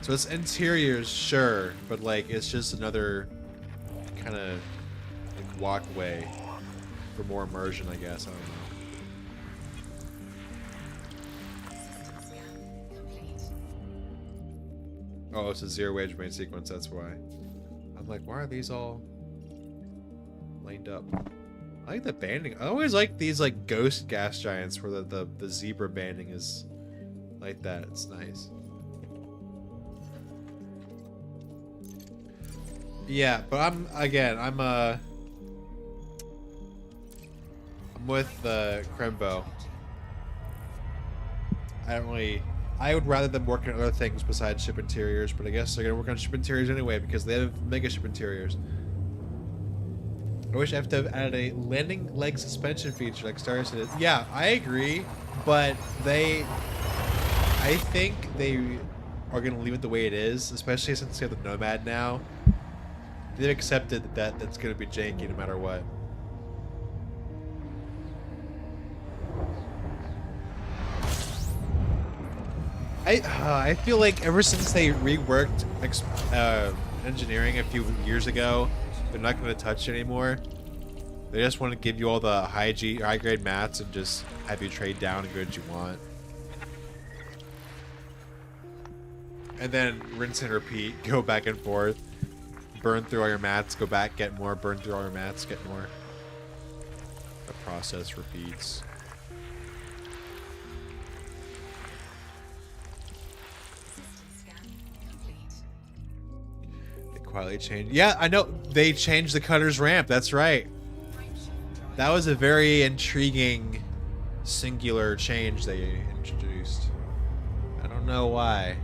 So it's interiors, sure, but like it's just another kind of like walkway for more immersion, I guess. I don't know. Oh, it's a zero wage main sequence, that's why. I'm like, why are these all lined up? I like the banding. I always like these like ghost gas giants where the zebra banding is like that. It's nice. Yeah, but I'm with Krembo. I would rather them work on other things besides ship interiors, but I guess they're gonna work on ship interiors anyway because they have mega ship interiors. I wish I have to have added a landing leg suspension feature like Star Citizen. Yeah, I agree, but I think they are gonna leave it the way it is, especially since they have the Nomad now. They've accepted that that's gonna be janky no matter what. I feel like ever since they reworked engineering a few years ago, they're not going to touch it anymore. They just want to give you all the high grade mats and just have you trade down and get what you want. And then rinse and repeat, go back and forth, burn through all your mats, go back, get more, burn through all your mats, get more. The process repeats. Quietly changed. Yeah, I know they changed the cutter's ramp. That's right. That was a very intriguing, singular change they introduced. I don't know why.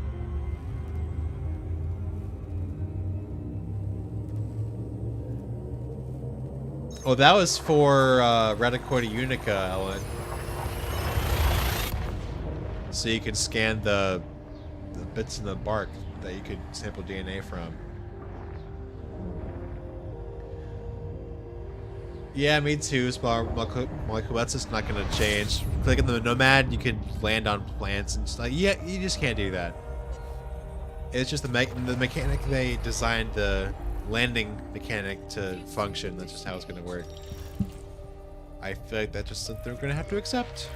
Oh, that was for Radicoida Unica, Ellen. So you can scan the bits in the bark that you could sample DNA from. Yeah, me too. Small molecule. That's just not gonna change. Clicking the Nomad, you can land on plants and just like, yeah, you just can't do that. It's just the mechanic they designed the landing mechanic to function. That's just how it's gonna work. I feel like that's just something we're gonna have to accept.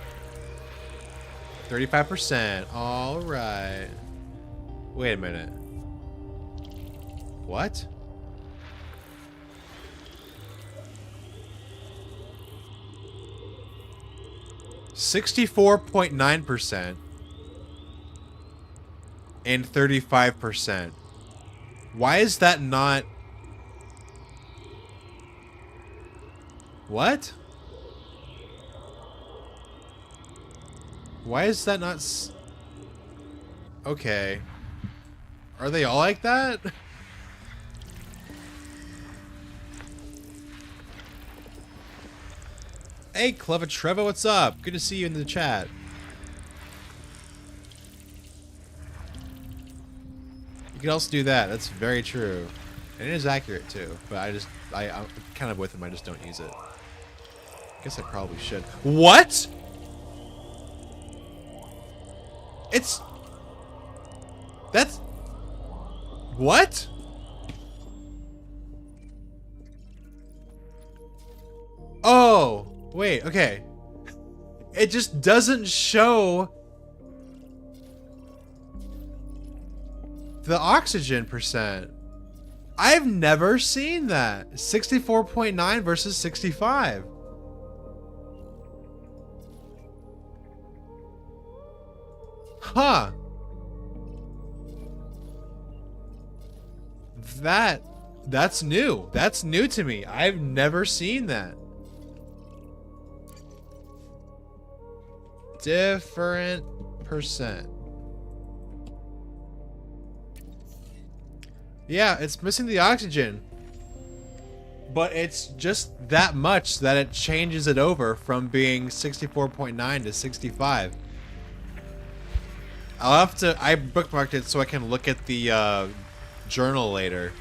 35%. All right. Wait a minute. What? $64.9% and 35%. Why is that not? What? Why is that not? Okay. Are they all like that? Hey, Clever Trevor, what's up? Good to see you in the chat. You can also do that. That's very true. And it is accurate, too. But I'm kind of with him. I just don't use it. I guess I probably should. What? That's... What? Oh... Wait, okay. It just doesn't show the oxygen percent. I've never seen that. 64.9 versus 65. Huh. That's new. That's new to me. I've never seen that. Different percent. Yeah, it's missing the oxygen. But it's just that much that it changes it over from being 64.9 to 65. I'll have to... I bookmarked it so I can look at the journal later.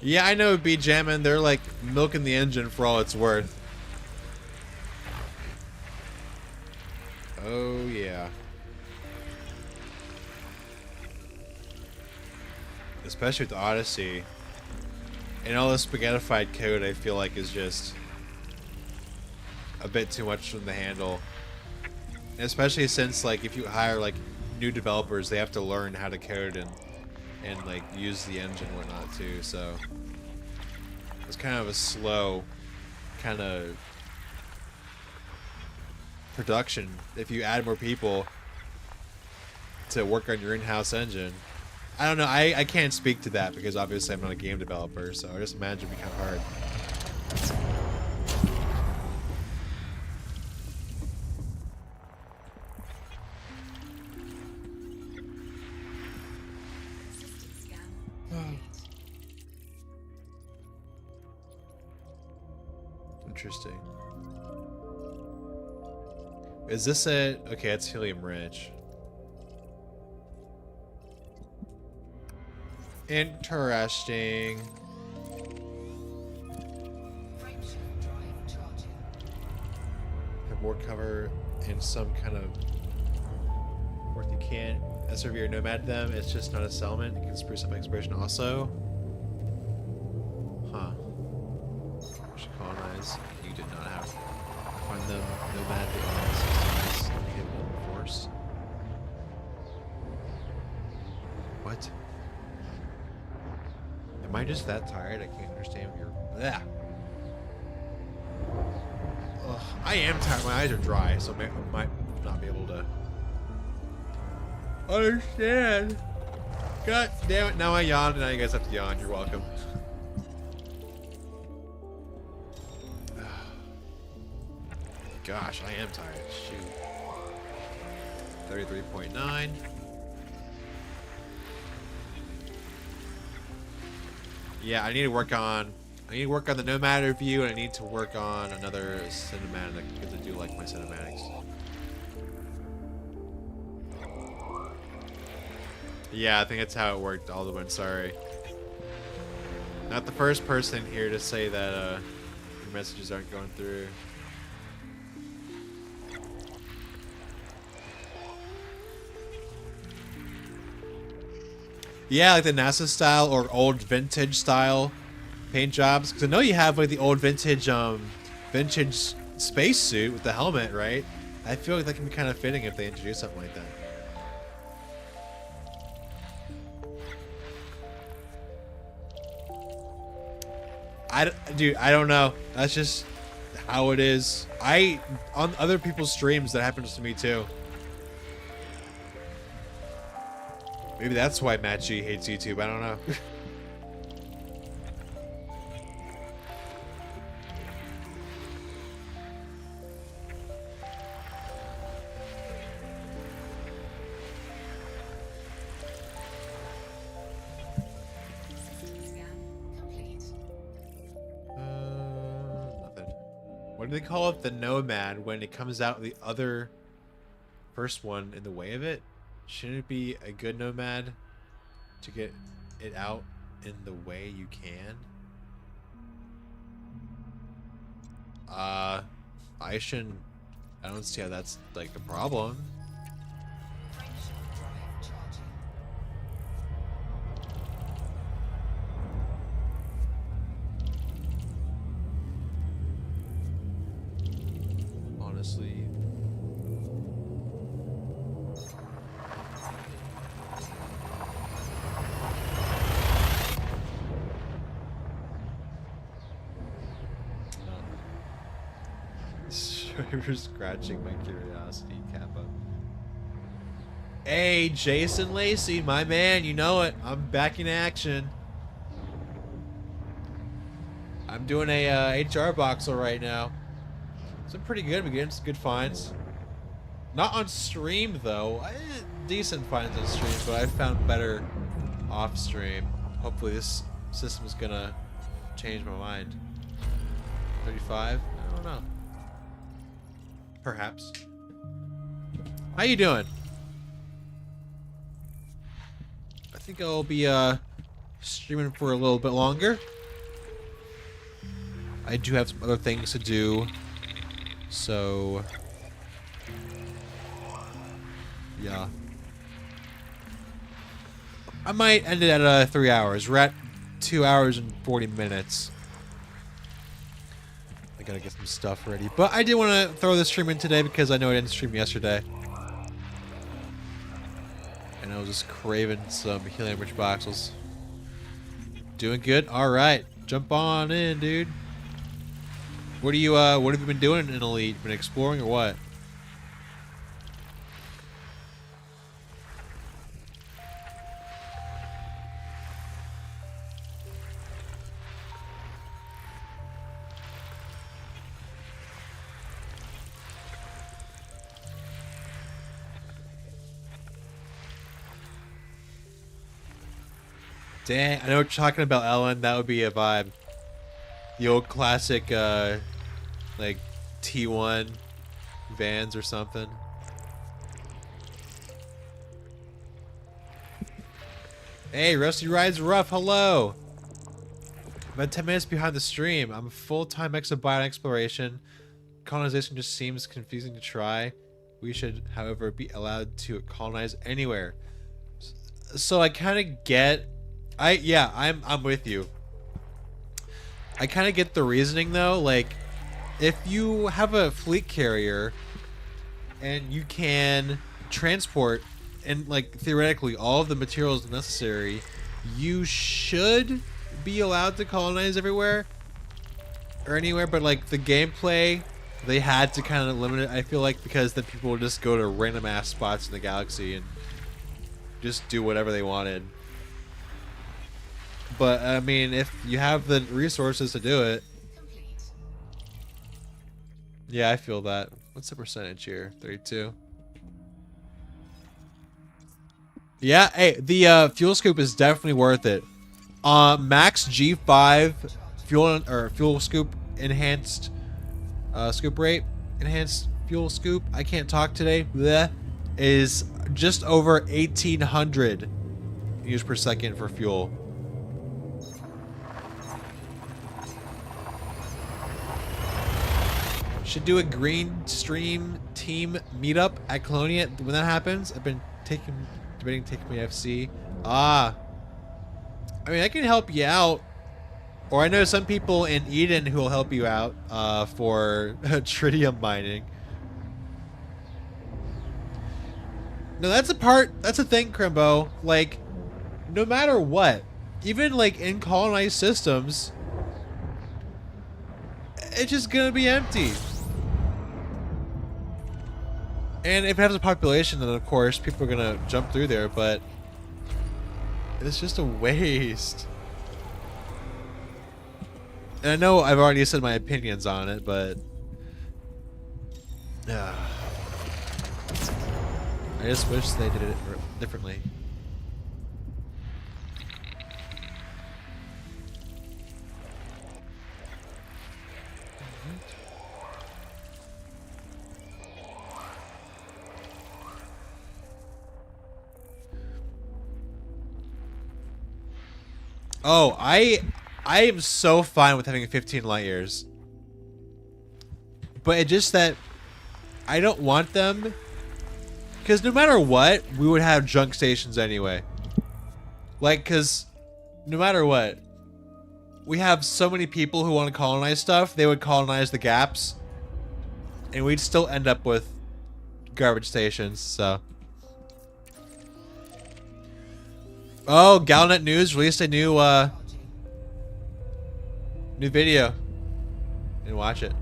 Yeah, I know, B Jammin'. They're like milking the engine for all it's worth. Oh yeah. Especially with Odyssey. And all the spaghettified code, I feel like, is just a bit too much from the handle. And especially since, like, if you hire, like, new developers, they have to learn how to code and like, use the engine and whatnot, too, so... It's kind of a slow kind of production if you add more people to work on your in-house engine. I don't know, I can't speak to that because obviously I'm not a game developer, so I just imagine it'd be kind of hard. Interesting. Is this it? Okay, it's Helium-Rich. Interesting. Have more cover in some kind of worth you can't SRV or nomad them. It's just not a settlement. It can spruce up exploration also. Huh. Should colonize. You did not have to find them nomad the honest force. What? Am I just that tired? I can't understand what you're... Ugh. Ugh, I am tired. My eyes are dry, so I might not be able to understand. God damn it. Now I yawned, and now you guys have to yawn. You're welcome. Gosh, I am tired. Shoot. 33.9. Yeah, I need to work on the nomad review, and I need to work on another cinematic because I do like my cinematics. Yeah, I think that's how it worked. Alderman, sorry. Not the first person here to say that your messages aren't going through. Yeah, like the NASA style or old vintage style paint jobs. Because I know you have like the old vintage spacesuit with the helmet, right? I feel like that can be kind of fitting if they introduce something like that. Dude, I don't know. That's just how it is. On other people's streams, that happens to me too. Maybe that's why Matt G hates YouTube. I don't know. Nothing. What do they call it? The Nomad when it comes out the other first one in the way of it? Shouldn't it be a good nomad to get it out in the way you can? I don't see how that's like the problem. Honestly. You're scratching my curiosity, Kappa. Hey, Jason Lacey, my man, you know it. I'm back in action. I'm doing a HR Boxel right now. It's been pretty good. We're getting some good finds. Not on stream, though. Decent finds on stream, but I found better off stream. Hopefully this system's gonna change my mind. 35? I don't know. Perhaps. How you doing? I think I'll be streaming for a little bit longer. I do have some other things to do, so yeah. I might end it at 3 hours. We're at 2 hours and 40 minutes. I gotta get some stuff ready, but I did want to throw this stream in today because I know I didn't stream yesterday, and I was just craving some Helium-Rich Boxels. Doing good. All right, jump on in, dude. What have you been doing in Elite? Been exploring or what? Dang, I know what you're talking about, Ellen. That would be a vibe. The old classic, like T1 vans or something. Hey, Rusty Rides Rough, hello! I'm about 10 minutes behind the stream. I'm a full-time exobiome exploration. Colonization just seems confusing to try. We should, however, be allowed to colonize anywhere. So I kind of get... I'm with you. I kind of get the reasoning though. Like, if you have a fleet carrier and you can transport and like theoretically all of the materials necessary, you should be allowed to colonize everywhere or anywhere. But like the gameplay, they had to kind of limit it. I feel like because then people would just go to random ass spots in the galaxy and just do whatever they wanted. But, I mean, if you have the resources to do it. Yeah, I feel that. What's the percentage here? 32. Yeah, hey, the fuel scoop is definitely worth it. Max G5 fuel scoop enhanced scoop rate, enhanced fuel scoop. I can't talk today. Blech, is just over 1,800 use per second for fuel. Should do a green stream team meetup at Colonia when that happens. I've been debating taking my FC. I mean, I can help you out. Or I know some people in Eden who will help you out for tritium mining. No, that's a thing, Crimbo. Like, no matter what, even like in colonized systems, it's just gonna be empty. And if it has a population, then of course people are gonna jump through there, but it's just a waste. And I know I've already said my opinions on it, but I just wish they did it differently. Oh, I am so fine with having 15 light years. But it's just that I don't want them, because no matter what, we would have junk stations anyway. Like, because no matter what, we have so many people who want to colonize stuff, they would colonize the gaps, and we'd still end up with garbage stations, so. Oh, Galnet News released a new video. And watch it.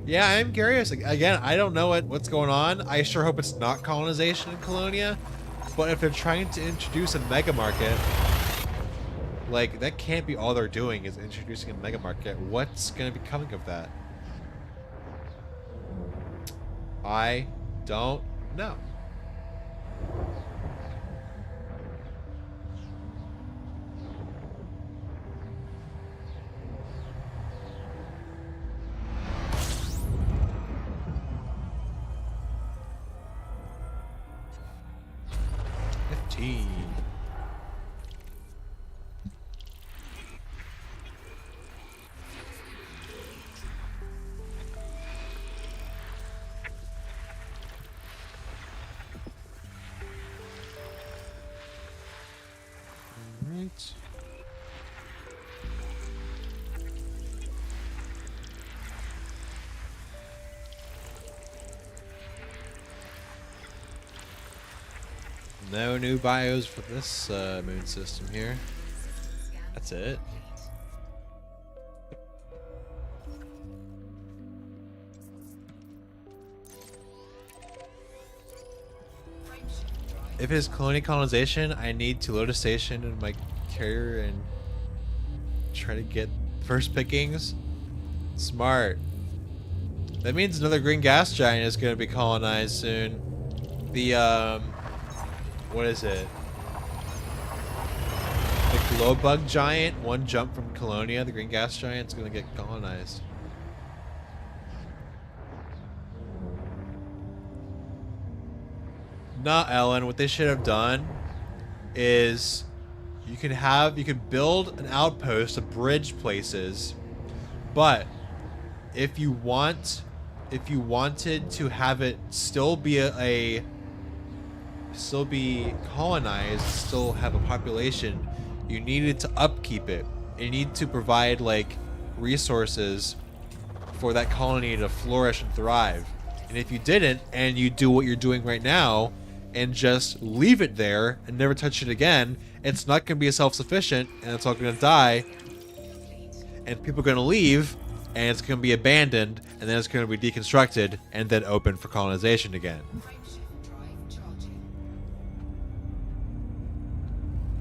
Yeah, I'm curious. Again, I don't know what's going on. I sure hope it's not colonization in Colonia. But if they're trying to introduce a mega market, like, that can't be all they're doing is introducing a mega market. What's going to be coming of that? I don't know. 19. Alright. No new bios for this moon system here. That's it. If it's colonization, I need to load a station in my carrier and try to get first pickings. Smart. That means another green gas giant is going to be colonized soon. The what is it? The glow bug giant, one jump from Colonia, the green gas giant's gonna get colonized. Nah, Ellen, what they should have done is you could build an outpost to bridge places, but if you wanted to have it still be still be colonized, still have a population, you needed to upkeep it. You need to provide like resources for that colony to flourish and thrive. And if you didn't, and you do what you're doing right now and just leave it there and never touch it again, it's not going to be self-sufficient, and it's all going to die, and people are going to leave, and it's going to be abandoned, and then it's going to be deconstructed and then open for colonization again.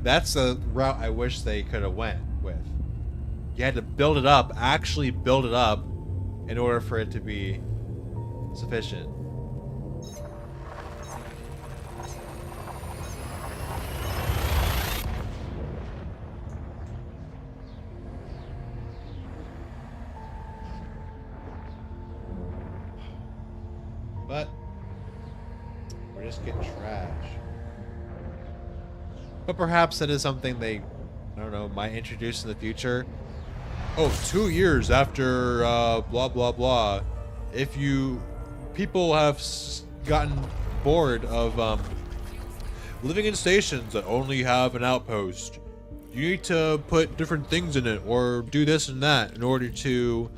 That's the route I wish they could have went with. You had to build it up, actually build it up, in order for it to be sufficient. But we're just getting trash. But perhaps that is something they, I don't know, might introduce in the future. Oh, 2 years after blah blah blah, if people have gotten bored of living in stations that only have an outpost, you need to put different things in it or do this and that in order to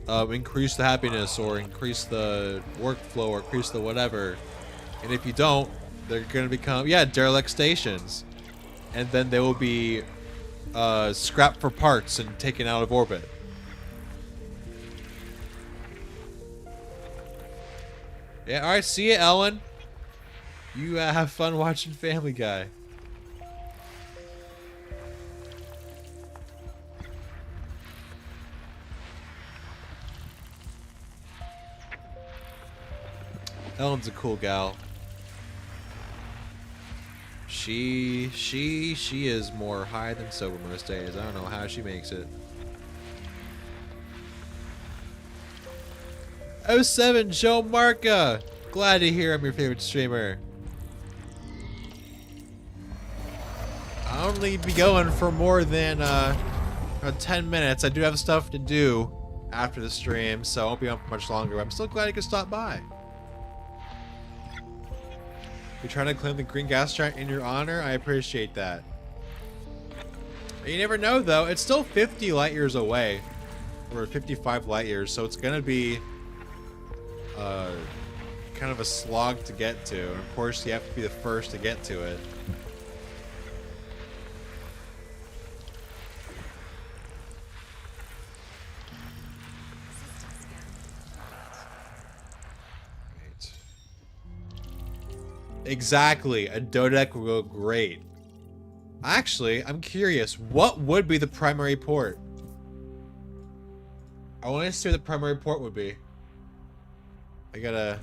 increase the happiness or increase the workflow or increase the whatever. And if you don't, they're gonna become, yeah, derelict stations, and then they will be scrapped for parts and taken out of orbit. Yeah, alright, see ya, Ellen. You have fun watching Family Guy. Ellen's a cool gal. She is more high than sober most days. I don't know how she makes it. 07 Joe Marca! Glad to hear I'm your favorite streamer. I'll only be going for more than 10 minutes. I do have stuff to do after the stream, so I won't be on for much longer. I'm still glad you could stop by. You're trying to claim the green gas giant in your honor? I appreciate that. You never know, though. It's still 50 light years away. Or 55 light years, so it's gonna be kind of a slog to get to. And of course, you have to be the first to get to it. Exactly, a dodec will go great. Actually, I'm curious, what would be the primary port? I want to see what the primary port would be. I gotta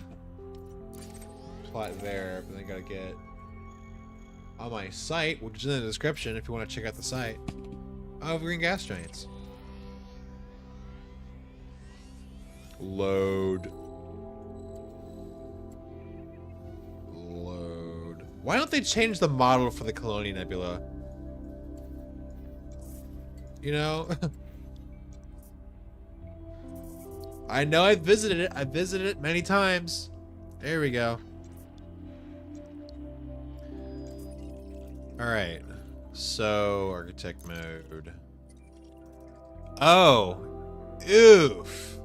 plot there, but then I gotta get on my site, which is in the description if you want to check out the site, of green gas giants. Load. Why don't they change the model for the Colonia Nebula? You know? I know I've visited it. I've visited it many times. There we go. Alright. So, architect mode. Oh. Oof.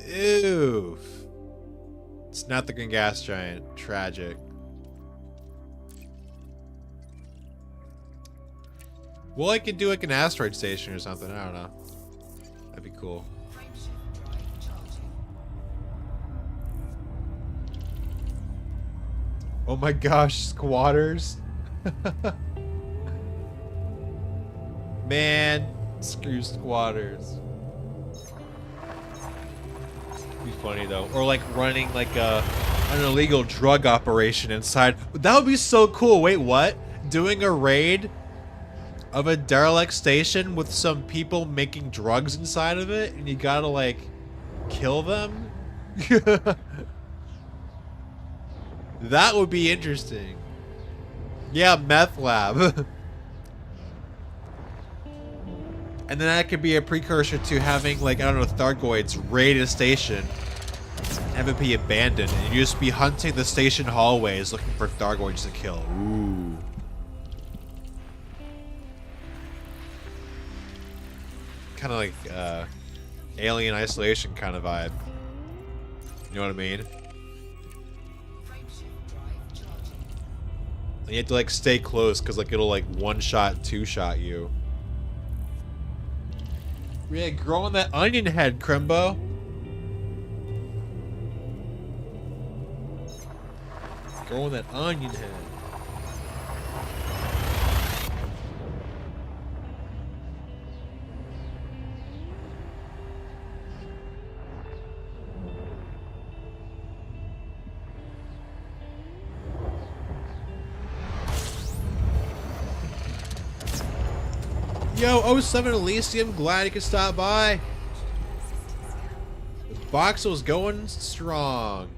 Oof. It's not the green gas giant. Tragic. Well, I could do like an asteroid station or something. I don't know. That'd be cool. Oh my gosh, squatters. Man, screw squatters. Be funny though. Or like running like an illegal drug operation inside. That would be so cool. Wait, what? Doing a raid of a derelict station with some people making drugs inside of it, and you gotta like kill them? That would be interesting. Yeah, meth lab. And then that could be a precursor to having, like, I don't know, Thargoids raid a station, have it be abandoned, and you just be hunting the station hallways looking for Thargoids to kill. Ooh. Kind of like Alien Isolation kind of vibe. You know what I mean? And you have to like stay close because like it'll like one-shot, two-shot you. Yeah, growing that onion head, Crimbo. Growing that onion head. Yo, 07 Elysium, glad you could stop by. Boxel's going strong.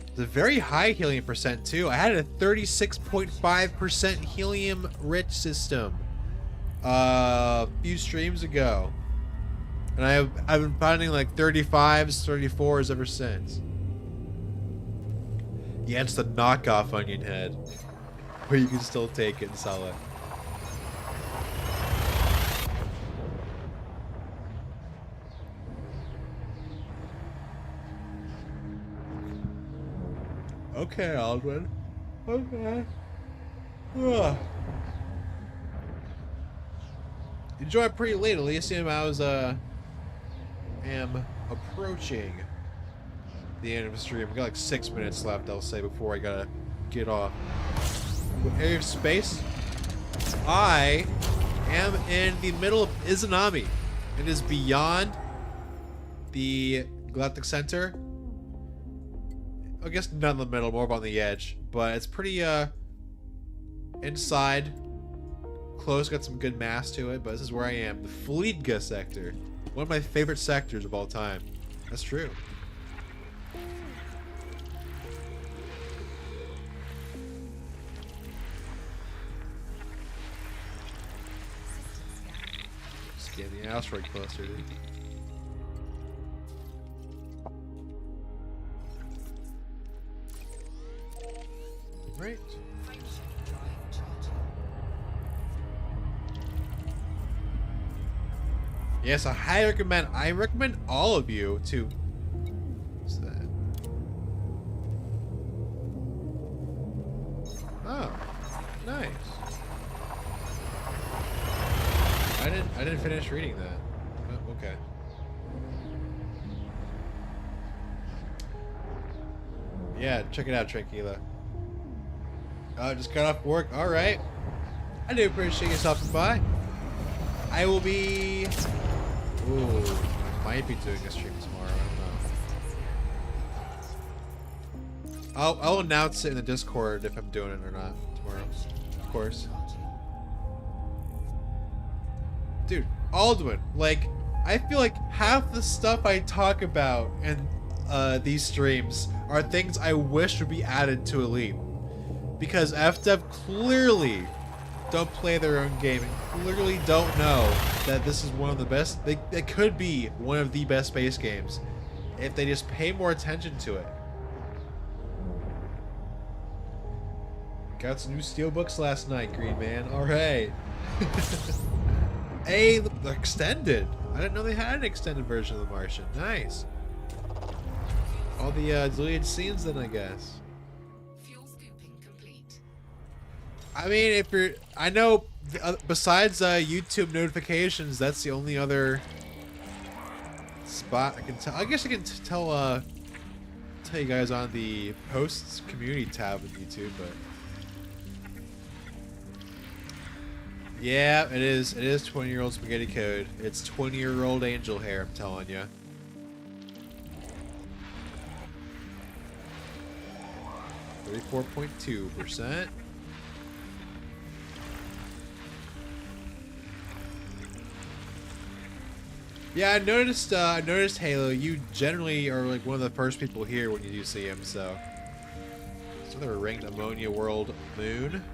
It's a very high helium percent too. I had a 36.5% helium-rich system a few streams ago. And I've been finding like 35s, 34s ever since. Yeah, it's the knockoff onion head. Where you can still take it and sell it. Okay, Aldwin. Okay. Ugh. You joined pretty late, Elysium. I was am approaching the end of the stream. We got like 6 minutes left, I'll say, before I gotta get off. What area of space? I am in the middle of Izanami. It is beyond the Galactic Center. I guess not in the middle, more on the edge, but it's pretty inside, close, got some good mass to it. But this is where I am, the Fleetga sector, one of my favorite sectors of all time. That's true. Scan the asteroid cluster, dude. Right. Yes, I recommend all of you to. What's that? Oh, nice. I didn't finish reading that. Oh, okay. Yeah, check it out, Tranquila. Just got off work. All right. I do appreciate you stopping by. I will be. Ooh, I might be doing a stream tomorrow. I don't know. I'll announce it in the Discord if I'm doing it or not tomorrow. Of course. Dude, Aldwin, like, I feel like half the stuff I talk about in these streams are things I wish would be added to Elite. Because FDev clearly don't play their own game and clearly don't know that this is one of the best. It could be one of the best space games if they just pay more attention to it. Got some new steelbooks last night, Green Man. All right. Hey, the extended. I didn't know they had an extended version of The Martian. Nice. All the deleted scenes then, I guess. Fuel scooping complete. I mean, if you're, I know, besides YouTube notifications, that's the only other spot I can tell. I guess I can tell you guys on the posts community tab of YouTube, but yeah, it is 20-year-old spaghetti code. It's 20-year-old angel hair, I'm telling you. .2%. Yeah, I noticed Halo, you generally are like one of the first people here when you do see him, so. It's another ringed ammonia world moon.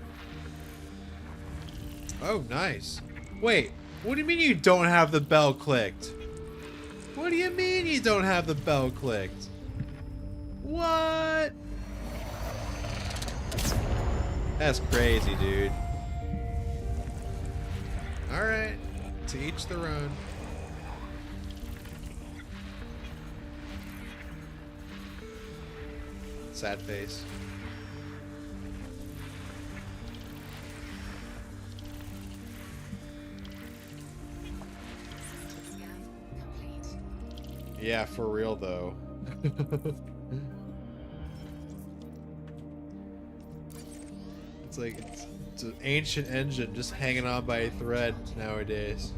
Oh, nice. Wait, what do you mean you don't have the bell clicked? What do you mean you don't have the bell clicked? What? That's crazy, dude. Alright, to each their own. Sad face. Yeah, for real though. It's like it's an ancient engine just hanging on by a thread nowadays.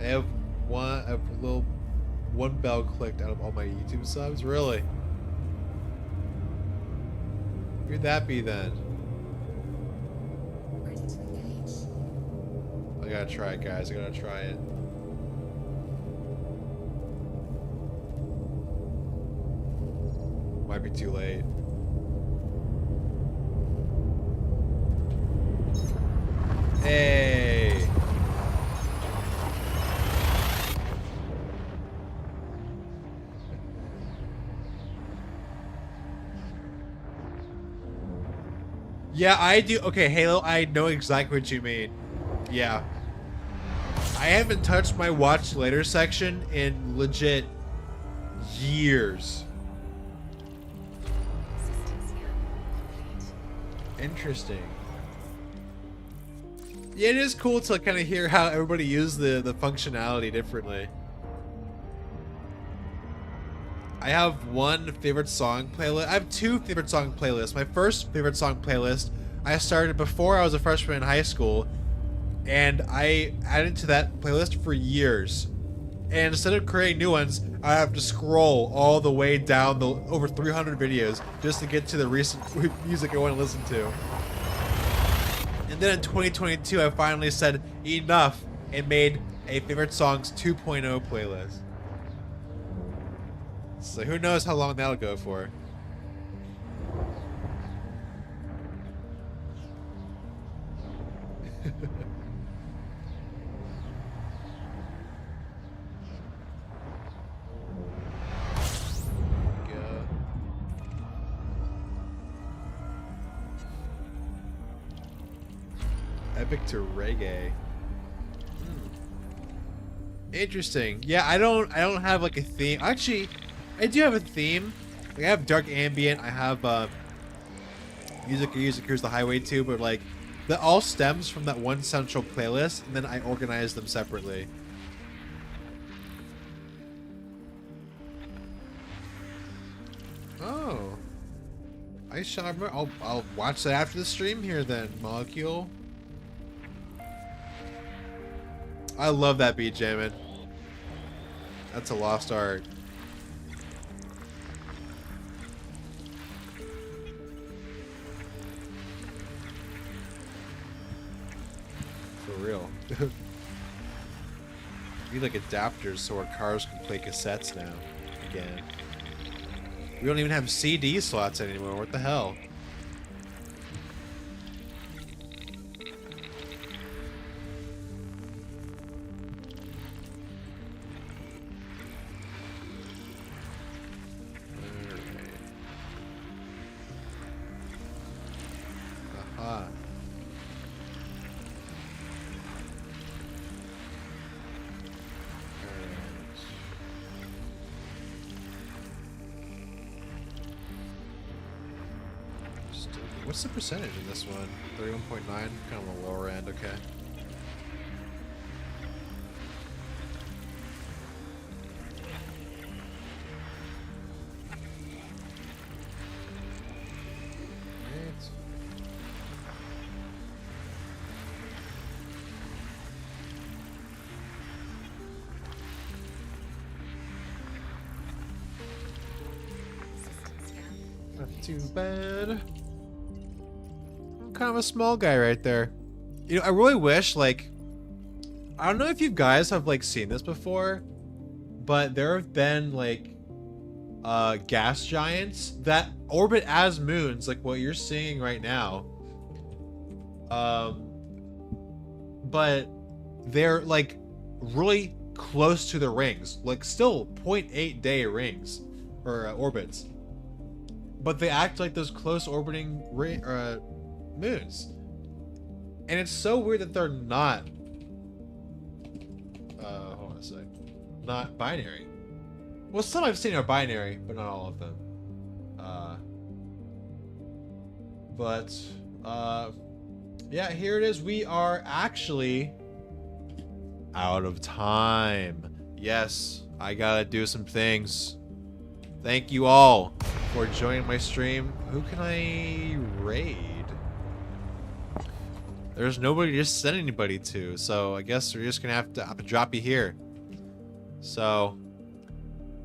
I have one bell clicked out of all my YouTube subs, really? Who'd that be then? Ready to engage. I gotta try it, guys. I gotta try it. Might be too late. Hey! Yeah, I do. Okay, Halo, I know exactly what you mean. Yeah. I haven't touched my watch later section in legit years. Interesting. Yeah, it is cool to kind of hear how everybody used the functionality differently. I have one favorite song playlist. I have two favorite song playlists. My first favorite song playlist I started before I was a freshman in high school, and I added to that playlist for years. And instead of creating new ones, I have to scroll all the way down the over 300 videos just to get to the recent music I want to listen to. And then in 2022, I finally said enough and made a favorite songs 2.0 playlist. So who knows how long that'll go for. Epic to reggae. Interesting. Yeah, I don't have like a theme. Actually, I do have a theme. Like, I have dark ambient. I have music Here's the Highway too, but like that all stems from that one central playlist, and then I organize them separately. Oh, I shall. I'll watch that after the stream here then, Molecule. I love that beat, Jamin. That's a lost art. For real. We need like adapters so our cars can play cassettes now. Again. We don't even have CD slots anymore. What the hell? What's the percentage in this one? 31.9, kind of on the lower end. Okay. Not too bad. I'm kind of a small guy right there. You know, I really wish, like, I don't know if you guys have, like, seen this before, but there have been, like, gas giants that orbit as moons, like what you're seeing right now. But they're, like, really close to the rings, like, still 0.8 day rings, or orbits. But they act like those close orbiting moons. And it's so weird that they're not... hold on a sec. Not binary. Well, some I've seen are binary, but not all of them. Yeah, here it is. We are actually out of time. Yes, I gotta do some things. Thank you all for joining my stream. Who can I raid? There's nobody to send anybody to, so I guess we're just gonna have to drop you here. So,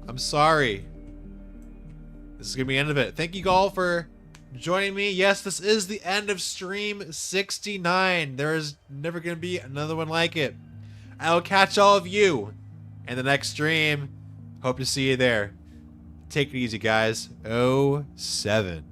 I'm sorry. This is gonna be the end of it. Thank you all for joining me. Yes, this is the end of stream 69. There is never gonna be another one like it. I will catch all of you in the next stream. Hope to see you there. Take it easy, guys. 07.